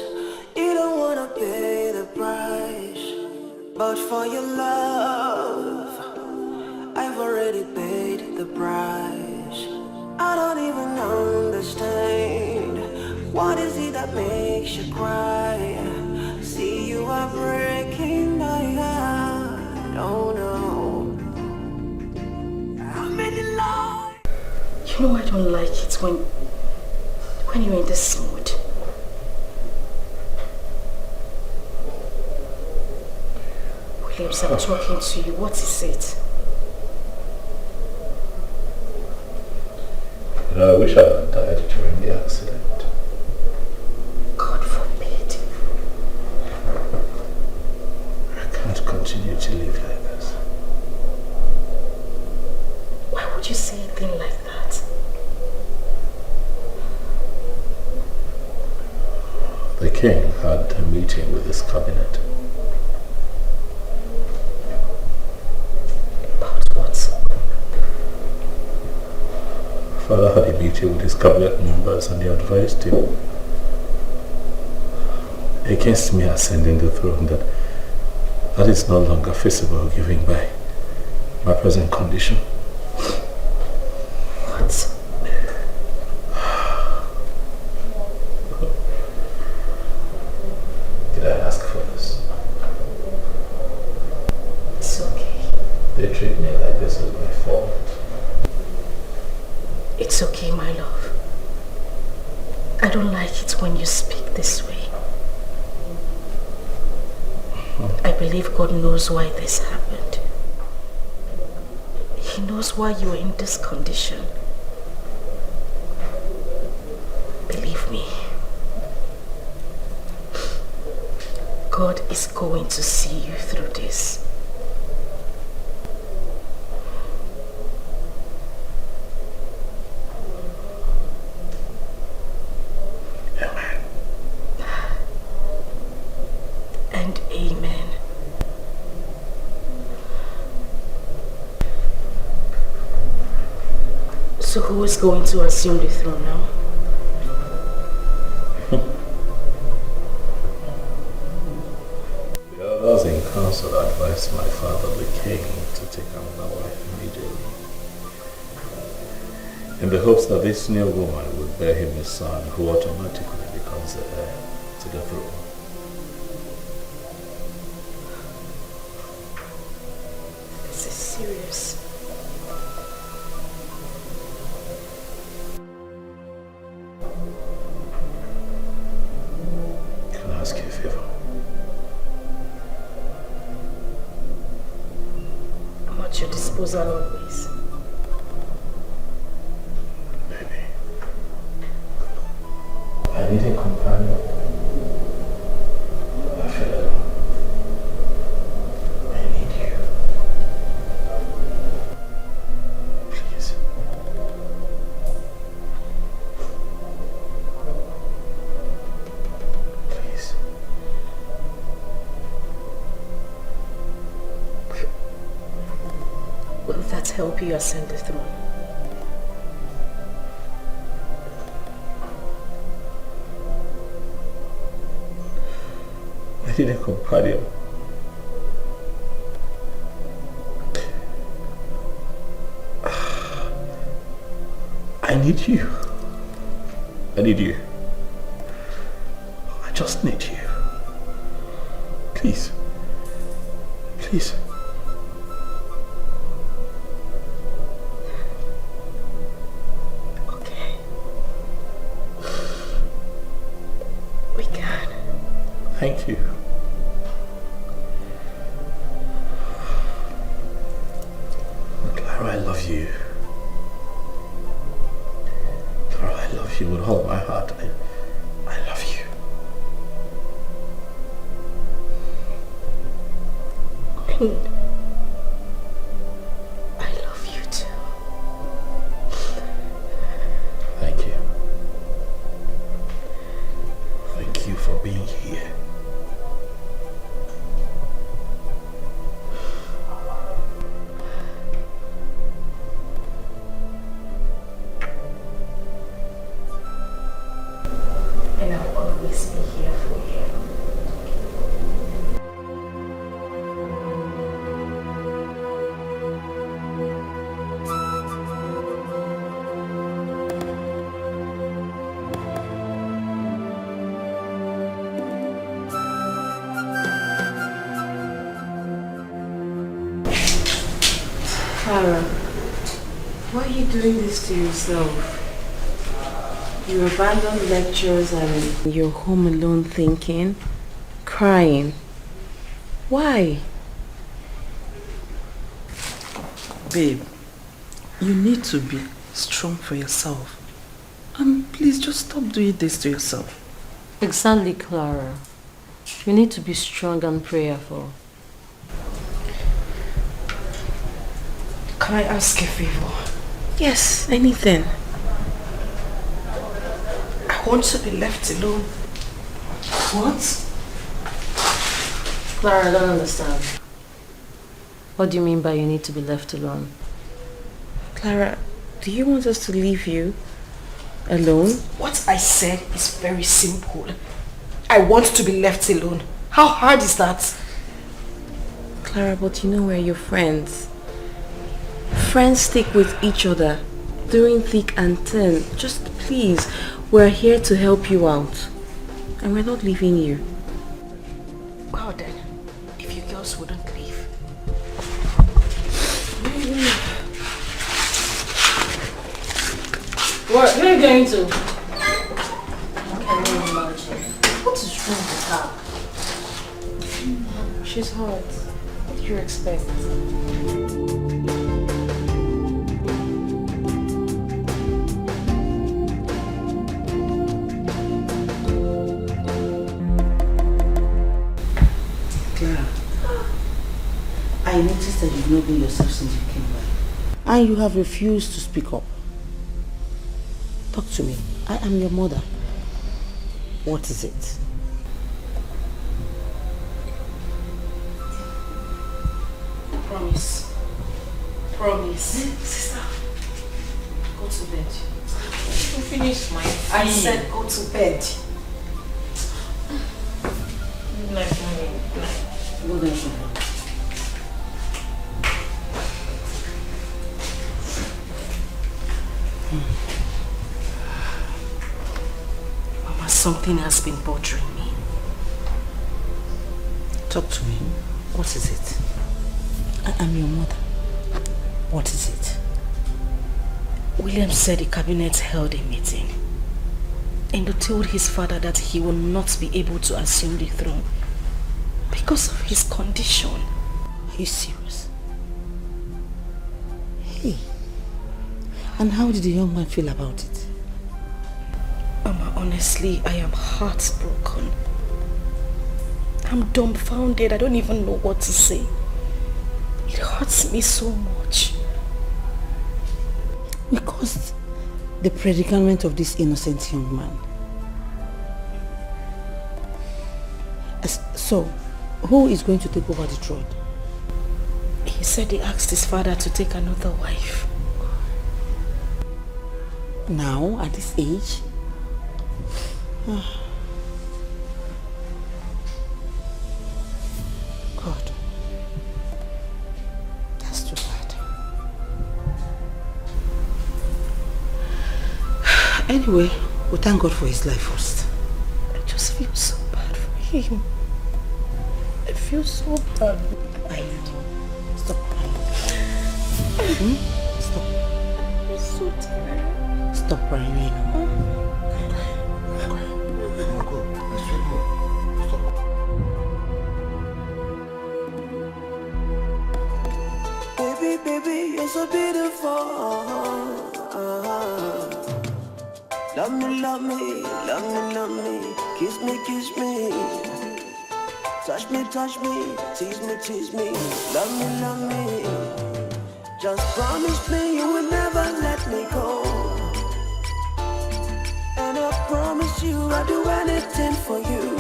you don't wanna pay the price, but for your love, I've already paid the price. I don't even understand, what is it that makes you cry? See, you are breaking my heart, oh no. How many lies? You know I don't like it when you're in this mood. Williams, I'm talking to you. What is it? You know, I wish I had died during the accident. God forbid. I can't continue to live like this. Why would you say a thing like that? The king had a meeting with his cabinet. About what? Father had a meeting with his cabinet members and they advised him against me ascending the throne that is no longer feasible given by my present condition. What? Did I ask for this? It's okay. They treat me like this is my fault. It's okay, my love. I don't like it when you speak this way. I believe God knows why this happened. He knows why you are in this condition. Believe me. God is going to see you through this. Amen. And amen. So who is going to assume the throne now? The others in council advised my father, the king, to take another wife immediately, in the hopes that this new woman would bear him a son who automatically becomes the heir to the throne. This is serious. favor. I'm at your disposal always. Baby, I need a companion. I feel alone. I need you. Please. Please. Will that help you ascend the throne? I need a companion. I need you. I need you. I just need you. Please. Please. Okay. We can. Thank you. Clara, I love you. Clara, I love you with all my heart. I love you. I love you too. Thank you. Thank you for being here. And I'll always be here for you. Clara, why are you doing this to yourself? You abandoned lectures and you're home alone thinking, crying. Why? Babe, you need to be strong for yourself. And please just stop doing this to yourself. Exactly, Clara. You need to be strong and prayerful. Can I ask a favor? Yes, anything. I want to be left alone. What? Clara, I don't understand. What do you mean by you need to be left alone? Clara, do you want us to leave you alone? What I said is very simple. I want to be left alone. How hard is that? Clara, but you know we're your friends. Friends stick with each other during thick and thin. Just please, we're here to help you out. And we're not leaving you. Well then, if you girls wouldn't leave. Where are you going to? Can you imagine? What is wrong with her? She's hot. What do you expect? Clara, I noticed that you've not been yourself since you came back. And you have refused to speak up. Talk to me. I am your mother. What is it? Promise. Promise. Sister, go to bed. You finished my I said go to bed. Go there for her. Mama, something has been bothering me. Talk to me. What is it? I am your mother. What is it? William said the cabinet held a meeting and told his father that he will not be able to assume the throne because of his condition. Are you serious? Hey. And how did the young man feel about it? Mama, honestly, I am heartbroken. I'm dumbfounded. I don't even know what to say. It hurts me so much. We caused the predicament of this innocent young man. So, who is going to take over the throne? He said he asked his father to take another wife. Now, at this age? God. That's too bad. Anyway, we thank God for his life first. I just feel so bad for him. I feel so bad. I know. Stop crying. Stop. I'm so tired. Stop crying, I know. Baby, baby, you're so beautiful. Love me, love me, love me, love me. Kiss me, kiss me. Touch me, tease me, tease me. Love me, love me. Just promise me you will never let me go. And I promise you I'll do anything for you.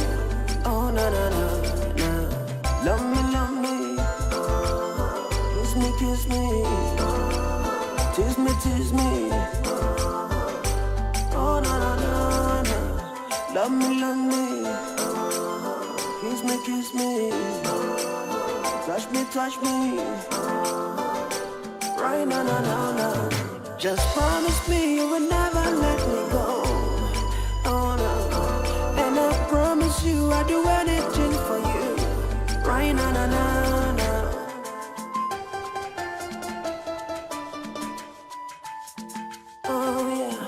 Oh, na na na na. Love me, love me. Kiss me, kiss me. Tease me, tease me. Oh, na na na na. Love me, love me. Kiss me, kiss me. Touch me. Right, na na na na. Just promise me you will never let me go. Oh no. And I promise you I'll do anything for you. Right, na na na na. Oh yeah.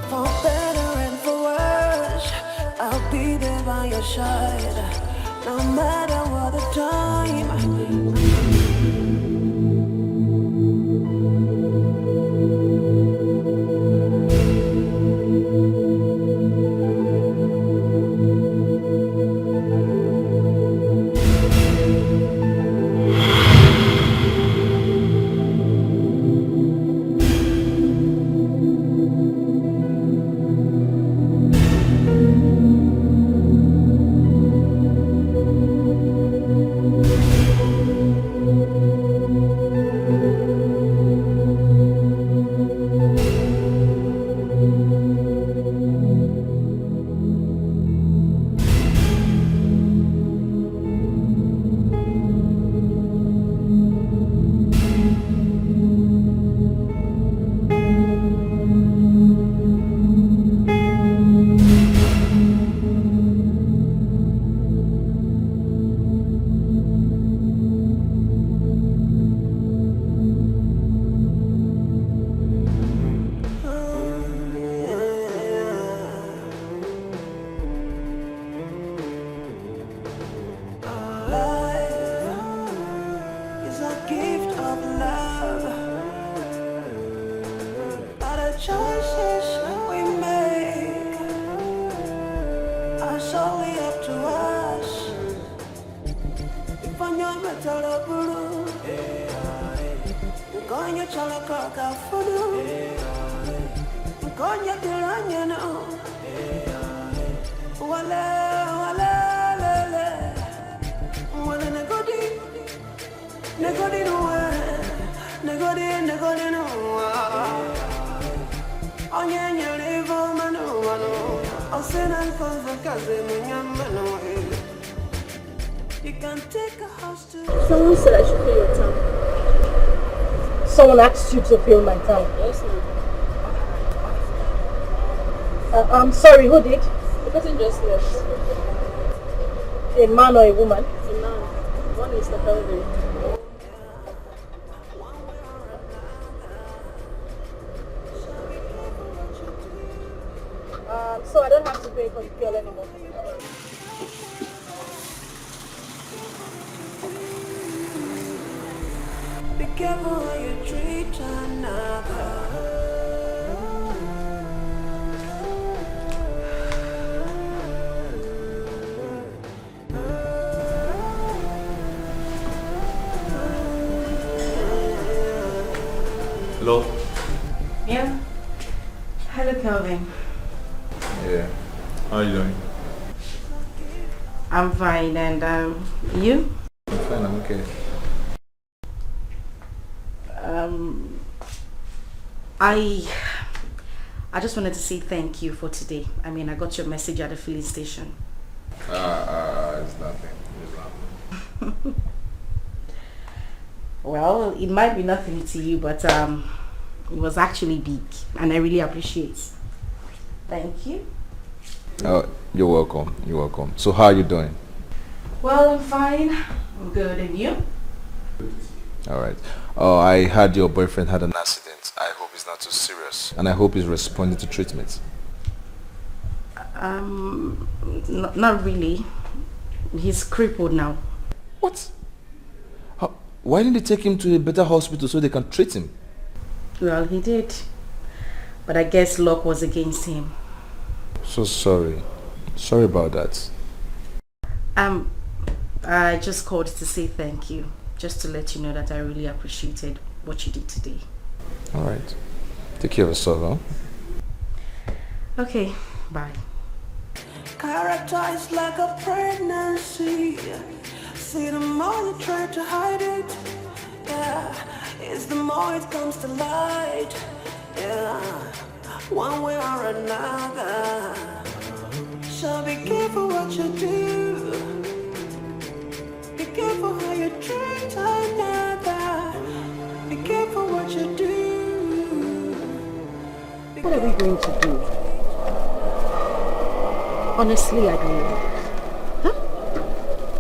For better and for worse, I'll be there by your side, no matter what the time. Someone said I should fill your tank. Someone asked you to fill my tank? Yes, ma'am. I'm sorry, who did? The person just left. A man or a woman? A man. One is the elder. So I don't have to pay for the fuel anymore. Be careful how you treat another. Hello? Yeah? Hello, Kelvin. Yeah. How are you doing? I'm fine, and you? I'm fine, I'm okay. I just wanted to say thank you for today. I mean, I got your message at the filling station. It's nothing. It's nothing. Well, it might be nothing to you, but it was actually big, and I really appreciate it. Thank you. Oh, you're welcome. You're welcome. So how are you doing? Well, I'm fine. I'm good, and you? All right. I heard your boyfriend had an accident. I hope it's not too serious, and I hope he's responding to treatment. Not really. He's crippled now. What? Why didn't they take him to a better hospital so they can treat him? Well, he did. But I guess luck was against him. So sorry. Sorry about that. I just called to say thank you. Just to let you know that I really appreciated what you did today. Alright. Take care of yourself, huh? Okay, bye. Character is like a pregnancy. See, the more you try to hide it, yeah, it's the more it comes to light, yeah, one way or another. So be careful what you do. Be careful how you treat another. Be careful what you do. What are we going to do? Honestly, I don't know. Huh?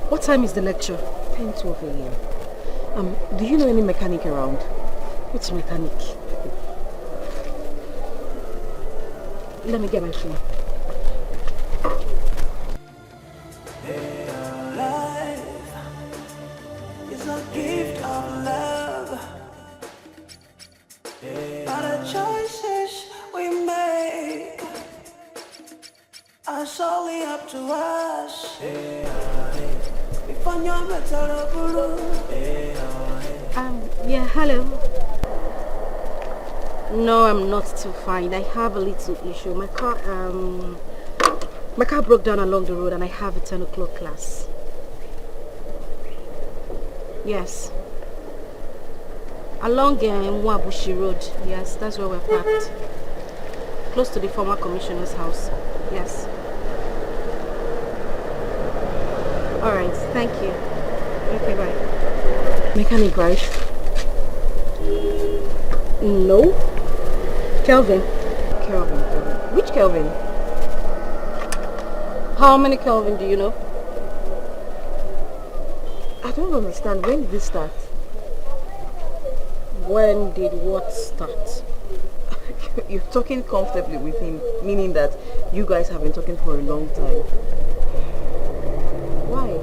What time is the lecture? 10:12 a.m. Do you know any mechanic around? Which mechanic? Let me get my phone. Life is a gift of love. But the choices we make are solely up to us. Yeah, hello. No, I'm not too fine. I have a little issue. My car broke down along the road and I have a 10 o'clock class. Yes. Along Mwabushi Road. Yes, that's where we're parked. Close to the former commissioner's house. Yes. Alright, thank you. Okay, bye. Mechanic, right? No. Kelvin. Kelvin. Which Kelvin? How many Kelvin do you know? I don't understand. When did this start? When did what start? You're talking comfortably with him, meaning that you guys have been talking for a long time. Why?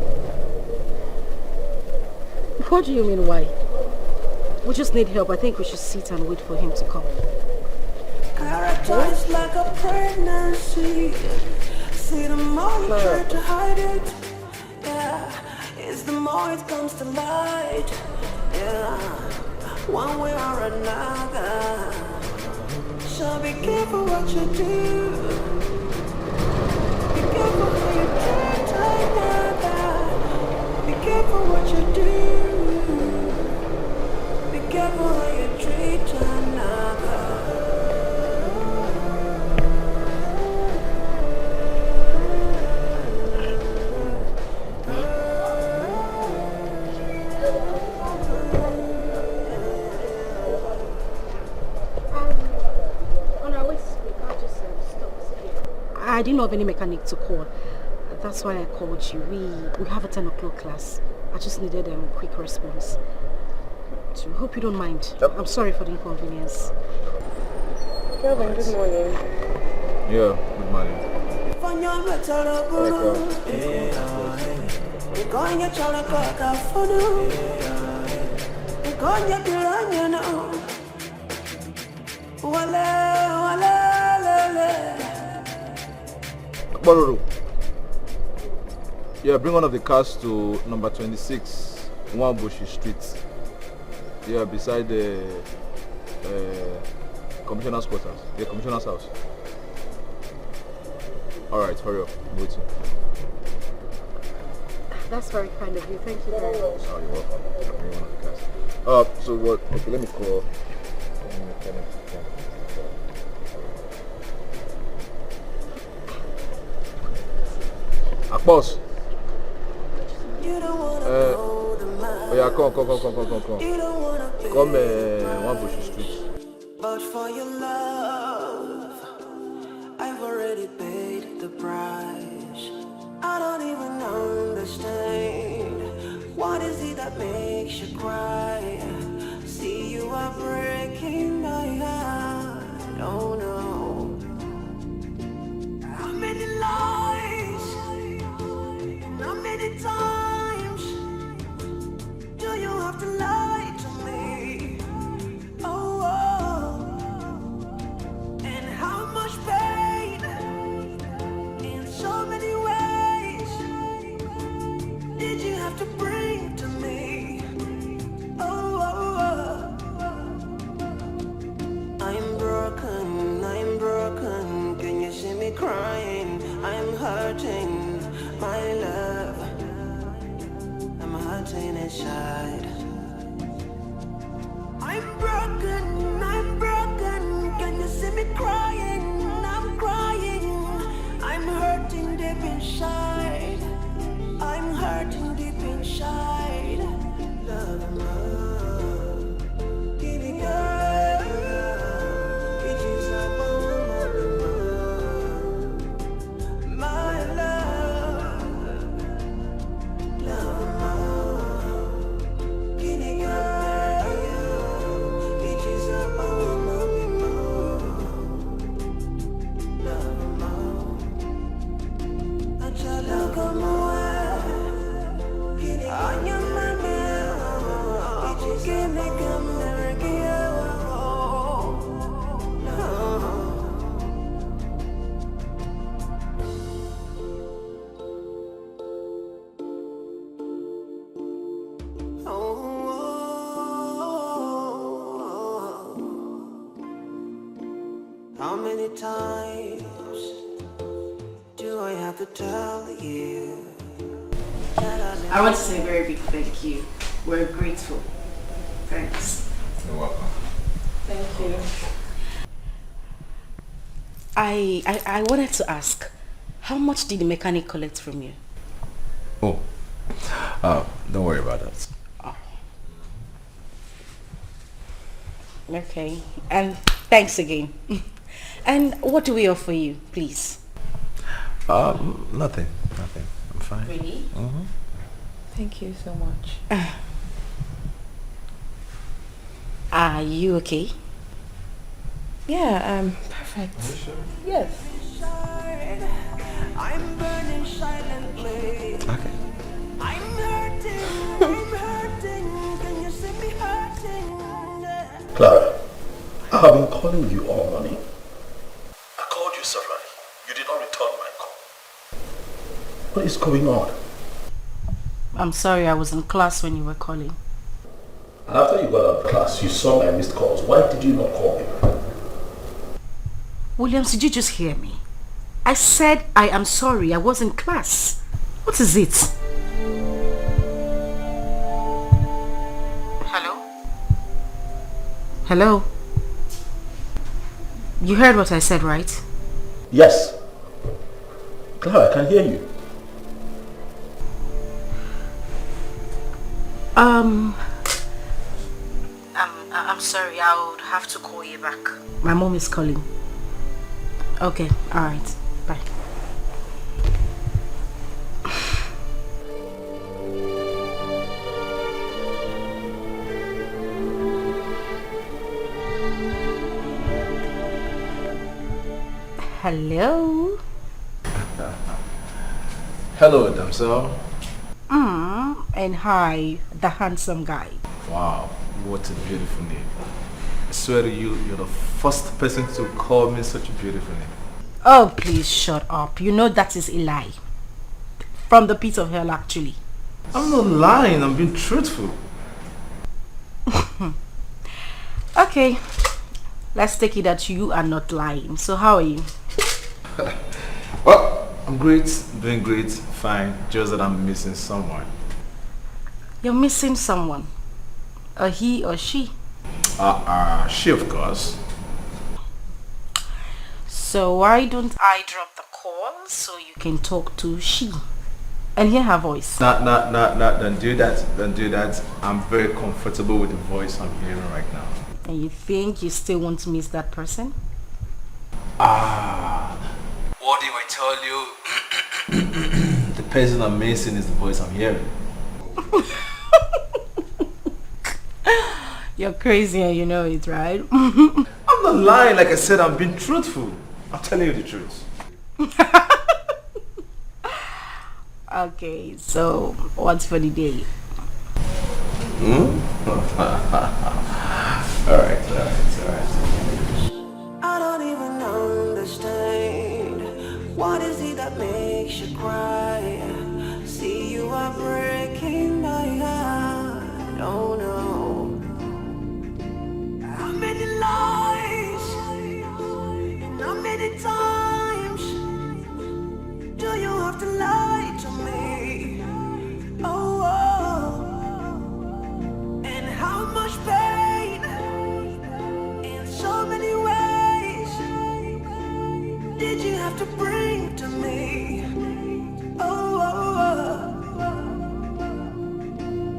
What do you mean why? We just need help. I think we should sit and wait for him to come. Character is like a pregnancy. See, the more you try to hide it, yeah, it's the more it comes to light, yeah, one way or another. So be careful what you do. Be careful how you treat another. Be careful what you do. Be careful how you treat another. On our way to school, I just stopped here. I didn't know of any mechanic to call. That's why I called you. We have a 10 o'clock class. I just needed a quick response. So hope you don't mind. I'm sorry for the inconvenience. Kelvin, good morning. Yeah, good morning. Bororo. Yeah, bring one of the cars to number 26, Nwamboshi Street. Yeah, beside the commissioner's quarters. Yeah, commissioner's house. Alright, hurry up. I'm waiting. That's very kind of you. Thank you very much. Oh, you're welcome. Bring one of the cars. So what? Okay, let me call. Boss. Oh yeah, come. Come, Nwamboshi Street. But for your love, I've already paid the price. I don't even understand. What is it that makes you cry? See, you are breaking my heart. Oh no. How many lies? How many times do you have to lie to me? Oh, and how much pain in so many ways did you have to bring to me? Oh, I'm broken. Can you see me crying? I'm hurting, my love. I'm hurting inside. I'm broken. Can you see me crying? I'm crying. I'm hurting deep inside. I'm hurting deep inside. Love, give me girl. It is my love. Give me girl. It is How many times do I have to tell you? I want to say a very big thank you. We're grateful. Thanks. You're welcome. Thank you. I wanted to ask, how much did the mechanic collect from you? Oh, don't worry about that. Okay, and thanks again. And what do we offer you, please? Nothing. I'm fine. Really? Mm-hmm. Thank you so much. Are you okay? Yeah, I'm perfect. Yes. I'm burning silently. Okay. I'm hurting. Can you see me hurting? Clara, I have been calling you all morning. I called you severally. You did not return my call. What is going on? I'm sorry, I was in class when you were calling. And after you got out of class, you saw my missed calls. Why did you not call me? Williams, did you just hear me? I said I am sorry, I was in class. What is it? Hello? Hello? You heard what I said, right? Yes. Clara, I can hear you. I'm sorry, I would have to call you back. My mom is calling. Okay, alright. Bye. Hello. Hello, damsel. And hi, the handsome guy. Wow, what a beautiful name. I swear to you, you're the first person to call me such a beautiful name. Oh, please shut up. You know that is a lie. From the pit of hell, actually. I'm not lying, I'm being truthful. Okay, let's take it that you are not lying. So how are you? Well, I'm great, doing great, fine. Just that I'm missing someone. You're missing someone. A he or she? She, of course. So why don't I drop the call so you can talk to she and hear her voice? Don't do that. Don't do that. I'm very comfortable with the voice I'm hearing right now. And you think you still want to miss that person? What if I tell you the person I'm missing is the voice I'm hearing? You're crazy and you know it, right? I'm not lying, like I said, I'm being truthful. I'm telling you the truth. Okay, so what's for the day? Alright. I don't even understand. What is it that makes you cry? See, you are breaking my heart. Oh no. How many lies? How many times do you have to lie to me? Oh, and how much pain in so many ways did you have to bring to me? Oh,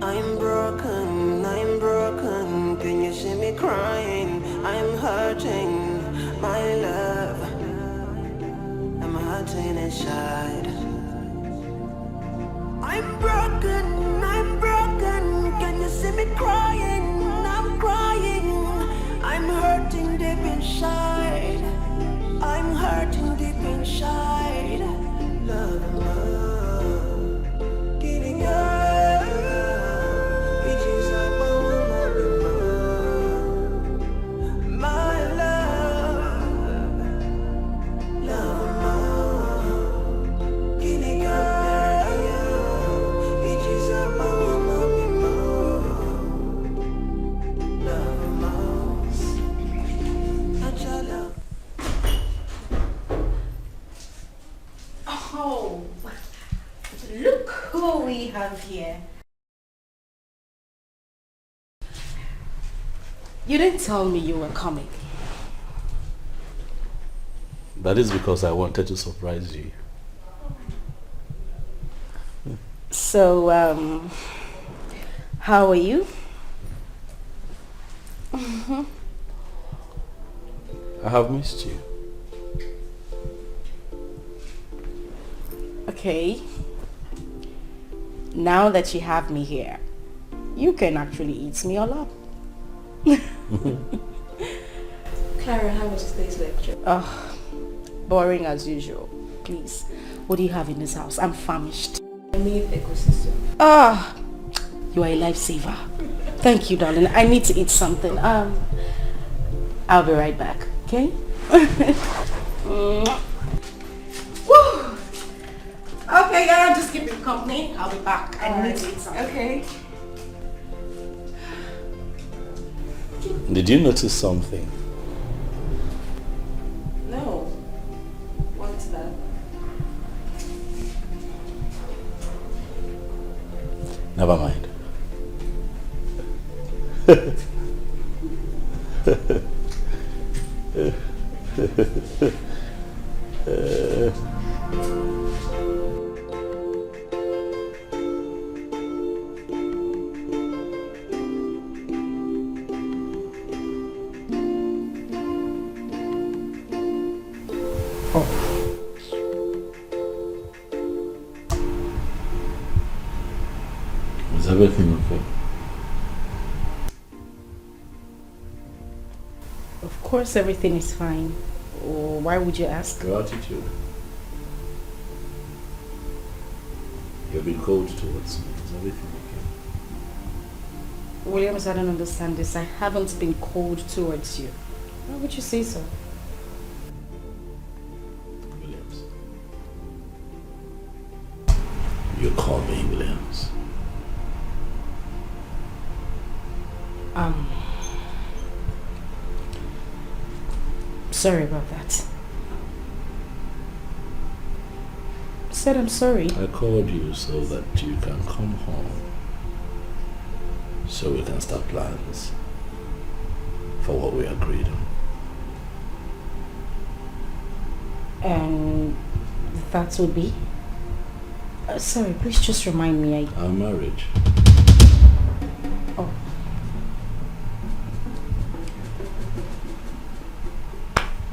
I'm broken, can you see me crying? I'm hurting, my love, I'm hurting inside. I'm broken, can you see me crying? I'm crying, I'm hurting deep inside. I'm hurting deep inside. Love, giving up. It is like my love, giving up. It is like Oh, look who we have here. You didn't tell me you were coming. That is because I wanted to surprise you. So, how are you? I have missed you. Okay. Now that you have me here, you can actually eat me all up. Clara, how was today's lecture? Boring as usual. Please, what do you have in this house? I'm famished. I made ecosystem. You are a lifesaver. Thank you, darling. I need to eat something. I'll be right back, okay? Woo! Okay, girl, just keep me company. I'll be back. I need to eat something. Okay. Did you notice something? No. What's that? Never mind. Is everything okay? Of course, everything is fine. Why would you ask? Your attitude. You've been cold towards me. Is everything okay? Williams, I don't understand this. I haven't been cold towards you. Why would you say so? Williams. You call me Williams. Sorry about that. Said I'm sorry. I called you so that you can come home. So we can start plans for what we agreed on. And that would be? Sorry, please just remind me. Our marriage. Oh.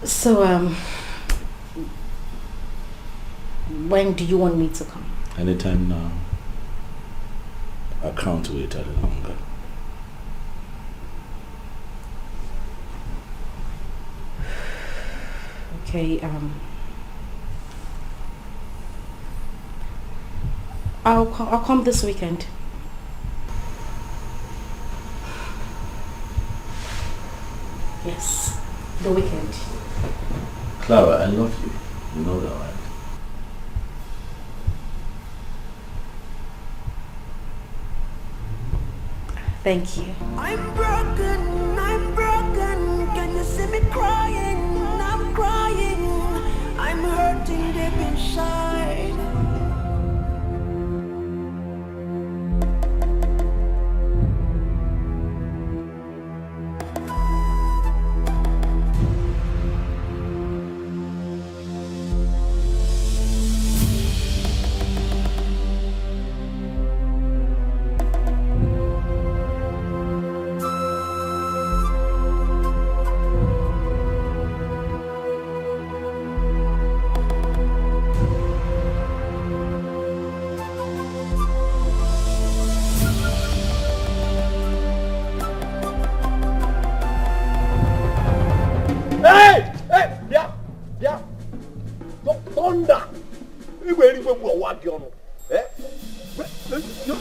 So, when do you want me to come? Anytime now. I can't wait any longer. Okay, I'll come this weekend. Yes, the weekend. Clara, I love you. You know that, right? Thank you. I'm broken, can you see me crying? I'm crying, I'm hurting deep inside.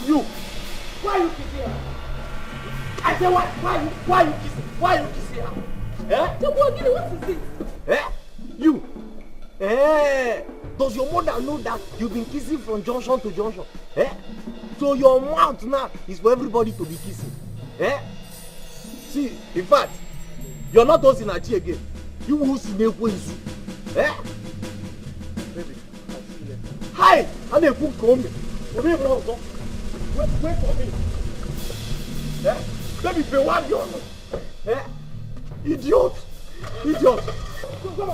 You, why are you kissing her? I said, why are you kissing? Why are you kissing her? What is it? You. Does your mother know that you've been kissing from junction to junction? So your mouth now is for everybody to be kissing. See, in fact, you're not those in Achi again. You will see me Baby, I'll see you later. Hi! I'm a cook home. Wait for me. Baby, be one you. Idiot! Come on.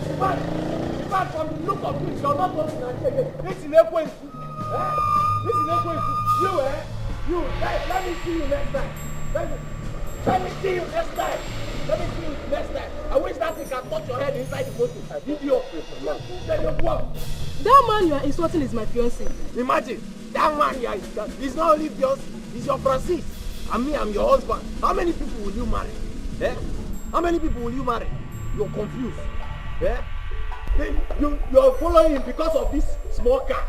In fact, from the look of things, you're not those in Achi again. This is a point. You, let me see you next time. Let me see you next time. I wish that thing can touch your head inside the motor. Idiot. That man you are insulting is my fiancé. Imagine, that man you are insulting. He's not only fiancé, he's your Francis. And me, I'm your husband. How many people will you marry? How many people will you marry? You're confused. You're following him because of this small car.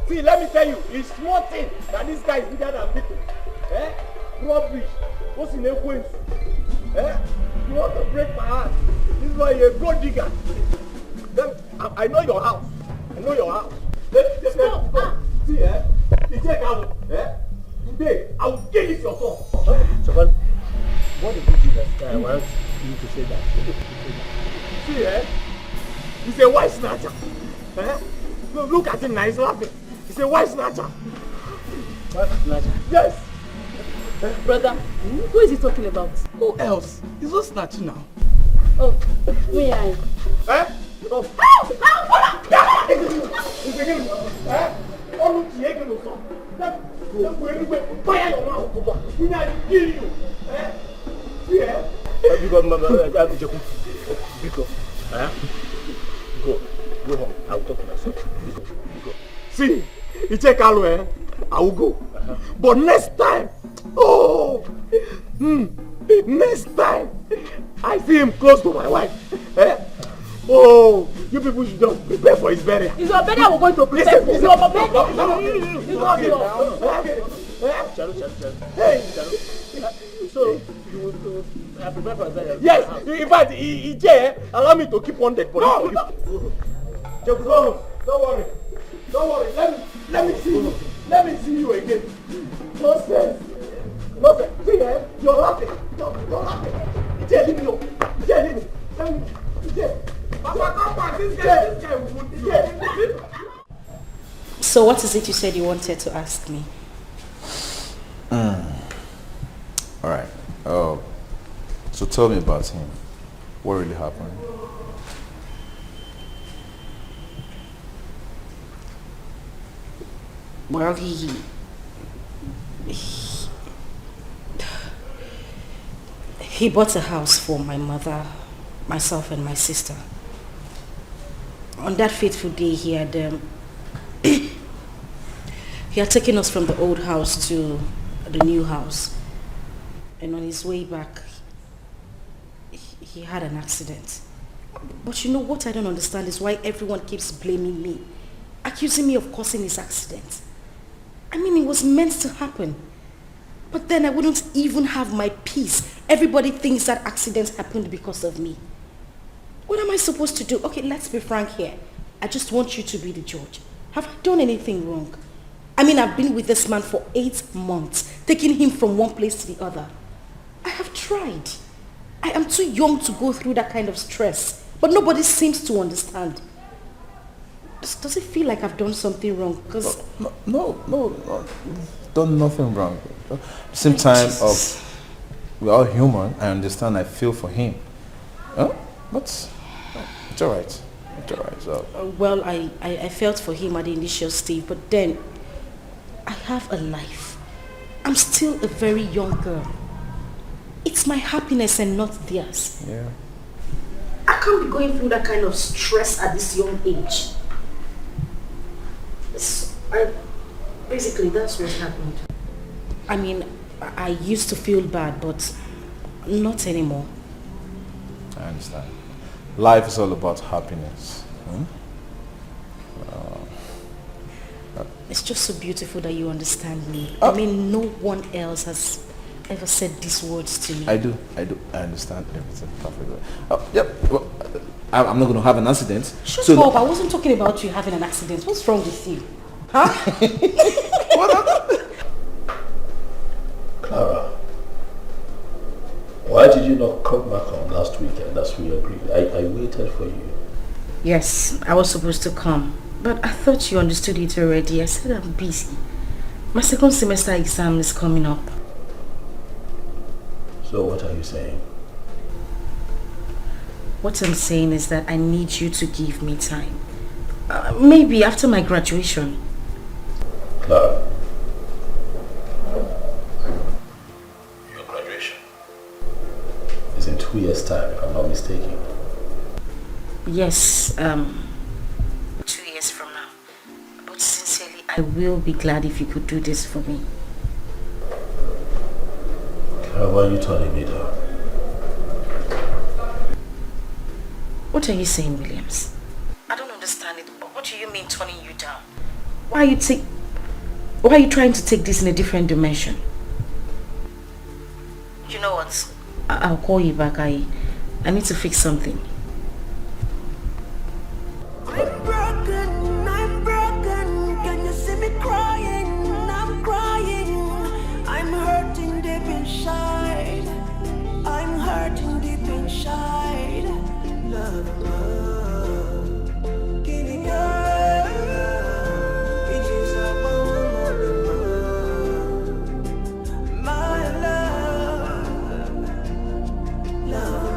See, let me tell you, it's small thing that this guy is bigger than people. Rubbish. What's in a point? You want to break my heart? This is why you're a gold digger. I know your house. See, you take out. Today, I will kill this your son. So what did you do last time? I want you to say that. See, he's a white snatcher. Look at him now, he's laughing. He's a white snatcher. White snatcher? Yes. Brother, who is he talking about? Who else? He's not snatching now. Oh, where are you? Go home. I will talk to myself. Go. See, you take Alo, I will go. But next time, next time, I see him close to my wife. Eh? Oh, you people should just prepare for his burial. Is your burial we're going to prepare for? Is your burial? So, you will prepare for his burial? Yes, in fact, EJ, allow me to keep one dead body. No, don't worry. Don't worry. Let me see you. Let me see you again. Nonsense. Nonsense. See, you're laughing. You're laughing. EJ, leave me alone. EJ, leave me. Let me. EJ. So what is it you said you wanted to ask me? Alright. So tell me about him. What really happened? Well, he bought a house for my mother, myself and my sister. On that fateful day, he had taken us from the old house to the new house. And on his way back, he had an accident. But you know what I don't understand is why everyone keeps blaming me, accusing me of causing his accident. I mean, it was meant to happen. But then I wouldn't even have my peace. Everybody thinks that accident happened because of me. What am I supposed to do? Okay, let's be frank here. I just want you to be the judge. Have I done anything wrong? I mean, I've been with this man for 8 months, taking him from one place to the other. I have tried. I am too young to go through that kind of stress, but nobody seems to understand. Does it feel like I've done something wrong? Because No, you've done nothing wrong. At the same time, we're all human. I understand. I feel for him. But it's all right. It's all right. So. Well, I felt for him at the initial stage, but then I have a life. I'm still a very young girl. It's my happiness and not theirs. Yeah. I can't be going through that kind of stress at this young age. Basically, that's what happened. I mean, I used to feel bad, but not anymore. I understand. Life is all about happiness. It's just so beautiful that you understand me. I mean, no one else has ever said these words to me. I do. I understand everything perfectly. Yep. Well, I'm not going to have an accident. Shut up. I wasn't talking about you having an accident. What's wrong with you? Huh? Clara, why did you not come back on last weekend as we agreed? I waited for you. Yes, I was supposed to come. But I thought you understood it already. I said I'm busy. My second semester exam is coming up. So what are you saying? What I'm saying is that I need you to give me time. Maybe after my graduation. Clara, your graduation is in 2 years' time, if I'm not mistaken. Yes, 2 years from now. But sincerely, I will be glad if you could do this for me. Clara, why are you turning me down? What are you saying, Williams? I don't understand it. What do you mean turning you down? Why are you trying to take this in a different dimension? You know what? I'll call you back. I need to fix something. I'm broken, can you see me crying? I'm crying, I'm hurting deep inside. I'm hurting deep inside. Love, give me your pictures of my love, love.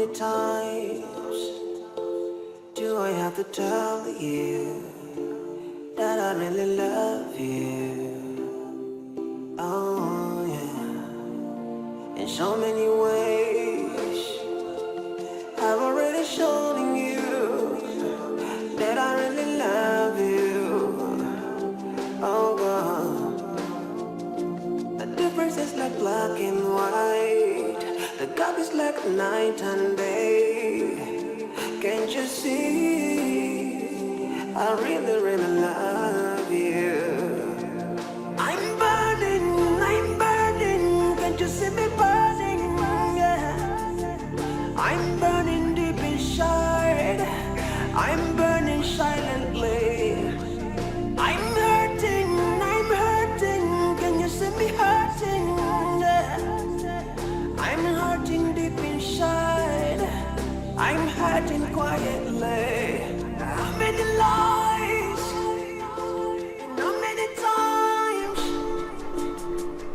many times do I have to tell you that I really love you? Oh yeah. In so many ways I've already shown you that I really love you. Oh God, the difference is like black and white. The gap is like night and day. Can't you see? I really, really love you. I'm burning. Can't you see me burning? Yeah. I'm burning deep inside. I'm burning silently. I'm hurting. Can you see me hurting? Yeah. I'm hurting deep inside. I'm hurting quietly. How many lies? How many times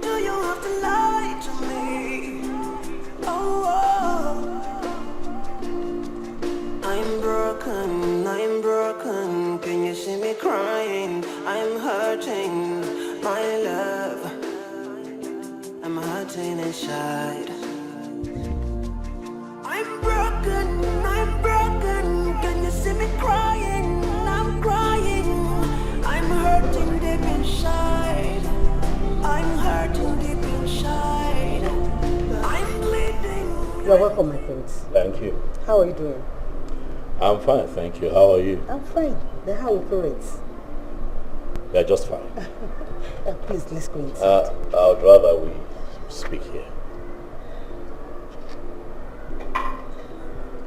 do you have to lie to me? Oh, I'm broken. Can you see me crying? I'm hurting, my love. I'm hurting inside. I'm broken. Can you see me crying? I'm crying. I'm hurting deep inside. I'm hurting deep inside. I'm bleeding. You're welcome, my friends. Thank you. How are you doing? I'm fine, thank you. How are you? I'm fine. Then how are your parents? They're just fine. Please, let's go inside. I would rather we speak here.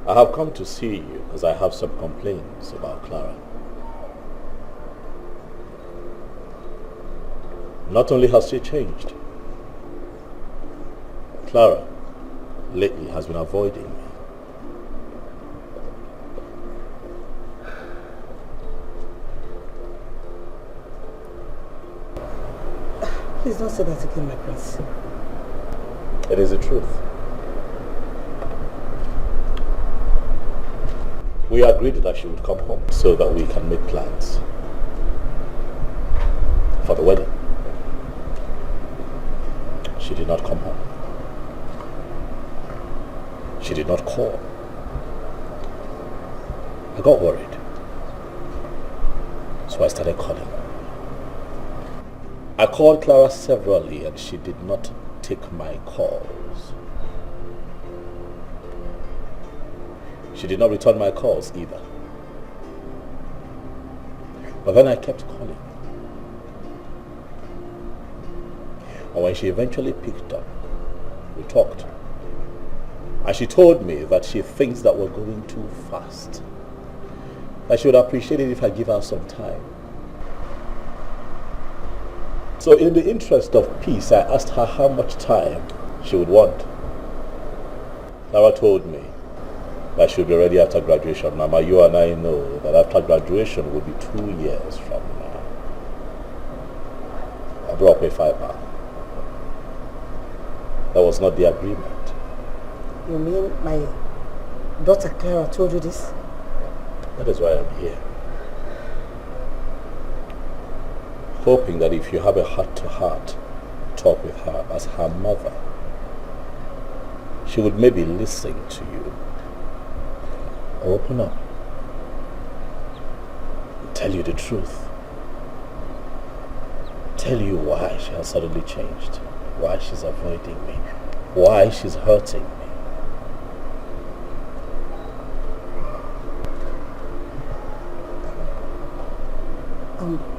I have come to see you because I have some complaints about Clara. Not only has she changed, Clara lately has been avoiding me. Please don't say that again, my prince. It is the truth. We agreed that she would come home so that we can make plans for the wedding. She did not come home. She did not call. I got worried. So I started calling. I called Clara severally and she did not take my calls. She did not return my calls either. But then I kept calling. And when she eventually picked up, we talked. And she told me that she thinks that we're going too fast. That she would appreciate it if I give her some time. So in the interest of peace, I asked her how much time she would want. Clara told me that she would be ready after graduation. Mama, you and I know that after graduation will be 2 years from now. I brought up a fiber. That was not the agreement. You mean my daughter Clara told you this? That is why I'm here. Hoping that if you have a heart-to-heart talk with her as her mother, she would maybe listen to you. Or open up. Tell you the truth. Tell you why she has suddenly changed. Why she's avoiding me. Why she's hurting me.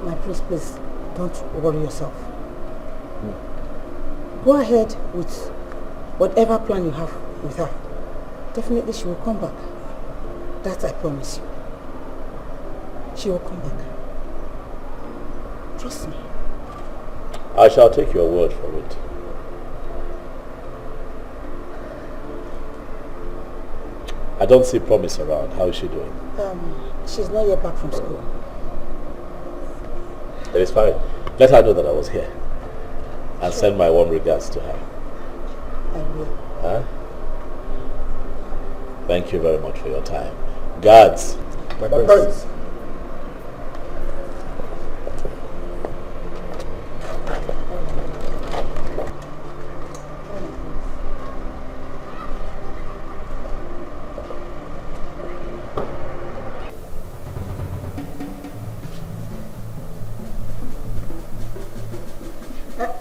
My prince, please, don't worry yourself. Go ahead with whatever plan you have with her. Definitely she will come back. That I promise you. She will come back. Trust me. I shall take your word for it. I don't see Promise around. How is she doing? She's not yet back from school. It is fine. Let her know that I was here. And send my warm regards to her. I will. Huh? Thank you very much for your time. Guards. Prince.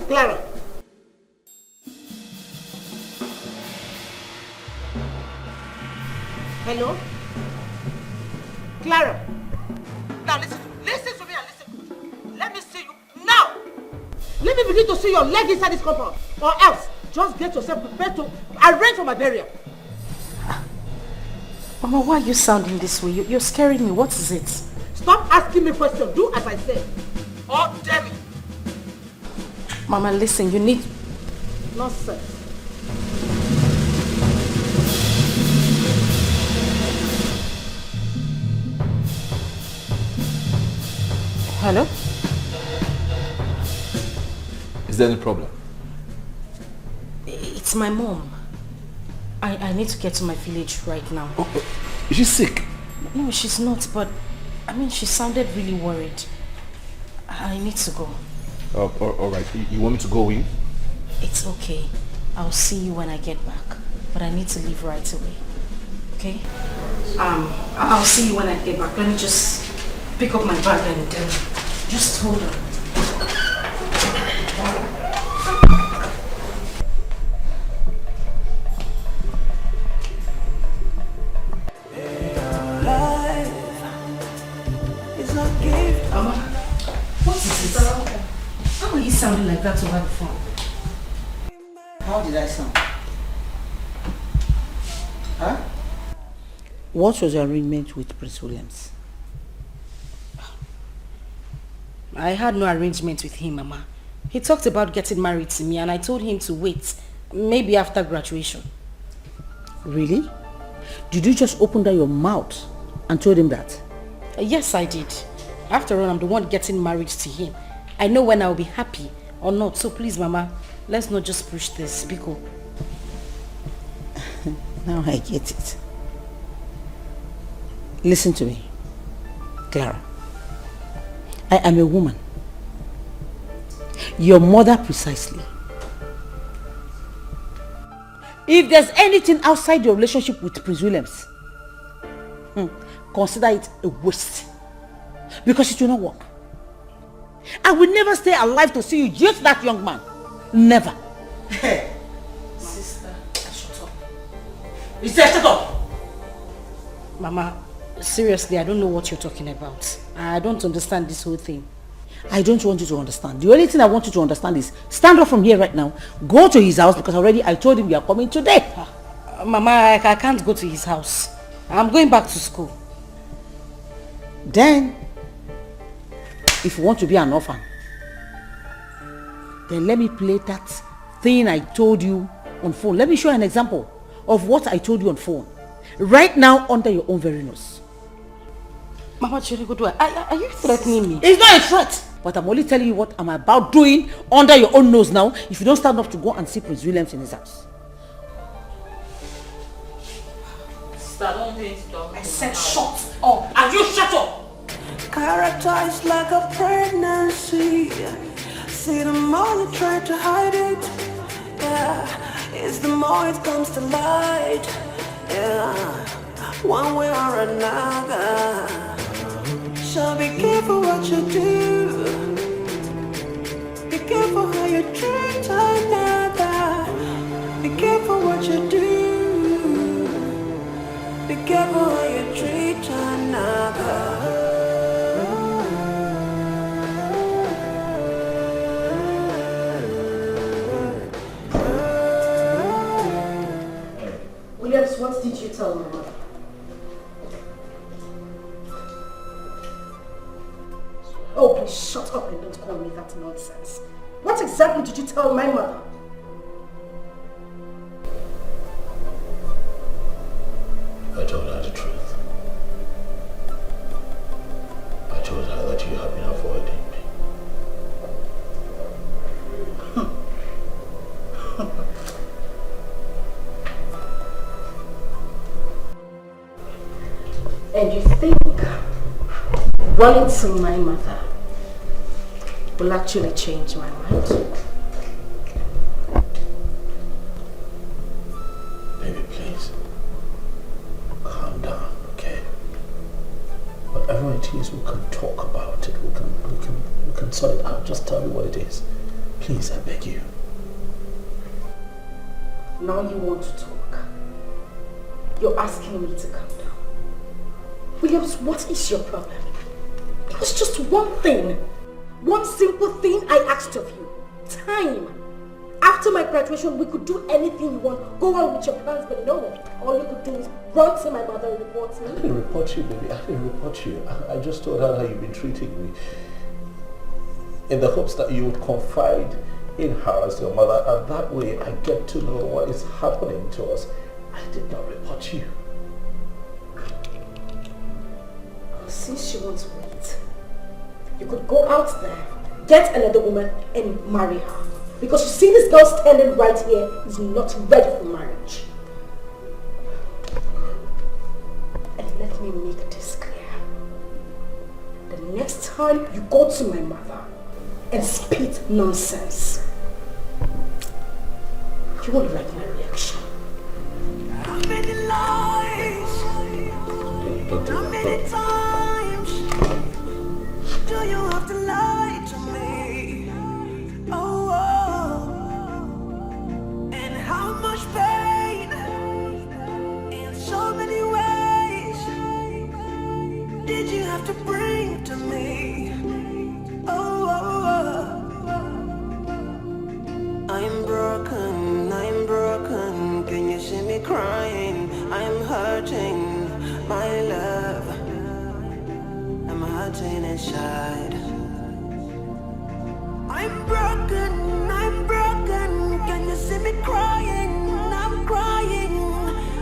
Clara. Hello? Clara. Now listen to me and listen. Let me see you now. Let me begin to see your leg inside this compound. Or else, just get yourself prepared to arrange for my burial. Mama, why are you sounding this way? You're scaring me. What is it? Stop asking me questions. Do as I say. Or damn it. Mama, listen, you need... Nonsense. Hello? Is there any problem? It's my mom. I need to get to my village right now. Is she sick? No, she's not, but I mean, she sounded really worried. I need to go. All right. You want me to go in? It's okay. I'll see you when I get back. But I need to leave right away. Okay? I'll see you when I get back. Let me just pick up my bag and just hold on. Mama, what is it? How are you sounding like that over the phone? How did I sound? Huh? What was your arrangement with Prince Williams? I had no arrangement with him, Mama. He talked about getting married to me and I told him to wait, maybe after graduation. Really? Did you just open down your mouth and told him that? Yes, I did. After all, I'm the one getting married to him. I know when I'll be happy or not. So please, Mama, let's not just push this. Biko. Now I get it. Listen to me, Clara. I am a woman. Your mother precisely. If there's anything outside your relationship with Prince Williams, consider it a waste. Because it will not work. I will never stay alive to see you just that young man. Never. Hey, sister, shut up. You said shut up! Mama, seriously, I don't know what you're talking about. I don't understand this whole thing. I don't want you to understand. The only thing I want you to understand is stand up from here right now. Go to his house because already I told him you are coming today. Mama, I can't go to his house. I'm going back to school. Then, if you want to be an orphan, then let me play that thing I told you on phone. Let me show you an example of what I told you on phone. Right now, under your own very nose. Mama Chirigudu, are you threatening me? It's not a threat. But I'm only telling you what I'm about doing under your own nose now. If you don't stand up to go and see Prince Williams in his house. Sister, don't do it. I said shut up. And you shut up. Character is like a pregnancy. See, the more you try to hide it, yeah, it's the more it comes to light. Yeah, one way or another. So be careful what you do. Be careful how you treat another. Be careful what you do. Be careful how you treat another. Williams, what did you tell my mother? Oh, please shut up and don't call me that nonsense. What exactly did you tell my mother? I told her the truth. I told her that you have been avoiding me. running to my mother will actually change my mind. Baby, please. Calm down, okay? Whatever it is, we can talk about it. We can sort it out. Just tell me what it is. Please, I beg you. Now you want to talk. You're asking me to calm down. Williams, what is your problem? It was just one thing. One simple thing I asked of you. Time. After my graduation, we could do anything you want. Go on with your plans, but no. All you could do is run to my mother and report me. I didn't report you, baby. I didn't report you. I just told her how you've been treating me. In the hopes that you would confide in her as your mother, and that way I get to know what is happening to us. I did not report you. Since you want to wait, you could go out there, get another woman and marry her. Because you see this girl standing right here is not ready for marriage. And let me make this clear. The next time you go to my mother and spit nonsense, you won't like my reaction. How many lies? How many times do you have to lie to me? Oh, and how much pain in so many ways did you have to bring to me? Oh, I'm broken, can you see me crying? I'm hurting, my love, I'm hurting inside. I'm broken, can you see me crying? I'm crying,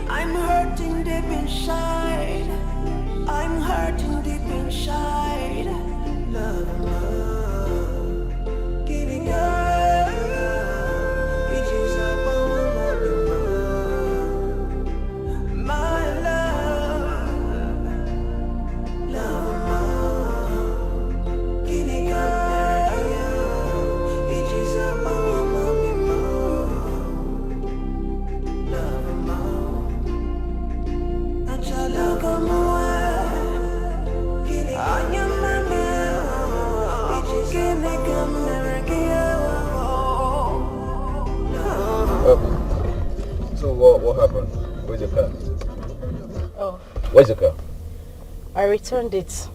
I'm hurting deep inside. I'm hurting deep inside. Love, giving up. It is up my love, giving up. It is up So what happened? Where's your car? Oh, Where's your car? I returned it.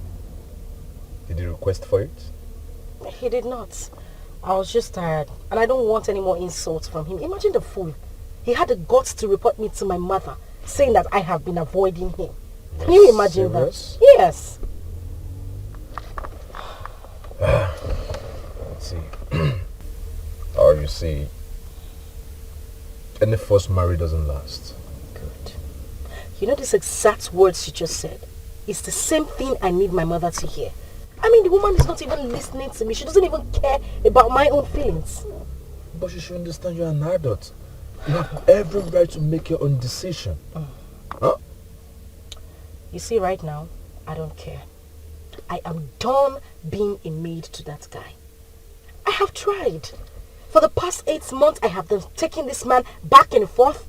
Did you request for it? He did not. I was just tired and I don't want any more insults from him. Imagine the fool. He had the guts to report me to my mother, saying that I have been avoiding him. Can you imagine that? Yes. Let's see. Or you see, any first marriage doesn't last. Good. You know these exact words you just said? It's the same thing I need my mother to hear. I mean, the woman is not even listening to me. She doesn't even care about my own feelings. But you should understand you're an adult. You have every right to make your own decision. Huh? You see, right now, I don't care. I am done being a maid to that guy. I have tried. For the past 8 months, I have been taking this man back and forth.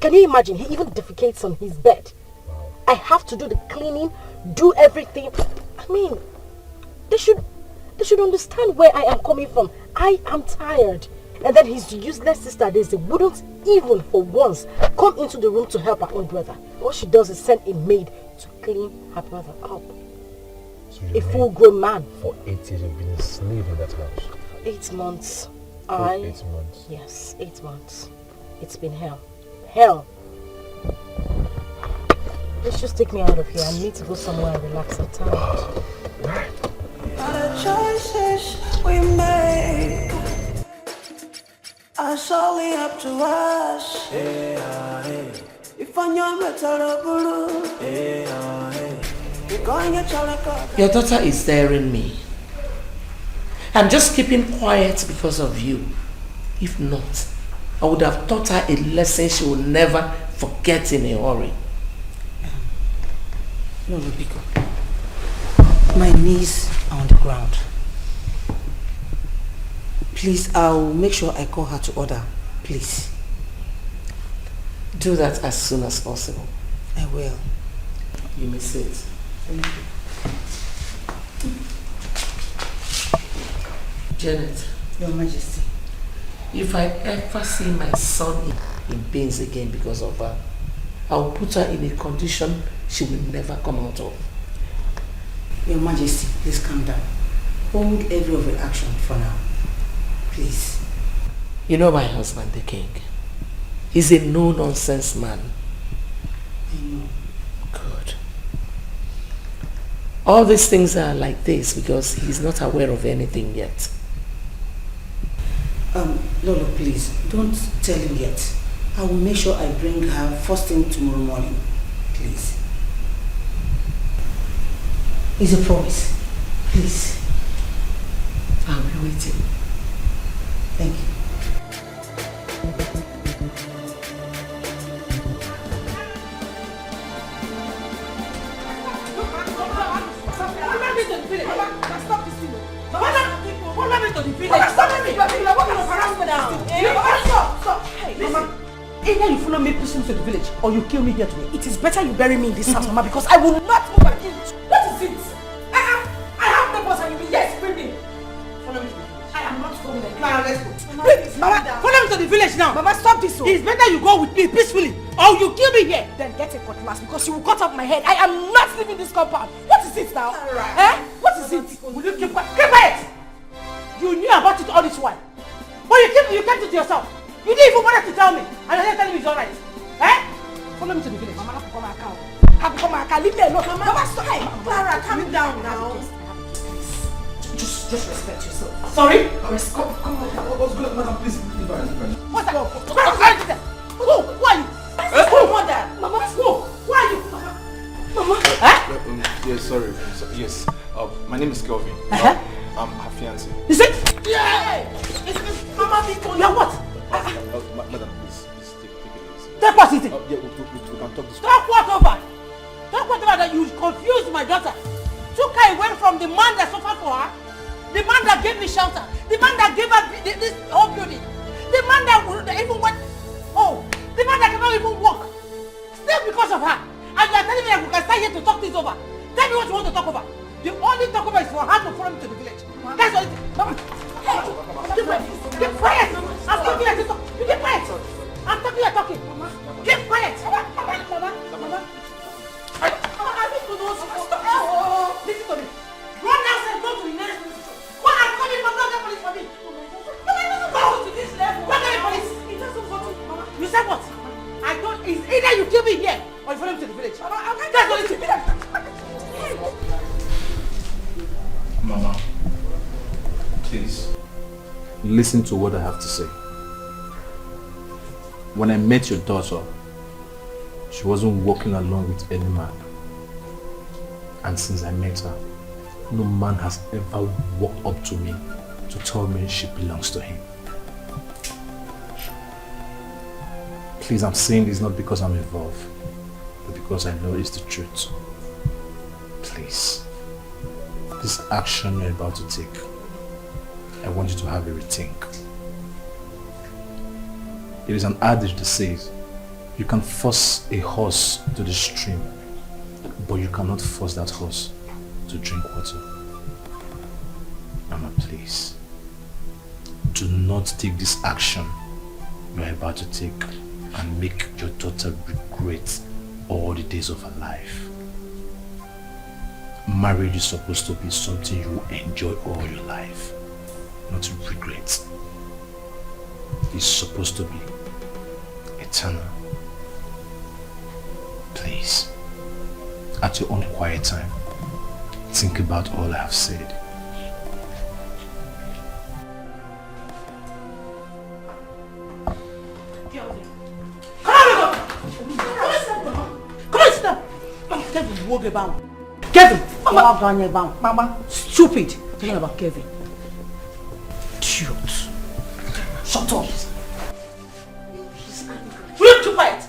Can you imagine? He even defecates on his bed. I have to do the cleaning, do everything. I mean, they should understand where I am coming from. I am tired. And then his useless sister Daisy wouldn't even for once come into the room to help her own brother. All she does is send a maid to clean her brother up. So a full-grown man. For 8 years you've been a slave in that house. 8 months. 8 months. Yes, 8 months. It's been hell. Hell. Let's just take me out of here. I need to go somewhere and relax. I'm tired. All the choices we make are solely up to us. If I'm your Your daughter is daring me. I'm just keeping quiet because of you. If not, I would have taught her a lesson she will never forget in a hurry. No, Biko. My knees are on the ground. Please, I'll make sure I call her to order. Please. Do that as soon as possible. I will. You may sit. Thank you. Janet. Your Majesty. If I ever see my son in pains again because of her, I'll put her in a condition she will never come out of. Your Majesty, please calm down. Hold every of your action for now. Please. You know my husband, the king. He's a no-nonsense man. I know. Good. All these things are like this because he's not aware of anything yet. Lolo, please, don't tell him yet. I will make sure I bring her first thing tomorrow morning. Please. It's a promise. Please. I'll be waiting. Thank you. Either you follow me pushing to the village or you kill me here today. It is better you bury me in this house, Mama, because I will not move an inch. What is it? I have the boss and you will yes, bring me. Follow me to the village. I am not going there. Clara, let's go. Mama, follow me to the village now. Mama, stop this. It's better you go with me peacefully or you kill me here. Then get a cutlass because you will cut off my head. I am not leaving this compound. What is it now? Eh? What is it? Will you keep quiet? Keep quiet! You knew about it all this while. But you kept it to yourself. You didn't even bother to tell me. And you're telling me it's alright. Eh? Follow me to the village. Mama, have to come back out. Have to come back out. Leave me alone. Mama, stop. Hey, Clara, calm down now. Just respect yourself. Sorry? Come on. What's good, madam? Please, leave her. What's that? Who are you? Who? Mother. Mama, who? Who are you? Mama. Huh? Yes, sorry. Yes. My name is Kelvin. I'm her fiancé. Is it? Yeah! Mama, you're what? Madam, please take it easy. Take what easy? Yeah, we can talk this. Talk what over? Talk what over that you confused my daughter. Took her away from the man that suffered for her. The man that gave me shelter. The man that gave her this whole building. The man that even went. Oh, the man that cannot even walk. Still because of her. And you are telling me that we can start here to talk this over. Tell me what you want to talk about. The only talk about is for her to follow me to the village. That's all it is. Mama. Hey, keep quiet. I'm talking like you talk. You keep quiet. I'm talking like talking. Mama. Keep quiet. Mama. I need to know. Stop. Listen to me. Run downstairs and go to the nearest police station. What are you calling for? Don't get police for me. Mama, it doesn't go to this level. Don't get police. It doesn't go to Mama. You said what? I don't. It's either you kill me here or you follow me to the village. Mama, that's all it is. Mama, please, listen to what I have to say. When I met your daughter, she wasn't walking along with any man. And since I met her, no man has ever walked up to me to tell me she belongs to him. Please, I'm saying this not because I'm involved, but because I know it's the truth. Please. This action you're about to take, I want you to have a rethink. It is an adage that says, you can force a horse to the stream, but you cannot force that horse to drink water. Mama, please, do not take this action you're about to take and make your daughter regret all the days of her life. Marriage is supposed to be something you enjoy all your life, not regret. It's supposed to be eternal. Please, at your own quiet time, think about all I have said. Come on, sit down. Kevin! Mama! Stupid! Talking about Kevin. Idiot. Shut up. Will you keep quiet?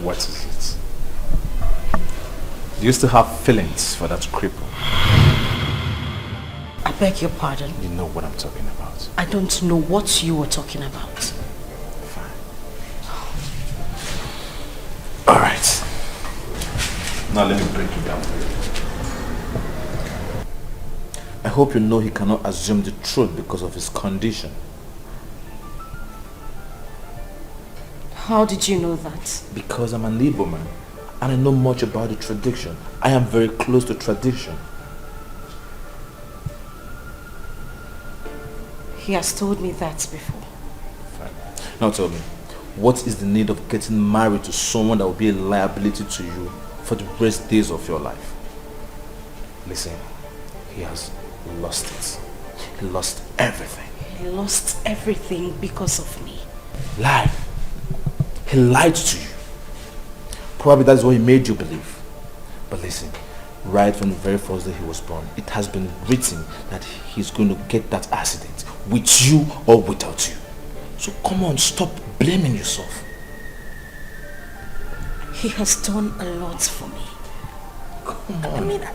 What is it? Do you still have feelings for that cripple? I beg your pardon. You know what I'm talking about. I don't know what you were talking about. All right. Now let me break it down for you. I hope you know he cannot assume the truth because of his condition. How did you know that? Because I'm an Igbo man and I know much about the tradition. I am very close to tradition. He has told me that before. Fine. Now tell me, what is the need of getting married to someone that will be a liability to you for the rest days of your life? Listen, he has lost it. He lost everything. He lost everything because of me. Lied. He lied to you. Probably that's what he made you believe. But listen, right from the very first day he was born, it has been written that he's going to get that accident with you or without you. So come on, stop blaming yourself. He has done a lot for me. Come on. I mean,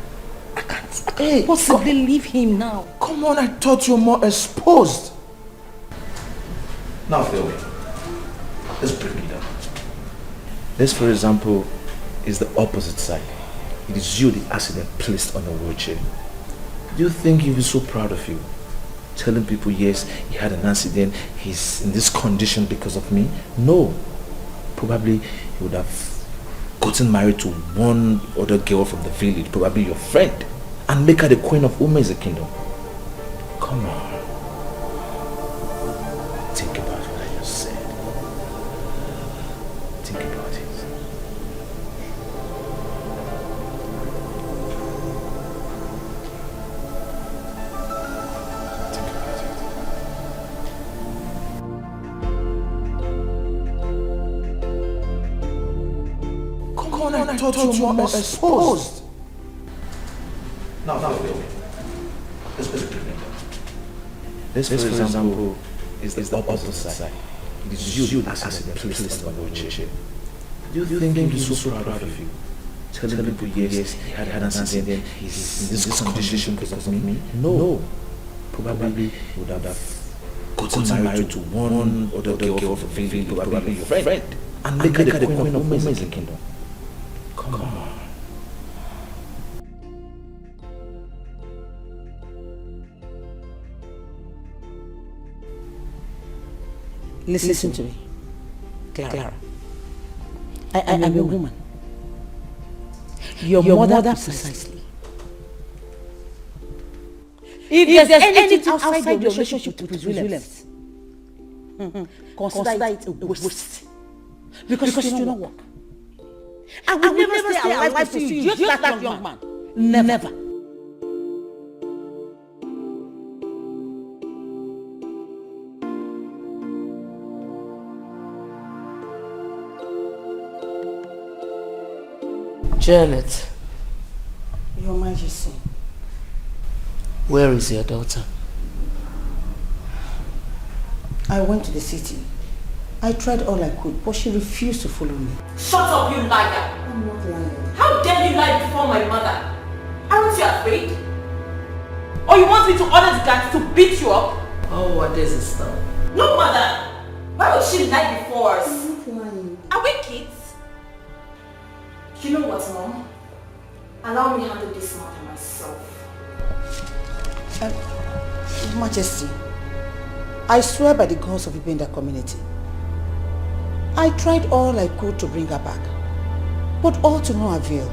I can't possibly leave him now. Come on, I thought you were more exposed. Now, Phil, let's break it down. This, for example, is the opposite side. It is you, the accident, placed on a wheelchair. Do you think he'll be so proud of you? Telling people, yes, he had an accident, he's in this condition because of me? No. Probably he would have gotten married to one other girl from the village, probably your friend, and make her the queen of Ume's kingdom. Come on. Think about what I just said. Think about it. I thought you were more exposed. Now, let's put it together. This, for example, is the opposite side. It is you, the accident, placed on your chair. Do you think he's so proud of you? Telling people, yes, he had an accident, he's in this condition because of me? No. Probably he would have gotten married to one other girl from the village, probably your friend, and make her the queen of Ume's kingdom. Come on. Listen to me, Clara. I am a woman. Your mother precisely. If there's anything outside your relationship with Prince Williams, consider it a waste. Because it will not work. I will never stay alive to see you just like that young man. Never. Janet. Your Majesty. Where is your daughter? I went to the city. I tried all I could, but she refused to follow me. Shut up, you liar! I'm not lying. How dare you lie before my mother? Aren't you afraid? Or you want me to order the guards to beat you up? Oh, what is this now? No, mother! Why would she lie before us? I'm not lying. Are we kids? You know what, Mom? Allow me to handle this matter myself. Your Majesty, I swear by the gods of the Ibenda community, I tried all I could to bring her back, but all to no avail.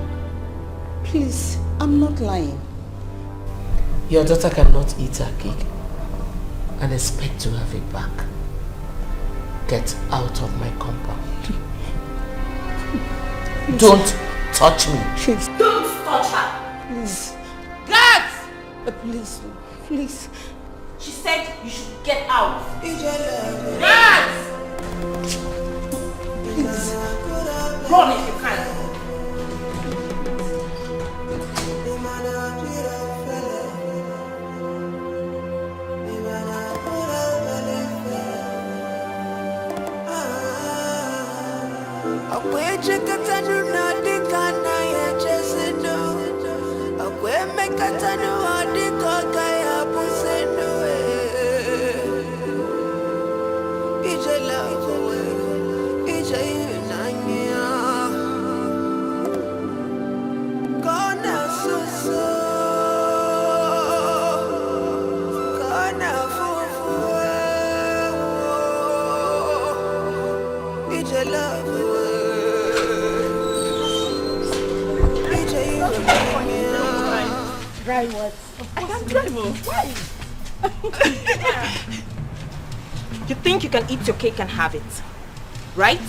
Please, I'm not lying. Your daughter cannot eat her cake and expect to have it back. Get out of my compound. Don't touch me. Please. Don't touch her. Please. Guards! Please. She said you should get out. Guards! Please. Run if you can. Drive what? I can't drive. Why? You think you can eat your cake and have it, right?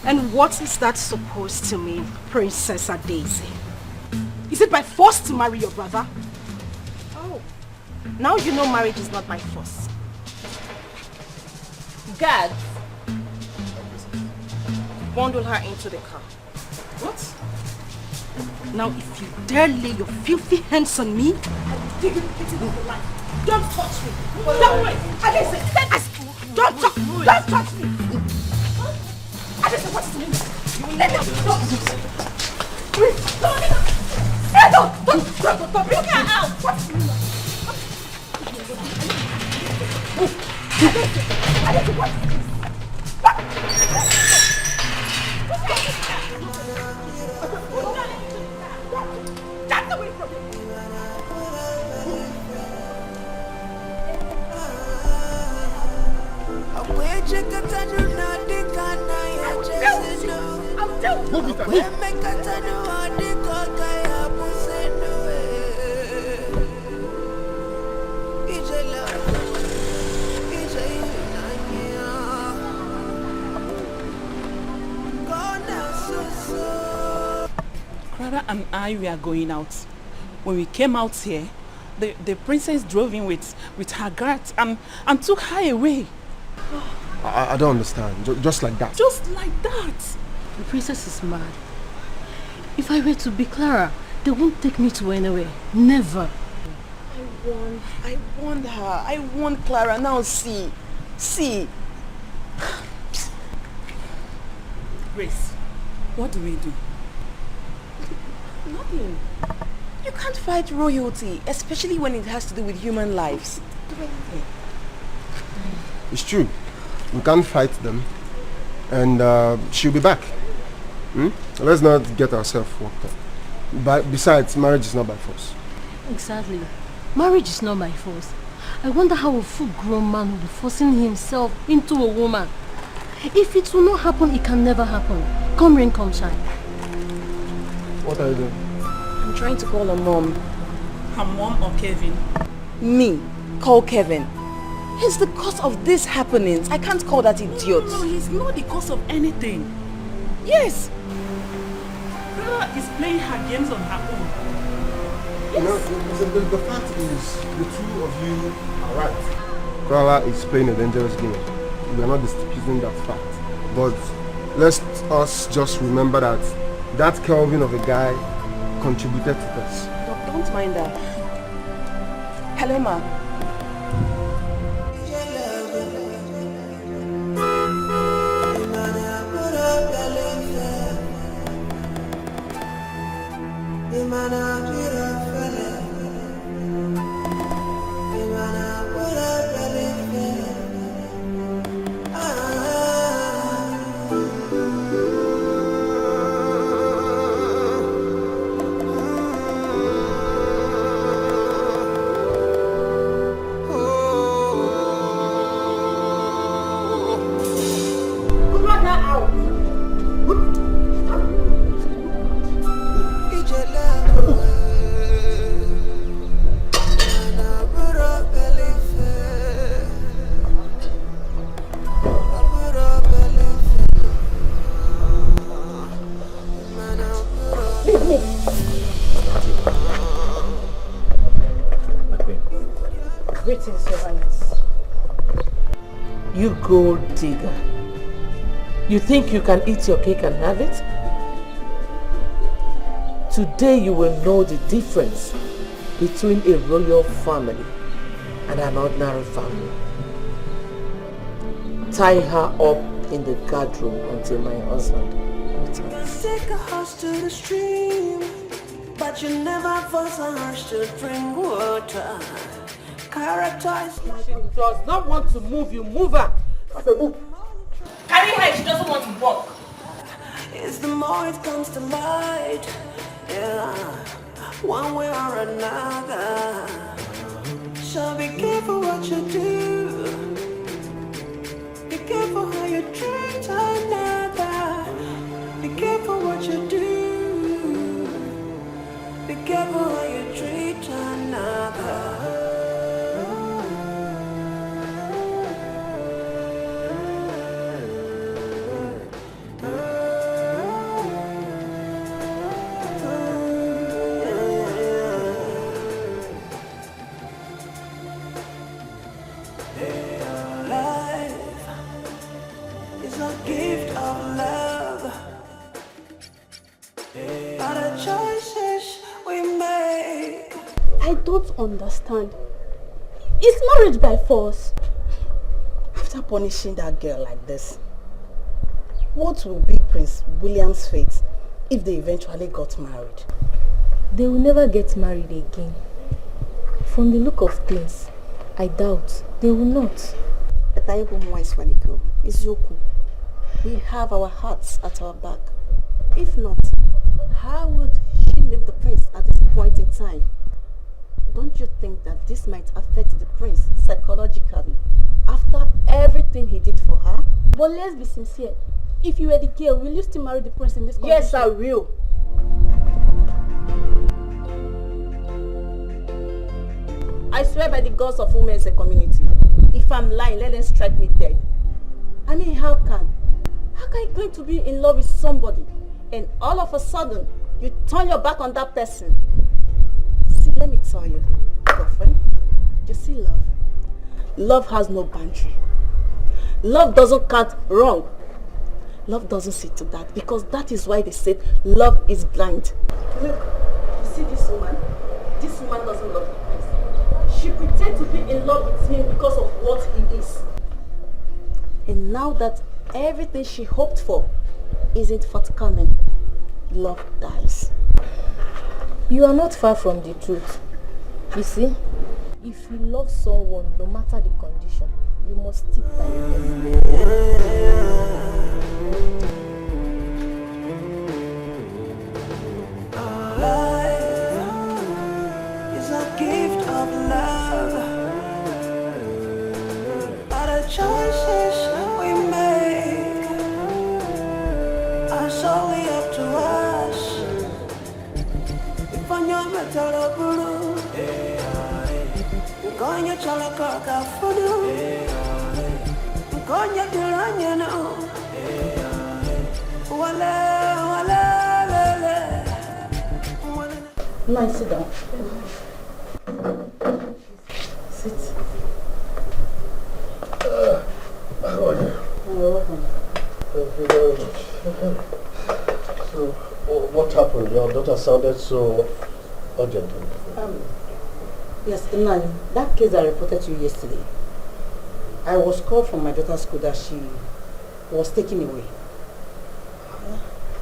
And what is that supposed to mean, Princess Daisy? Is it by force to marry your brother? Oh, now you know marriage is not by force. Gad, bundle her into the car. What? Now if you dare lay your filthy hands on me, I will dig you into the life. Don't touch me. Don't wait. Don't touch me. I just said, what's the name? Let me go. Please, don't. Hey, don't. Bring her out. What's the name? I just said, what's the name? That's away from me. Clara and I were going out. When we came out here, the princess drove in with her guards and took her away. I don't understand. Just like that. Just like that. The princess is mad. If I were to be Clara, they won't take me to anywhere. Never. I warned her. I warned Clara. Now see. Grace, what do we do? Nothing. You can't fight royalty, especially when it has to do with human lives. It's true. We can't fight them. And she'll be back. Let's not get ourselves worked up. But besides, marriage is not by force. Exactly. Marriage is not by force. I wonder how a full-grown man will be forcing himself into a woman. If it will not happen, it can never happen. Come rain, come shine. What are you doing? I'm trying to call her mom. Her mom or Kevin? Me. Call Kevin. He's the cause of these happenings. I can't call that idiot. No, he's not the cause of anything. Yes. Clara is playing her games on her own. You know, the fact is, the two of you are right. Clara is playing a dangerous game. We are not disputing that fact. But let us just remember that Kelvin of a guy contributed to this. Don't mind her. Hello, ma. Greetings, Your Highness. You gold digger. You think you can eat your cake and have it? Today you will know the difference between a royal family and an ordinary family. Tie her up in the guard room until my husband returns. Take a horse to the stream, but you never force a horse to drink water. Character She does not want to move, you move her. I said move. Carry her, she doesn't want to walk. is the more it comes to light, yeah, one way or another. So be careful what you do, be careful how you treat another, be careful what you do, be careful how you treat another. I don't understand. Is marriage by force? After punishing that girl like this, what will be Prince William's fate if they eventually got married? They will never get married again. From the look of things, I doubt they will not. We have our hearts at our back. If not, how would she leave the prince at this point in time? Don't you think that this might affect the prince psychologically after everything he did for her? But let's be sincere. If you were the girl, will you still marry the prince in this condition? Yes, I will. I swear by the gods of women as a community, if I'm lying, let them strike me dead. I mean, how can you claim to be in love with somebody and all of a sudden you turn your back on that person? See, let me tell you, girlfriend, you see love. Love has no boundary. Love doesn't cut wrong. Love doesn't see to that, because that is why they said love is blind. Look, you see this woman? This woman doesn't love the prince. She pretends to be in love with him because of what he is. And now that everything she hoped for isn't forthcoming, love dies. You are not far from the truth. You see, if you love someone, no matter the condition, you must stick by the Life is a gift of love. All the choices we make are solely up to us. If on your metal blue, going your chalaka for you, going your duranya now. Nice, sit down. Sit. How are you? You're welcome. Thank you very much. So, what happened? Your daughter sounded so urgent. Yes, Nani, that case I reported to you yesterday. I was called from my daughter's school that she was taken away.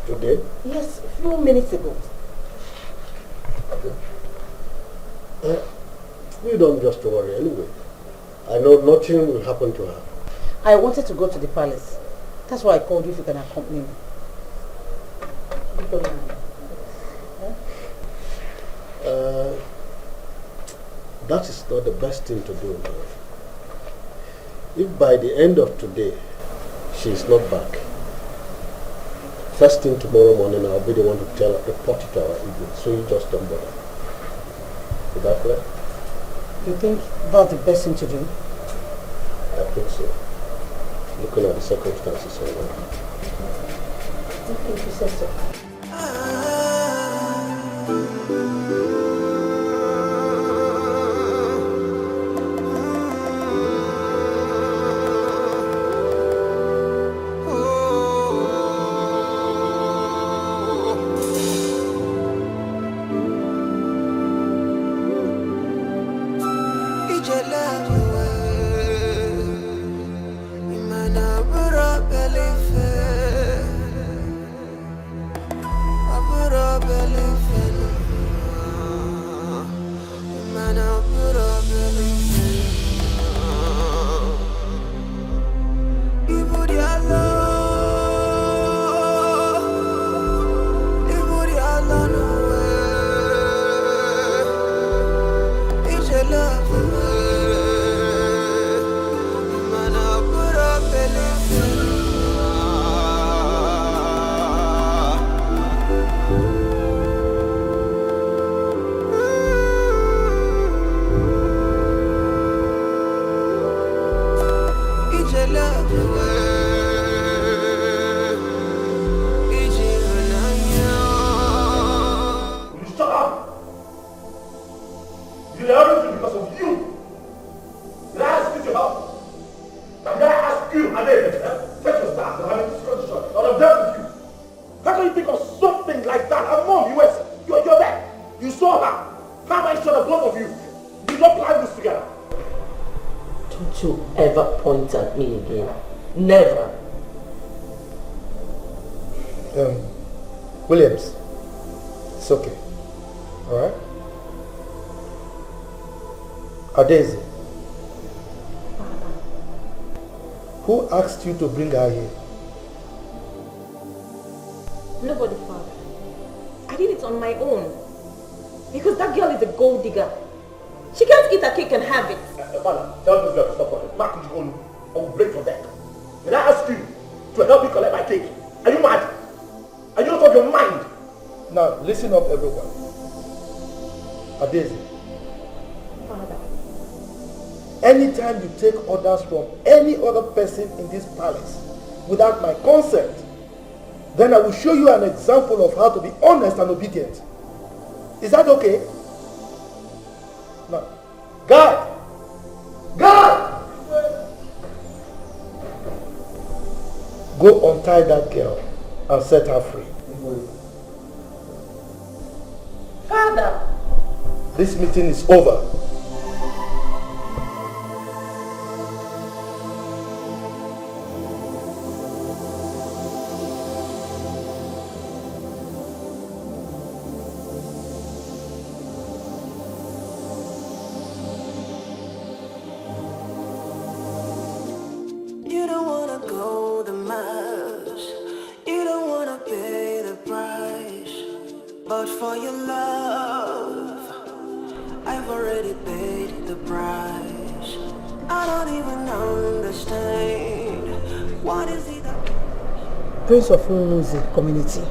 Today? Yes, a few minutes ago. You don't just worry anyway. I know nothing will happen to her. I wanted to go to the palace. That's why I called you if you can accompany me. That is not the best thing to do. If by the end of today she is not back, first thing tomorrow morning I'll be the one to report it to our evening, so you just don't bother. Is that clear? You think that's the best thing to do? I think so. Looking at the circumstances right now. I think you said so. Imana bura bele Take your stars and having this condition. And I'm done with you. How can you think of something like that? Her mom, you're there. You saw her. How am I sure the both of you did not plan this together? Don't you ever point at me again. Never. Williams, it's okay. Alright? Daisy, who asked you to bring her here? Nobody, Father. I did it on my own. Because that girl is a gold digger. She can't eat a cake and have it. Father, tell this girl to stop running. Mark, I will break your neck. Did I ask you to help me collect my cake? Are you mad? Are you out of your mind? Now, listen up, everyone. Daisy. Father. Anytime you take orders from any other person in this palace without my consent, then I will show you an example of how to be honest and obedient. Is that okay? Now, guard! Guard! Go untie that girl and set her free. Father! This meeting is over. You don't wanna go the miles, you don't wanna pay the price, but for your love, I've already paid the price. I don't even understand, what is it that... Prince of Umuzi community.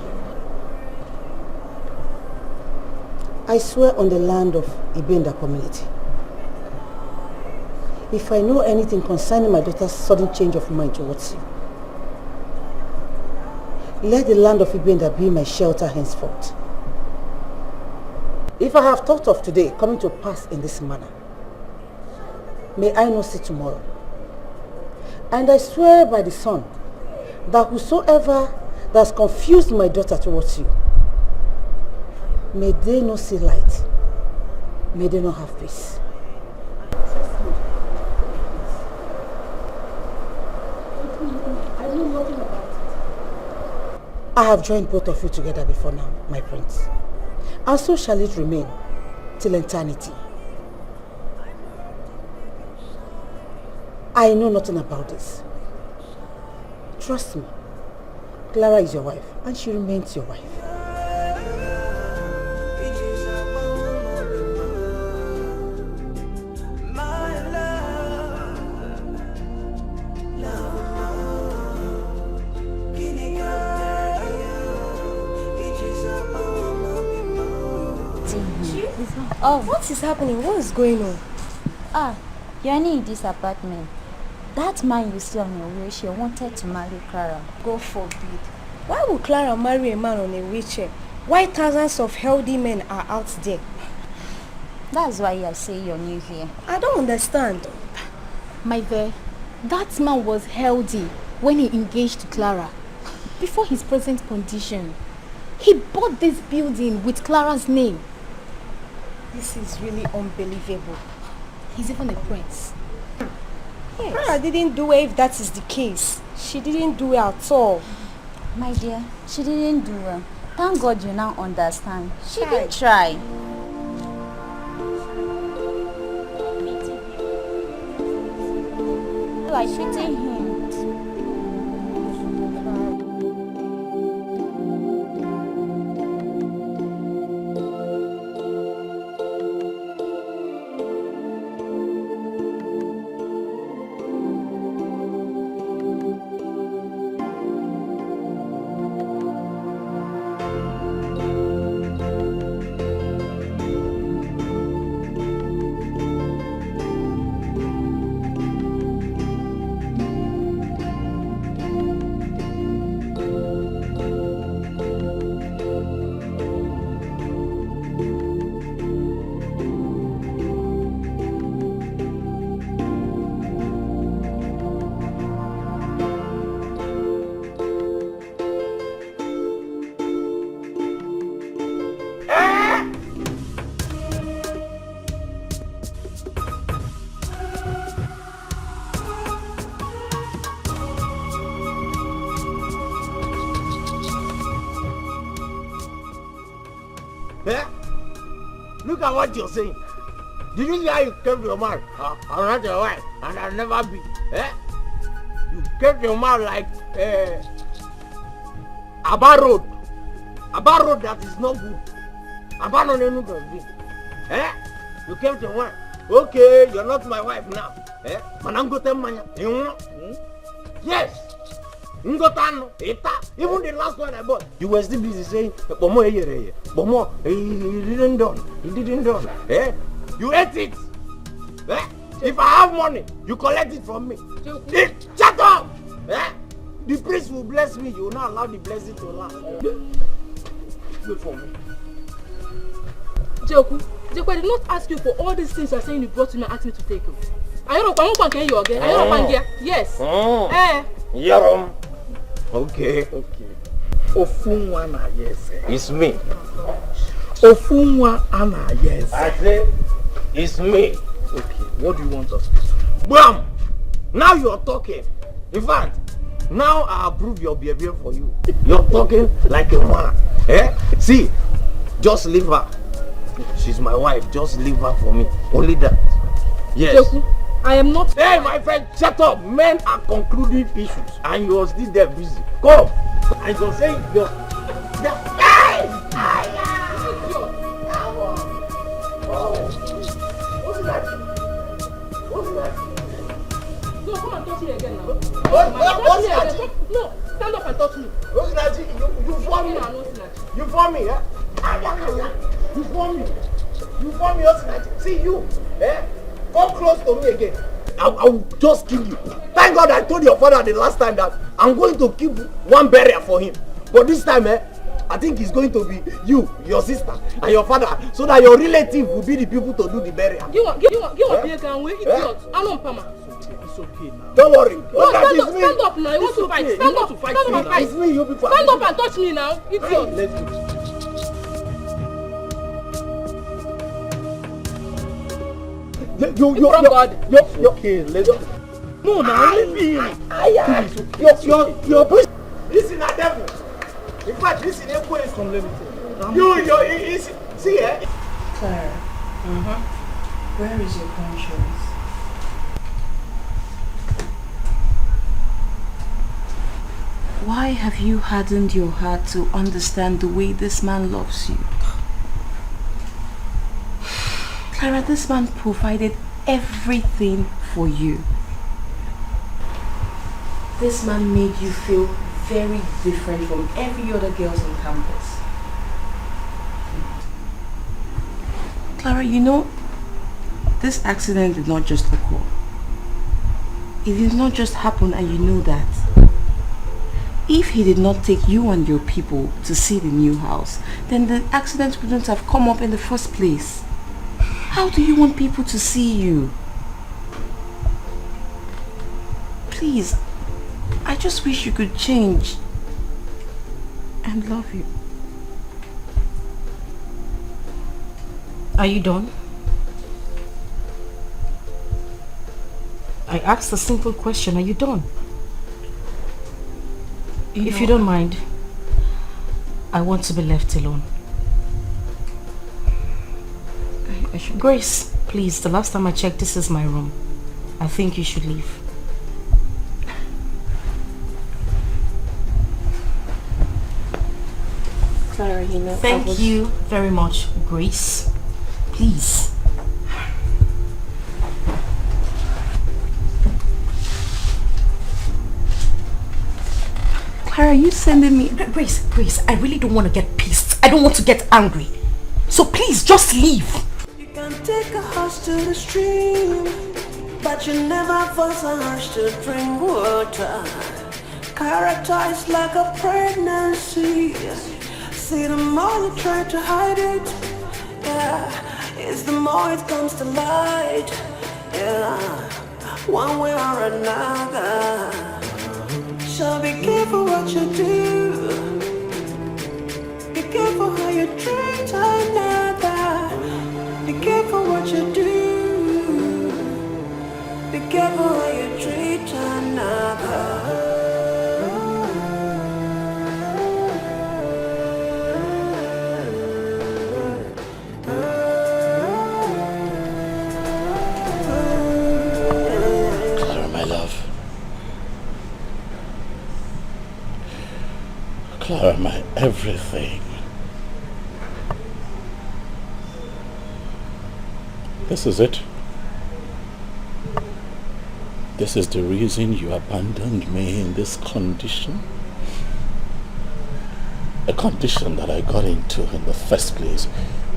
I swear on the land of Ibenda community, if I know anything concerning my daughter's sudden change of mind towards you, let the land of Ibenda be my shelter henceforth. If I have thought of today coming to pass in this manner, may I not see tomorrow. And I swear by the sun that whosoever that has confused my daughter towards you, may they not see light, may they not have peace. I have joined both of you together before now, my prince. And so shall it remain till eternity. I know nothing about this. Trust me, Clara is your wife and she remains your wife. Oh, what is happening? What is going on? Ah, you're new in this apartment. That man you see on your wheelchair wanted to marry Clara. God forbid. Why would Clara marry a man on a wheelchair? Why thousands of healthy men are out there? That's why I say you're new here. I don't understand. My dear, that man was healthy when he engaged to Clara. Before his present condition, he bought this building with Clara's name. This is really unbelievable. He's even a prince. Yes. Clara didn't do it if that is the case. She didn't do it at all. My dear, she didn't do well. Thank God you now understand. She didn't try. Like treating him. Eh? Look at what you're saying. Did you see how you kept your mouth? I'm not your wife, and I'll never be. Eh? You kept your mouth like a bad road. A bad road that is not good. A bad road no good. Eh? You kept your mouth. Okay, you're not my wife now. Eh? Manangote manya. You know? Yes. Ngotano, Eta. Even the last one I bought, you were still busy saying, Bomo, Bomo, he didn't done. He didn't done. Eh? You ate it. Eh? If I have money, you collect it from me. Shut up! Eh? The priest will bless me. You will not allow the blessing to last. Wait for me. Joku, I did not ask you for all these things you are saying you brought to me and asked me to take you. I don't know again. I don't know. Yes. Yarom. Okay. Ofunwa na yes. It's me. Ofunwa ana yes. I say, it's me. Okay. What do you want us to do? Bam! Now you're talking. In fact, now I approve your behavior for you. You're talking like a man. Eh? See, just leave her. She's my wife. Just leave her for me. Only that. Yes. Joku, I am not. Hey, my friend, shut up. Men are concluding issues, and you're still there busy. Come. And you're saying you're. Hey! What's that? What's that? No, come and touch me again now. What's that? No, stand up and touch me. What's that? You for me. You for me, eh? You for me. You for me, what's that? See you, eh? Come close to me again. I will just kill you. Thank God I told your father the last time that I'm going to keep one barrier for him. But this time, I think it's going to be you, your sister, and your father, so that your relative will be the people to do the burial. You want idiot. I don't pama. It's okay now. Don't worry. No, stand up now. You want to fight. Stand up. Stand up and fight. It's me, you people. Stand up and touch me now. Idiot. Let's go. You okay, let's go. No, now leave him. You're pushing. This is not devil. In fact, this is a place from You, see, eh? Clara, where is your conscience? Why have you hardened your heart to understand the way this man loves you? Clara, this man provided everything for you. This man made you feel very different from every other girls on campus. Clara, you know, this accident did not just occur. It did not just happen, and you know that. If he did not take you and your people to see the new house, then the accident wouldn't have come up in the first place. How do you want people to see you? Please, I just wish you could change and love you. Are you done? I asked a simple question. Are you done? If you don't mind, I want to be left alone. Grace, please, the last time I checked, this is my room. I think you should leave. Clara, you know, Thank you very much, Grace. Please. Clara, are you sending me? Grace, I really don't want to get pissed. I don't want to get angry. So please, just leave. You can take a horse to the stream, but you never force a horse to drink water. Character is like a pregnancy. See, the more you try to hide it, yeah, it's the more it comes to light, yeah, one way or another. So be careful what you do, be careful how you treat another, be careful what you do, be careful how you treat another. Clara, my everything. This is it. This is the reason you abandoned me in this condition. A condition that I got into in the first place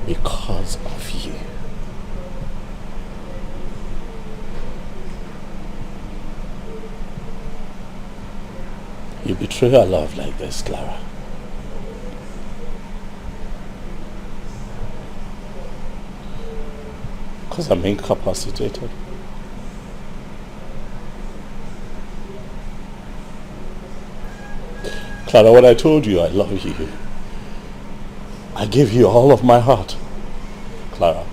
because of you. You betray a love like this, Clara. Because I'm incapacitated. Clara, when I told you I love you, I gave you all of my heart, Clara.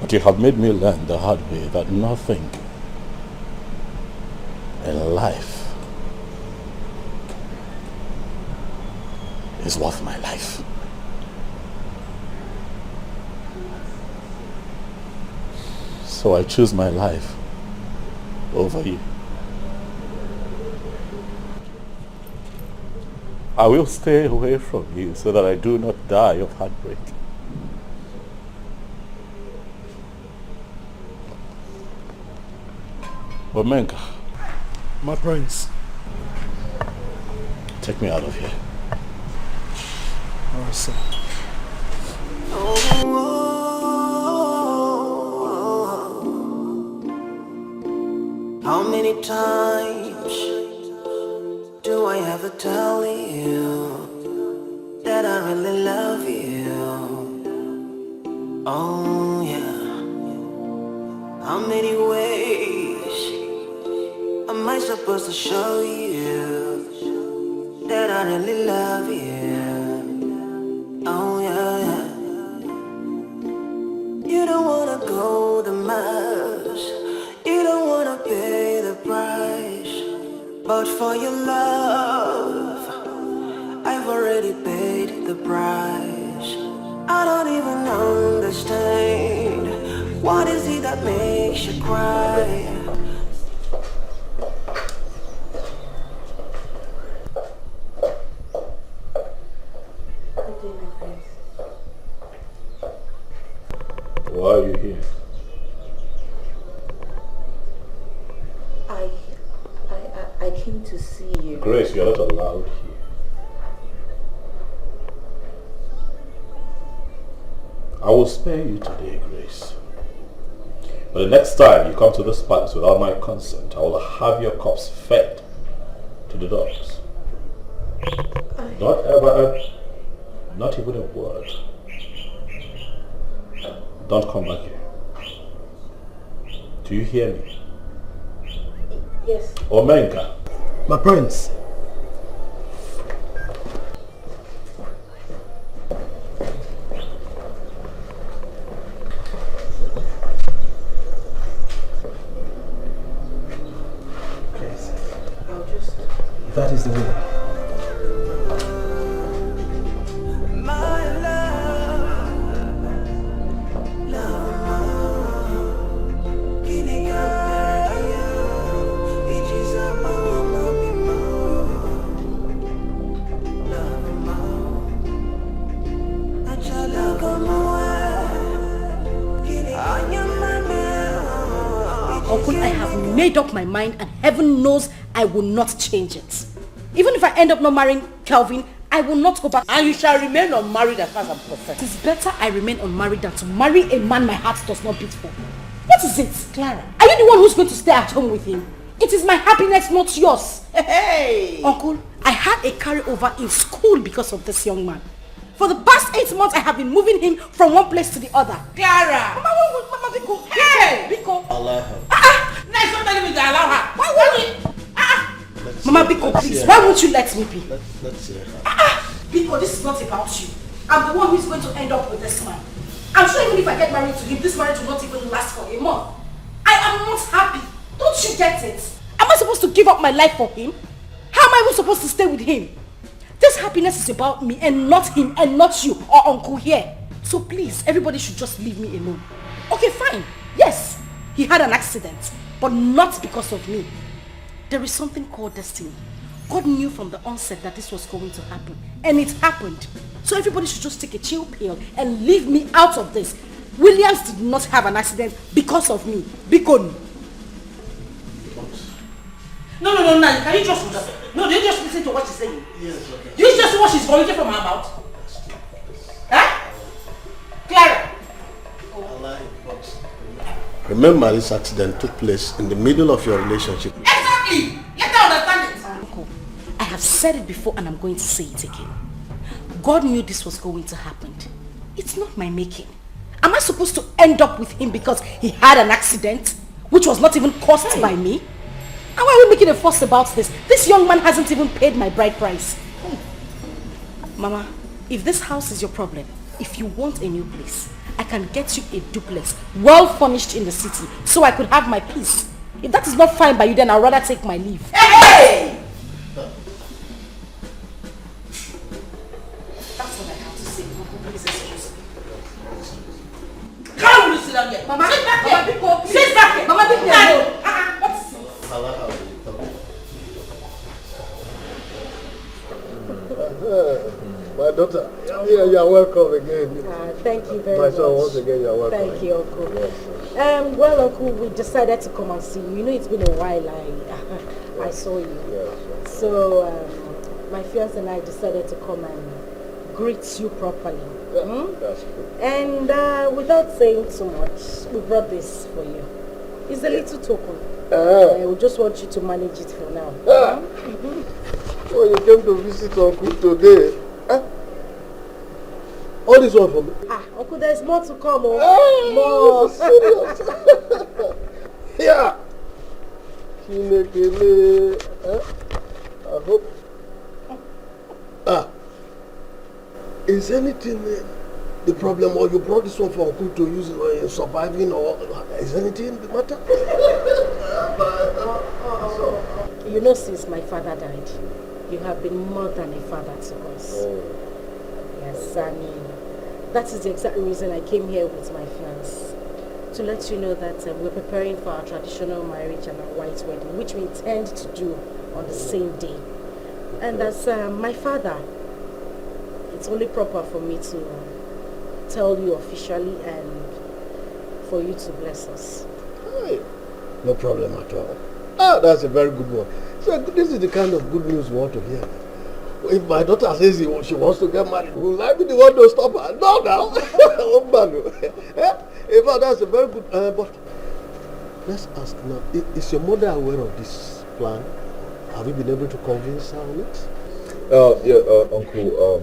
But you have made me learn the hard way that nothing in life is worth my life. So I choose my life over you. I will stay away from you so that I do not die of heartbreak. But Menka, my prince, take me out of here. Alright, sir. How many times do I have to tell you that I really love you? Oh yeah. How many ways am I supposed to show you that I really love you? Oh yeah. You don't wanna go the miles, you don't wanna pay the price, but for your love, I've already paid the price. I don't even understand, what is it that makes you cry? Why are you here? I came to see you. Grace, you're not allowed here. I will spare you today, Grace. But the next time you come to this palace without my consent, I will have your corpse fed to the dogs. Not ever, not even a word. Don't come back here. Do you hear me? Yes. Omenka. My prince. That is the way. Uncle, I have made up my mind and heaven knows I will not change it. Even if I end up not marrying Kelvin, I will not go back. And you shall remain unmarried as far as I'm concerned. It is better I remain unmarried than to marry a man my heart does not beat for. What is it? Clara. Are you the one who's going to stay at home with him? It is my happiness, not yours. Hey! Uncle, I had a carryover in school because of this young man. For the past 8 months, I have been moving him from one place to the other. Clara! Mama, Biko. Hey! Biko. Allow her. Nice, don't tell me to allow her. Why won't you? Mama, Biko, please. Why won't you let me be? Let's hear her. Biko, this is not about you. I'm the one who is going to end up with this man. I'm sure even if I get married to him, this marriage will not even last for a month. I am not happy. Don't you get it? Am I supposed to give up my life for him? How am I even supposed to stay with him? This happiness is about me and not him and not you or uncle here. So please, everybody should just leave me alone. Okay, fine. Yes, he had an accident. but not because of me. There is something called destiny. God knew from the onset that this was going to happen, and it happened. So everybody should just take a chill pill and leave me out of this. Williams did not have an accident because of me. Bikon. No, can you just do you just listen to what she's saying? Yes, okay. Do you just see what she's vomiting from her mouth? Huh? Clara! Remember, this accident took place in the middle of your relationship. Exactly! Let her understand it! Uncle, I have said it before and I'm going to say it again. God knew this was going to happen. It's not my making. Am I supposed to end up with him because he had an accident, which was not even caused by me? And why are we making a fuss about this? This young man hasn't even paid my bride price. Mama, if this house is your problem, if you want a new place, I can get you a duplex, well furnished in the city, so I could have my peace. If that is not fine by you, then I'd rather take my leave. Hey! That's what I have to say. Please excuse me. How will you sit down here? Mama, sit back here. Mama, sit back here. Mama, leave me alone. What's... My daughter, you are welcome again. Thank you very My much. son, once again, you are welcome. Thank you, Uncle. Well, Uncle, we decided to come and see you. You know, it's been a while I saw you. Yes. So, my fiance and I decided to come and greet you properly. That's good. And without saying too much, we brought this for you. It's a little token. We just want you to manage it for now. Well, you came to visit Uncle today. All this one for me. Uncle, there's more to come. More. Serious. Yeah. I hope. Is anything the problem, or you brought this one for Uncle to use in surviving, or is anything the matter? You know, since my father died, you have been more than a father to us. Yes, I mean, that is the exact reason I came here with my fiance. To let you know that we're preparing for our traditional marriage and our white wedding, which we intend to do on the same day. And as my father, it's only proper for me to tell you officially and for you to bless us. Hey, no problem at all. That's a very good one. So this is the kind of good news we want to hear. If my daughter says she wants to get married, will I be the one to stop her? No, now. In fact, that's a very good. But let's ask now: is your mother aware of this plan? Have you been able to convince her on it? Uncle.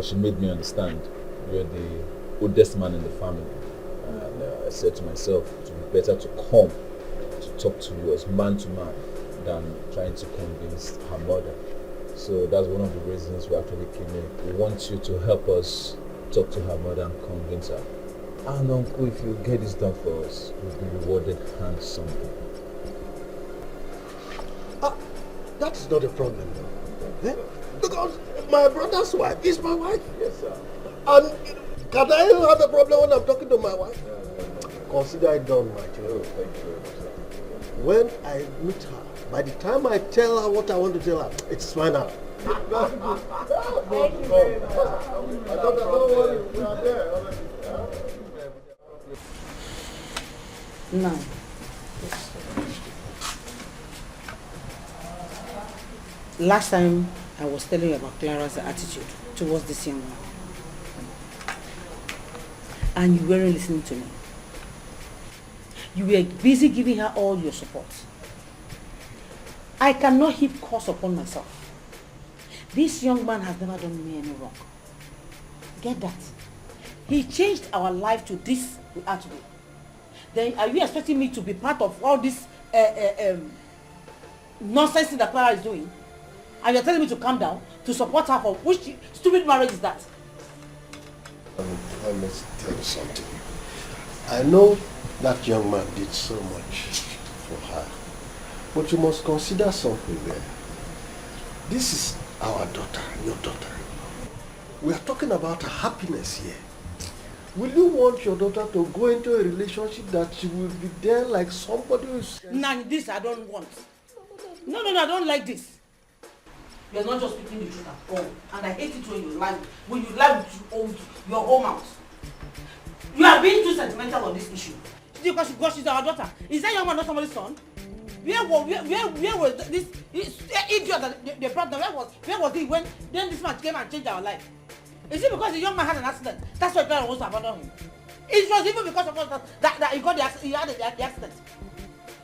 She made me understand. You're the oldest man in the family, and I said to myself, it would be better to come to talk to you as man to man than trying to convince her mother. So that's one of the reasons we actually came in. We want you to help us talk to her mother and convince her. And Uncle, if you get this done for us, we'll be rewarded handsomely. That is not a problem, though. Because my brother's wife is my wife. Yes, sir. And can I have a problem when I'm talking to my wife? Consider it done, my child. Thank you very much, sir. When I meet her, by the time I tell her what I want to tell her, it's final. Thank you very much. Don't worry, we are there already. Now, last time I was telling you about Clara's attitude towards this young man. And you weren't listening to me. You were busy giving her all your support. I cannot heap curse upon myself. This young man has never done me any wrong. Get that? He changed our life to this we are today. Then are you expecting me to be part of all this nonsense that Clara is doing? And you're telling me to calm down, to support her for which stupid marriage is that? Let me tell you something. I know that young man did so much for her. But you must consider something there. This is our daughter, your daughter. We are talking about her happiness here. Will you want your daughter to go into a relationship that she will be there like somebody who's... Nah, this I don't want. No, I don't like this. You're not just speaking the truth at all. And I hate it when you lie with your whole mouth. You are being too sentimental on this issue. Because she's our daughter. Is that young man not somebody's son? Where was this idiot that they brought them? Where was he when then this man came and changed our life? Is it because the young man had an accident? That's why Clara wants to abandon him. It was even because of us that he had the accident.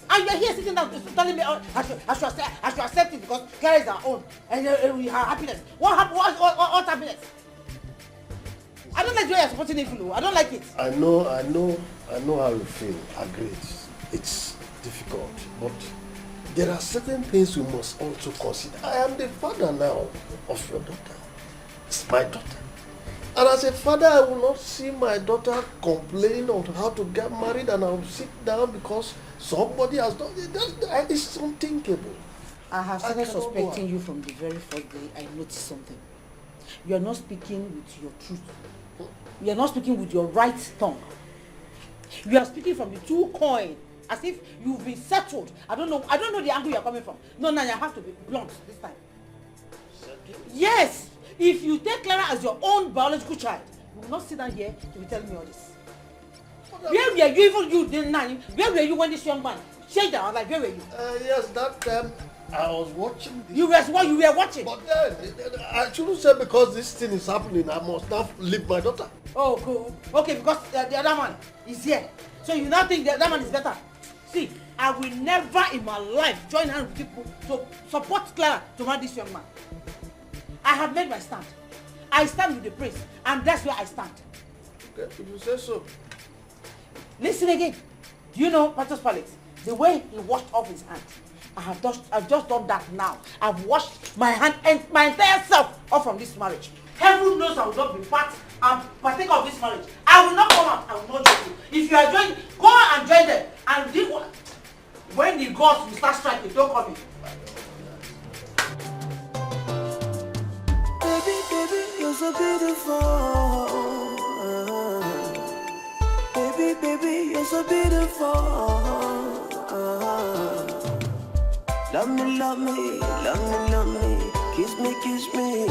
And you're here sitting down telling me I should accept it because Clara is our own and her happiness. What happiness? I don't like the way you're supporting evil. I don't like it. I know how you feel. Agreed. It's difficult, but there are certain things we must also consider. I am the father now of your daughter. It's my daughter. And as a father, I will not see my daughter complain on how to get married and I will sit down because somebody has done it. That is unthinkable. I have started suspecting you from the very first day I noticed something. You are not speaking with your truth. You are not speaking with your right tongue. You are speaking from the two coin, as if you've been settled. I don't know the angle you are coming from. No, you have to be blunt this time. Yes! If you take Clara as your own biological child, you will not sit down here to be telling me all this. Where were you, even you, the nanny? Where were you when this young man changed our life? Where were you? Yes, that time I was watching this. You were watching? But then, I shouldn't say because this thing is happening, I must not leave my daughter. Oh, cool. Okay, because the other man is here. So you now think the other man is better? See, I will never in my life join hands with people to support Clara to marry this young man. I have made my stand. I stand with the prince, and that's where I stand. Okay, if you say so. Listen again. Do you know Pastor's Palace? The way he washed off his hand. I've just done that now. I've washed my hand and my entire self off from this marriage. Heaven knows I will not be part and partake of this marriage. I will not come out. I will not join you. If you are joining, go and join them. And do what? When the gods will start striking, don't come in. Baby, you're so beautiful. Baby, you're so beautiful. Love me, love me, love me, love me. Kiss me, kiss me.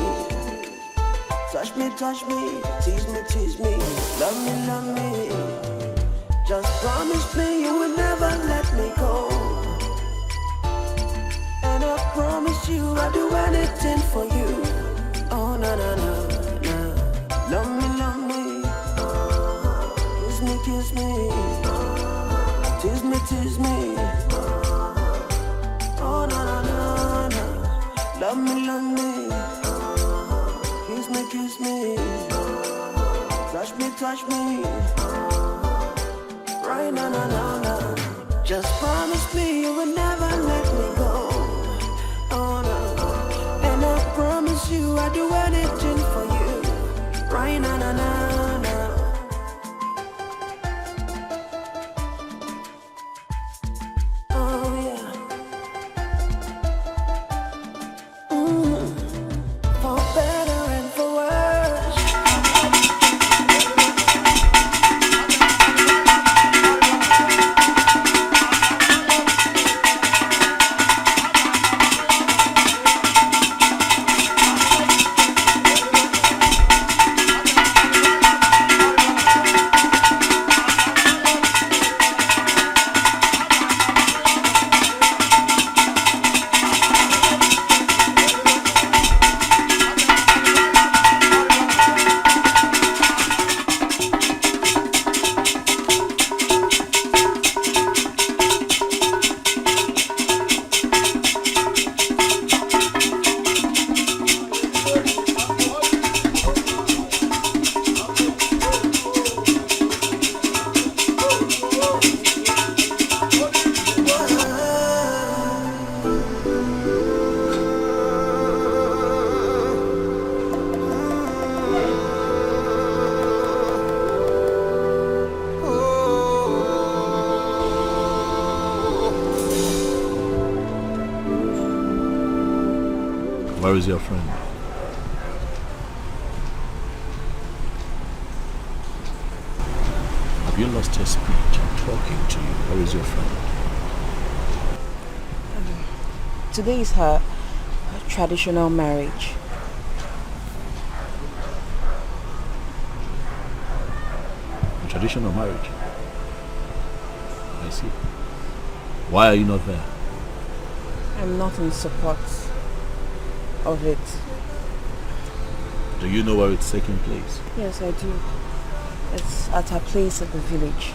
Touch me, touch me. Tease me, tease me. Love me, love me. Just promise me you will never let me go. And I promise you I'll do anything for you. Oh, na na na na. Love me, love me. Kiss me, kiss me. Tease me, tease me. Oh, na na na na. Love me, love me. Kiss me, kiss me. Touch me, touch me. Right, na na na na. Just promise me you will never let me go. Oh no. And I promise you I'll do anything for you. Right, na na na na. Where is your friend? you lost your speech? I'm talking to you. Where is your friend? Today is her traditional marriage. A traditional marriage? I see. Why are you not there? I'm not in support of it. Do you know where it's taking place? Yes, I do. It's at her place at the village.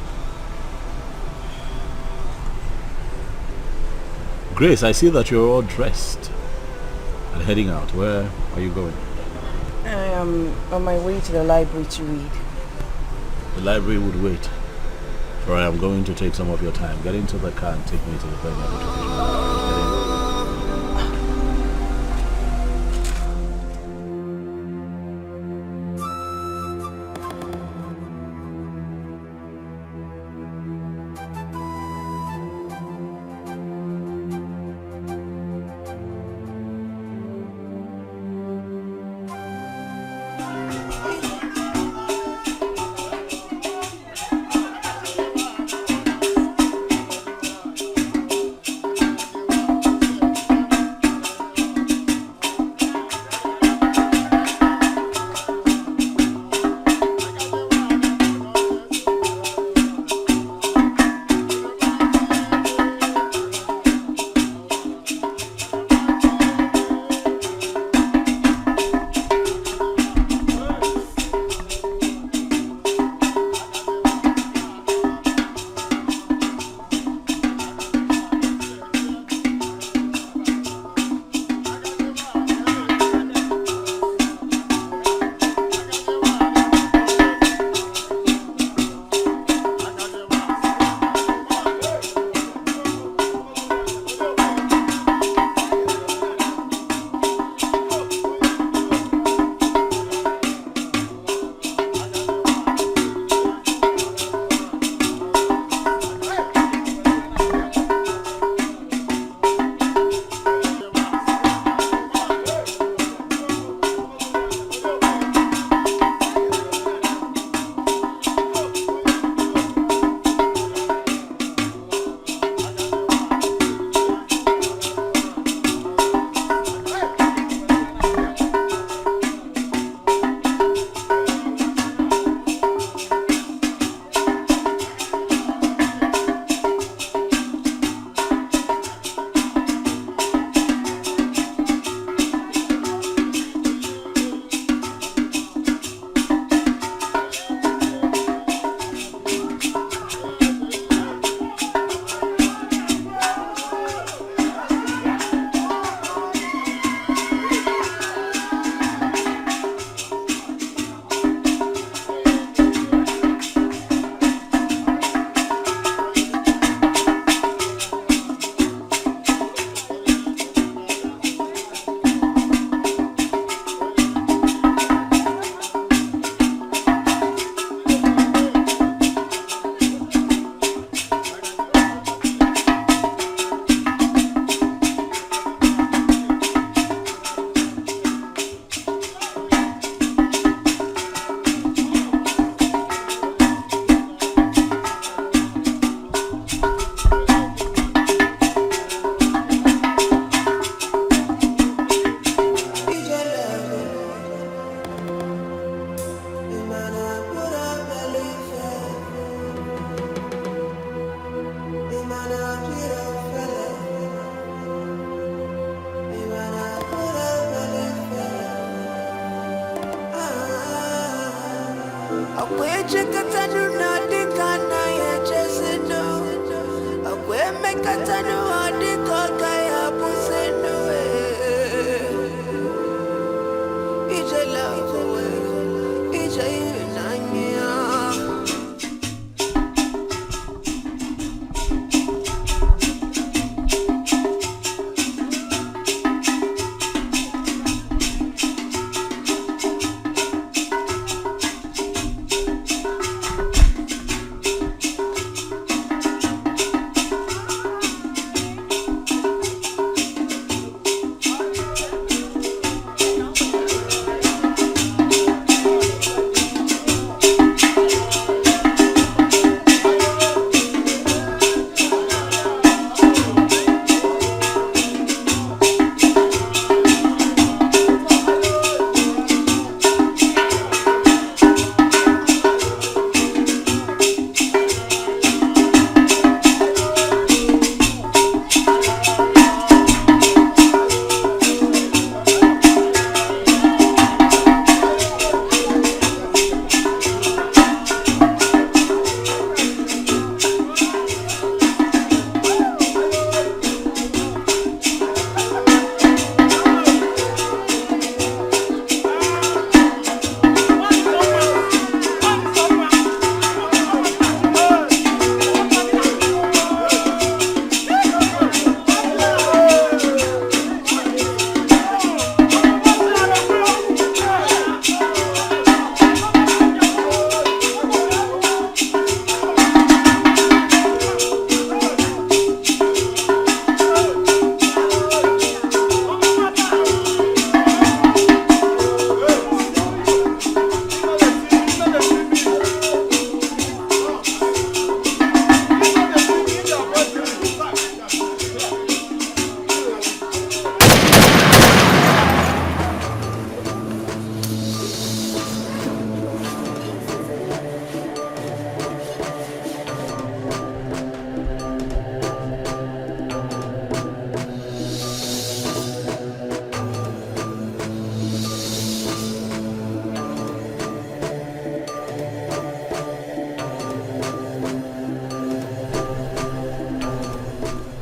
Grace, I see that you're all dressed and heading out. Where are you going? I am on my way to the library to read. The library would wait, for I am going to take some of your time. Get into the car and take me to the venue of the traditional.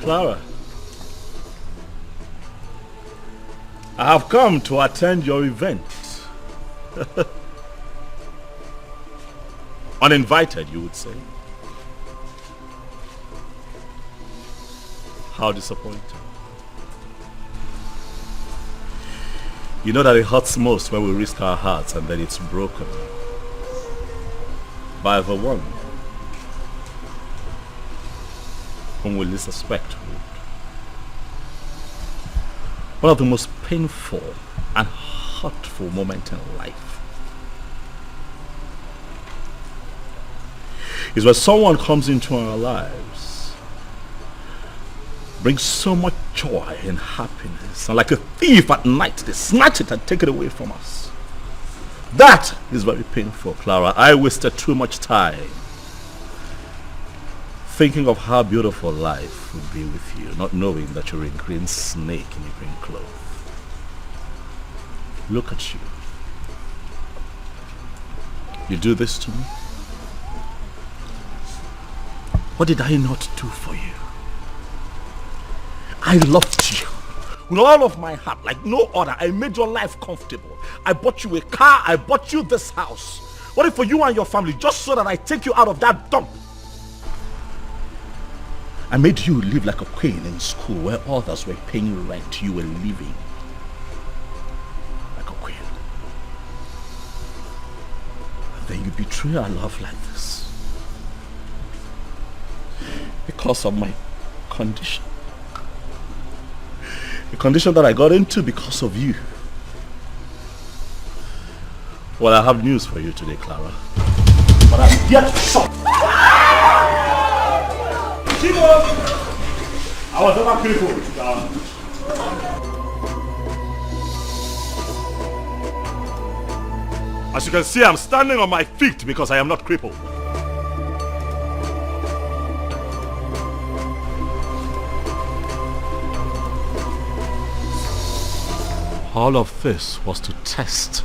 Clara, I have come to attend your event. Uninvited, you would say. How disappointing. You know that it hurts most when we risk our hearts and then it's broken by the one whom we least suspect would. One of the most painful and hurtful moments in life is when someone comes into our lives, brings so much joy and happiness, and like a thief at night, they snatch it and take it away from us. That is very painful, Clara. I wasted too much time thinking of how beautiful life would be with you, not knowing that you're a green snake in a green cloth. Look at you. You do this to me? What did I not do for you? I loved you with all of my heart, like no other. I made your life comfortable. I bought you a car. I bought you this house. What if for you and your family, just so that I take you out of that dump? I made you live like a queen in school where others were paying rent. You were living like a queen. And then you betray our love like this because of my condition. A condition that I got into because of you. Well, I have news for you today, Clara. But I'm yet shocked. I was never crippled. As you can see, I'm standing on my feet because I am not crippled. All of this was to test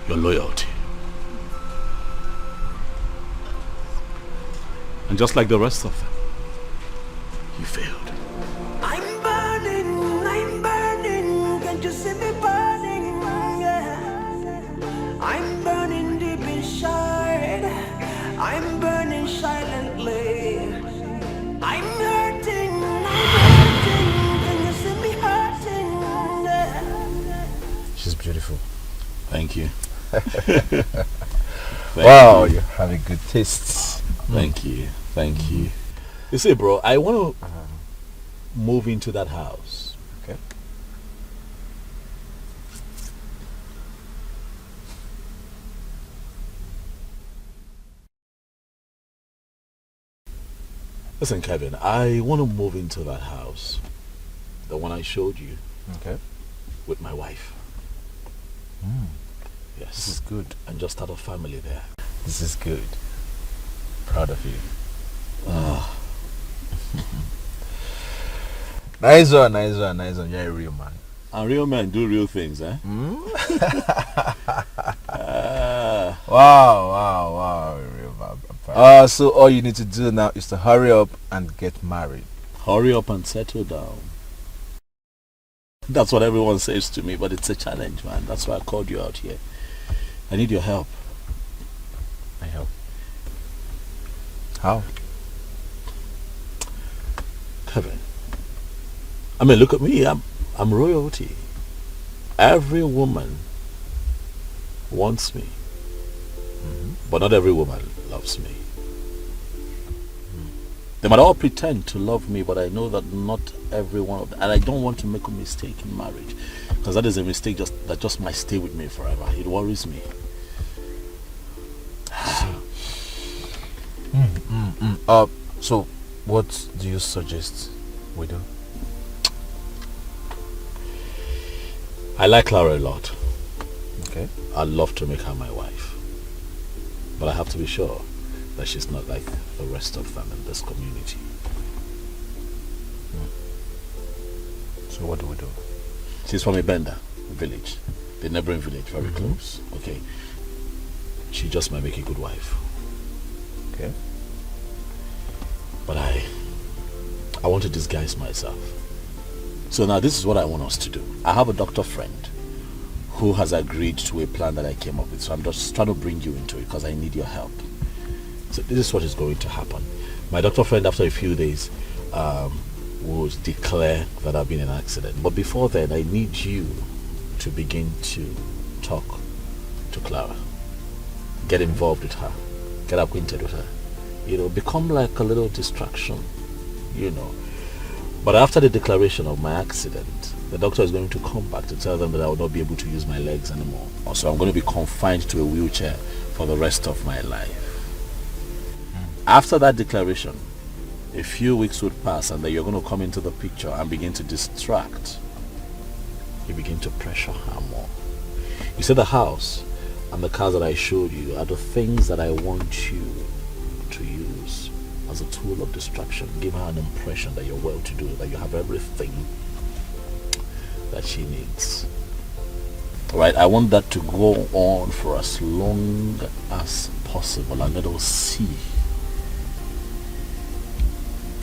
your loyalty. And just like the rest of them, you failed. I'm burning, can't you see me burning? Yeah. I'm burning deep inside, I'm burning silently. I'm hurting, can you see me hurting? Yeah. She's beautiful. Thank you. Wow, you have a good taste. Thank you. Thank you. You see, bro, I want to move into that house. Okay. Listen, Kevin, I want to move into that house. The one I showed you. Okay. With my wife. Yes. This is good. And just start a family there. This is good. Proud of you. Nice one. You're a real man. And real men do real things, eh? Wow. Real man. So all you need to do now is to hurry up and get married. Hurry up and settle down. That's what everyone says to me, but it's a challenge, man. That's why I called you out here. I need your help. My help? How? Kevin, I mean, look at me. I'm royalty. Every woman wants me, but not every woman loves me. They might all pretend to love me, but I know that not every one of them. And I don't want to make a mistake in marriage, because that is a mistake that just might stay with me forever. It worries me. So what do you suggest we do? I like Clara a lot. Okay. I'd love to make her my wife, but I have to be sure that she's not like the rest of them in this community. So what do we do? She's from Ibenda village, the neighboring village, very close. Okay. She just might make a good wife. Okay. But I I want to disguise myself. So now this is what I want us to do. I have a doctor friend who has agreed to a plan that I came up with. So I'm just trying to bring you into it because I need your help. So this is what is going to happen. My doctor friend, after a few days, will declare that I've been in an accident. But before then, I need you to begin to talk to Clara. Get involved with her. Get acquainted with her. You know, become like a little distraction. You know. But after the declaration of my accident, the doctor is going to come back to tell them that I will not be able to use my legs anymore. Also, I'm going to be confined to a wheelchair for the rest of my life. After that declaration, a few weeks would pass and then you're going to come into the picture and begin to distract. You begin to pressure her more. You see, the house and the cars that I showed you are the things that I want you to use as a tool of distraction. Give her an impression that you're well-to-do, that you have everything that she needs. Right? I want that to go on for as long as possible, and let us see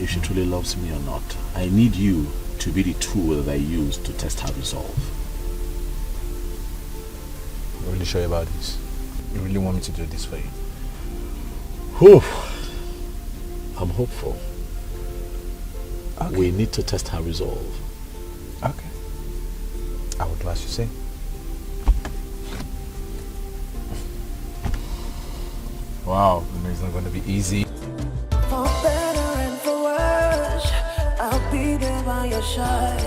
if she truly loves me or not. I need you to be the tool that I use to test her resolve. I'm really sure about this. You really want me to do this for you? Whew. I'm hopeful. Okay. We need to test her resolve. Okay. I will do as you say. Wow, I know it's not going to be easy. For better and for worse, I'll be there by your side.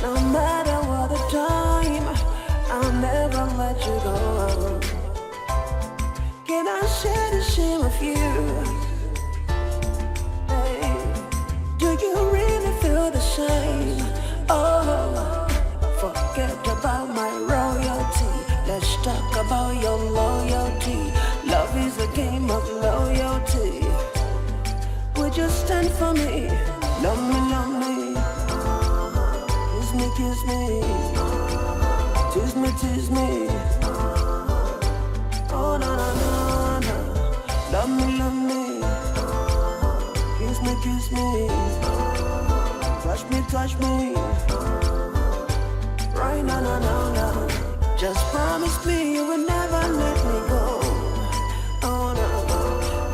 No matter what the time, I'll never let you go. Can I share the shame with you? Hey, do you really feel the same? Oh, forget about my royalty. Let's talk about your loyalty. Love is a game of loyalty. Would you stand for me? Love me, love me. Kiss me, kiss me. Tease me, tease me. Oh, no, no, no, no. Love me, kiss me, kiss me. Touch me. Right now, no, no, no. Just promise me you will never let me go. Oh, no.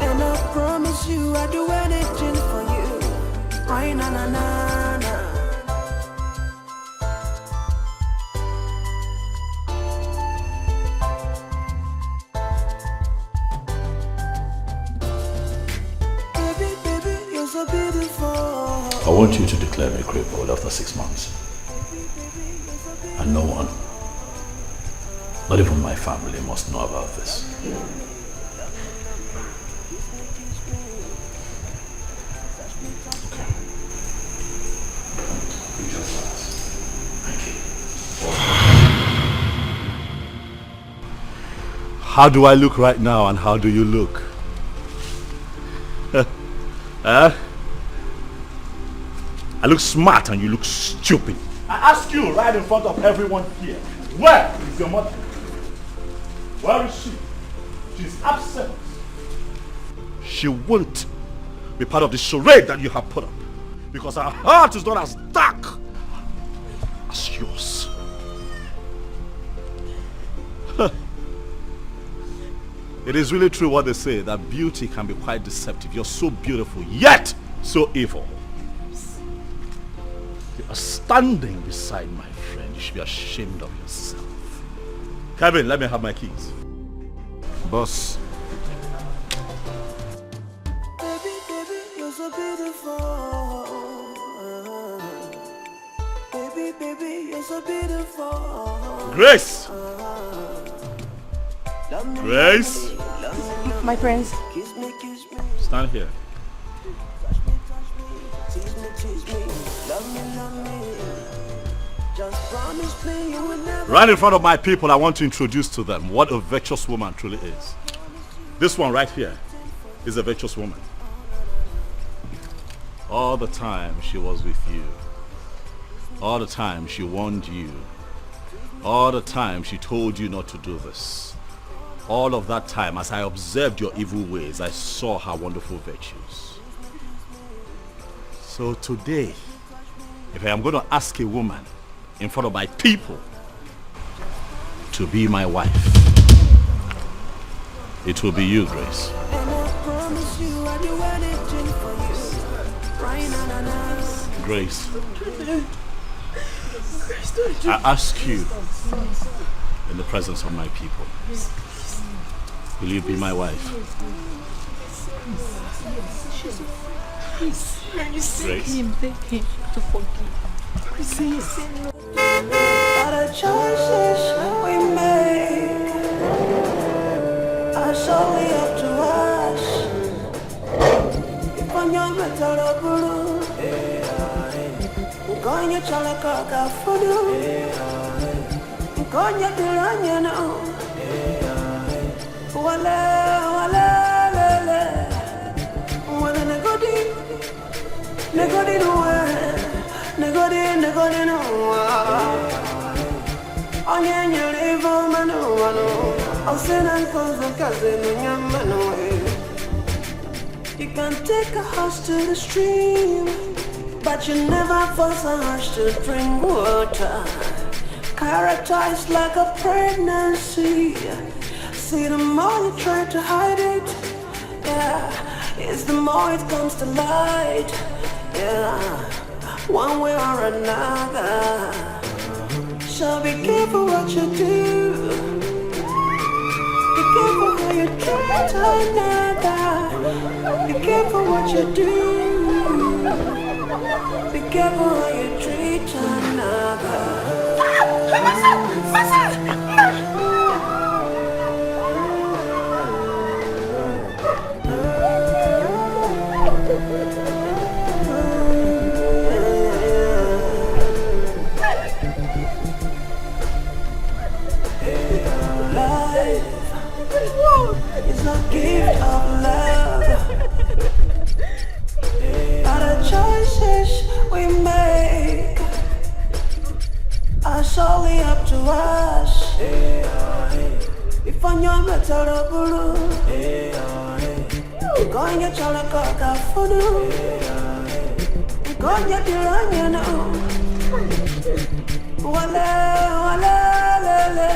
And I promise you I'll do anything for you. Right now, no, no, no. I want you to declare me crippled after 6 months. And no one, not even my family, must know about this. Okay. You just ask. Thank you. How do I look right now and how do you look? Huh? I look smart and you look stupid. I ask you right in front of everyone here, where is your mother? Where is she? She's absent. She won't be part of the charade that you have put up, because her heart is not as dark as yours. It is really true what they say, that beauty can be quite deceptive. You're so beautiful, yet so evil. You are standing beside my friend. You should be ashamed of yourself. Kevin, let me have my keys. Boss. Baby, baby, you're so beautiful. Baby, baby, you're so beautiful. Grace! Grace! My friends. Stand here. Right in front of my people, I want to introduce to them what a virtuous woman truly is. This one right here is a virtuous woman. All the time she was with you. All the time she warned you. All the time she told you not to do this. All of that time, as I observed your evil ways, I saw her wonderful virtues. So today, if I am going to ask a woman in front of my people to be my wife, it will be you, Grace. Grace, I ask you in the presence of my people, will you be my wife? Grace, Grace. beg him to forgive. Grace. All the choices we make are solely up to us. If I'm young, I'm going to tell a cock for you. I'm going to run you now. Wale, wale, lele. Wanna negodi no, negodi no. Onye nyerivo manu manu. Osena nkozo kaze nyamano. You can take a horse to the stream, but you never force a horse to drink water. Character is like a pregnancy. See, the more you try to hide it, yeah, it's the more it comes to light, yeah, one way or another. So be careful what you do. Be careful how you treat another. Be careful what you do. Be careful how you treat another. It's a gift of love. All the choices we make are solely up to us. If I'm young, let's out of blue. Going to tell a cock for you. Going to run you now. Wale, wale, lele.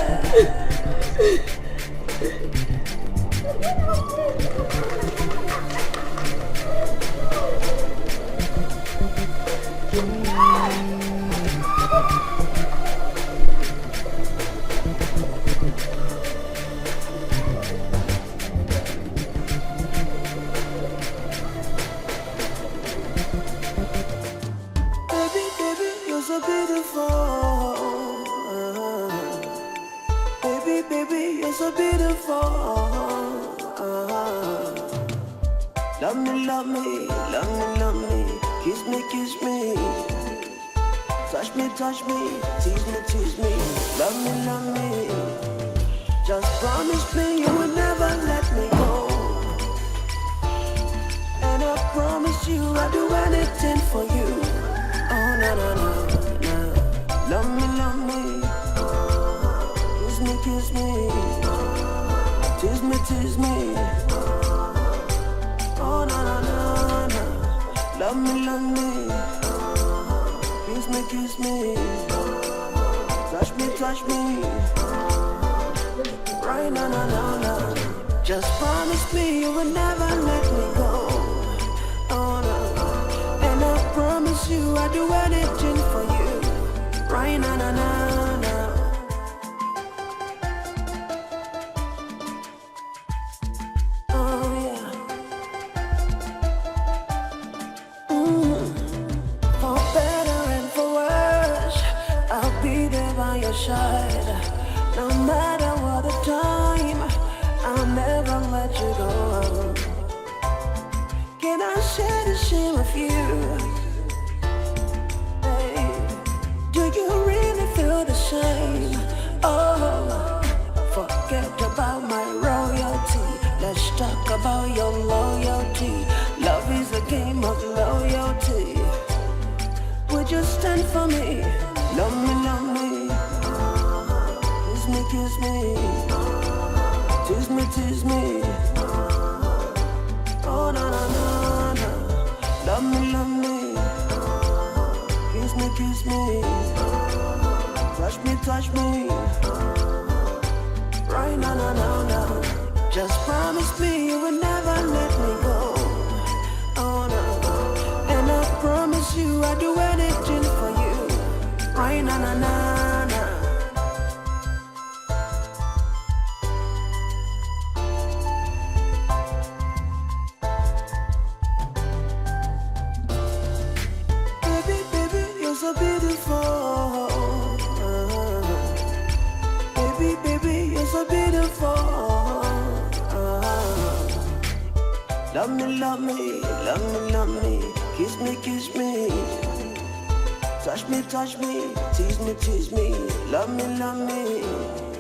Baby, baby, you're so beautiful. Baby, baby, you're so beautiful. Love me, love me, love me, love me. Kiss me, kiss me. Touch me, tease me, tease me. Love me, love me. Just promise me you will never let me go. And I promise you I'll do anything for you. Oh, no, no, no, no. Love me, love me. Kiss me, kiss me. Tease me, tease me. Oh, no, no, no, no. Love me, love me. Kiss me, kiss me. Touch me, touch me. Right, no, no, no, no. Just promise me you will never let me go. Oh, no. And I promise you I'll do anything for you. Right, no, no, no, no. Oh, yeah. For better and for worse, I'll be there by your side. No matter what the time, I'll never let you go. Can I share the shame of you? Hey, do you really feel the same? Oh, forget about my royalty. Let's talk about your loyalty. Love is a game of loyalty. Would you stand for me? Love me, love me. Kiss me, kiss me. Tease me, tease me. Oh, no, no, no, no. Love Love me, love me. Kiss me, kiss me. Touch me, touch me. Right now, now, now, now. Just promise me you will never let me go. Oh no. And I promise you I'll do anything for you. Right now, now, now, now. Baby, baby, you're so beautiful. Baby, baby, you're so beautiful. Love me, love me, love me, love me. Kiss me, kiss me. Touch me, tease me, tease me. Love me, love me.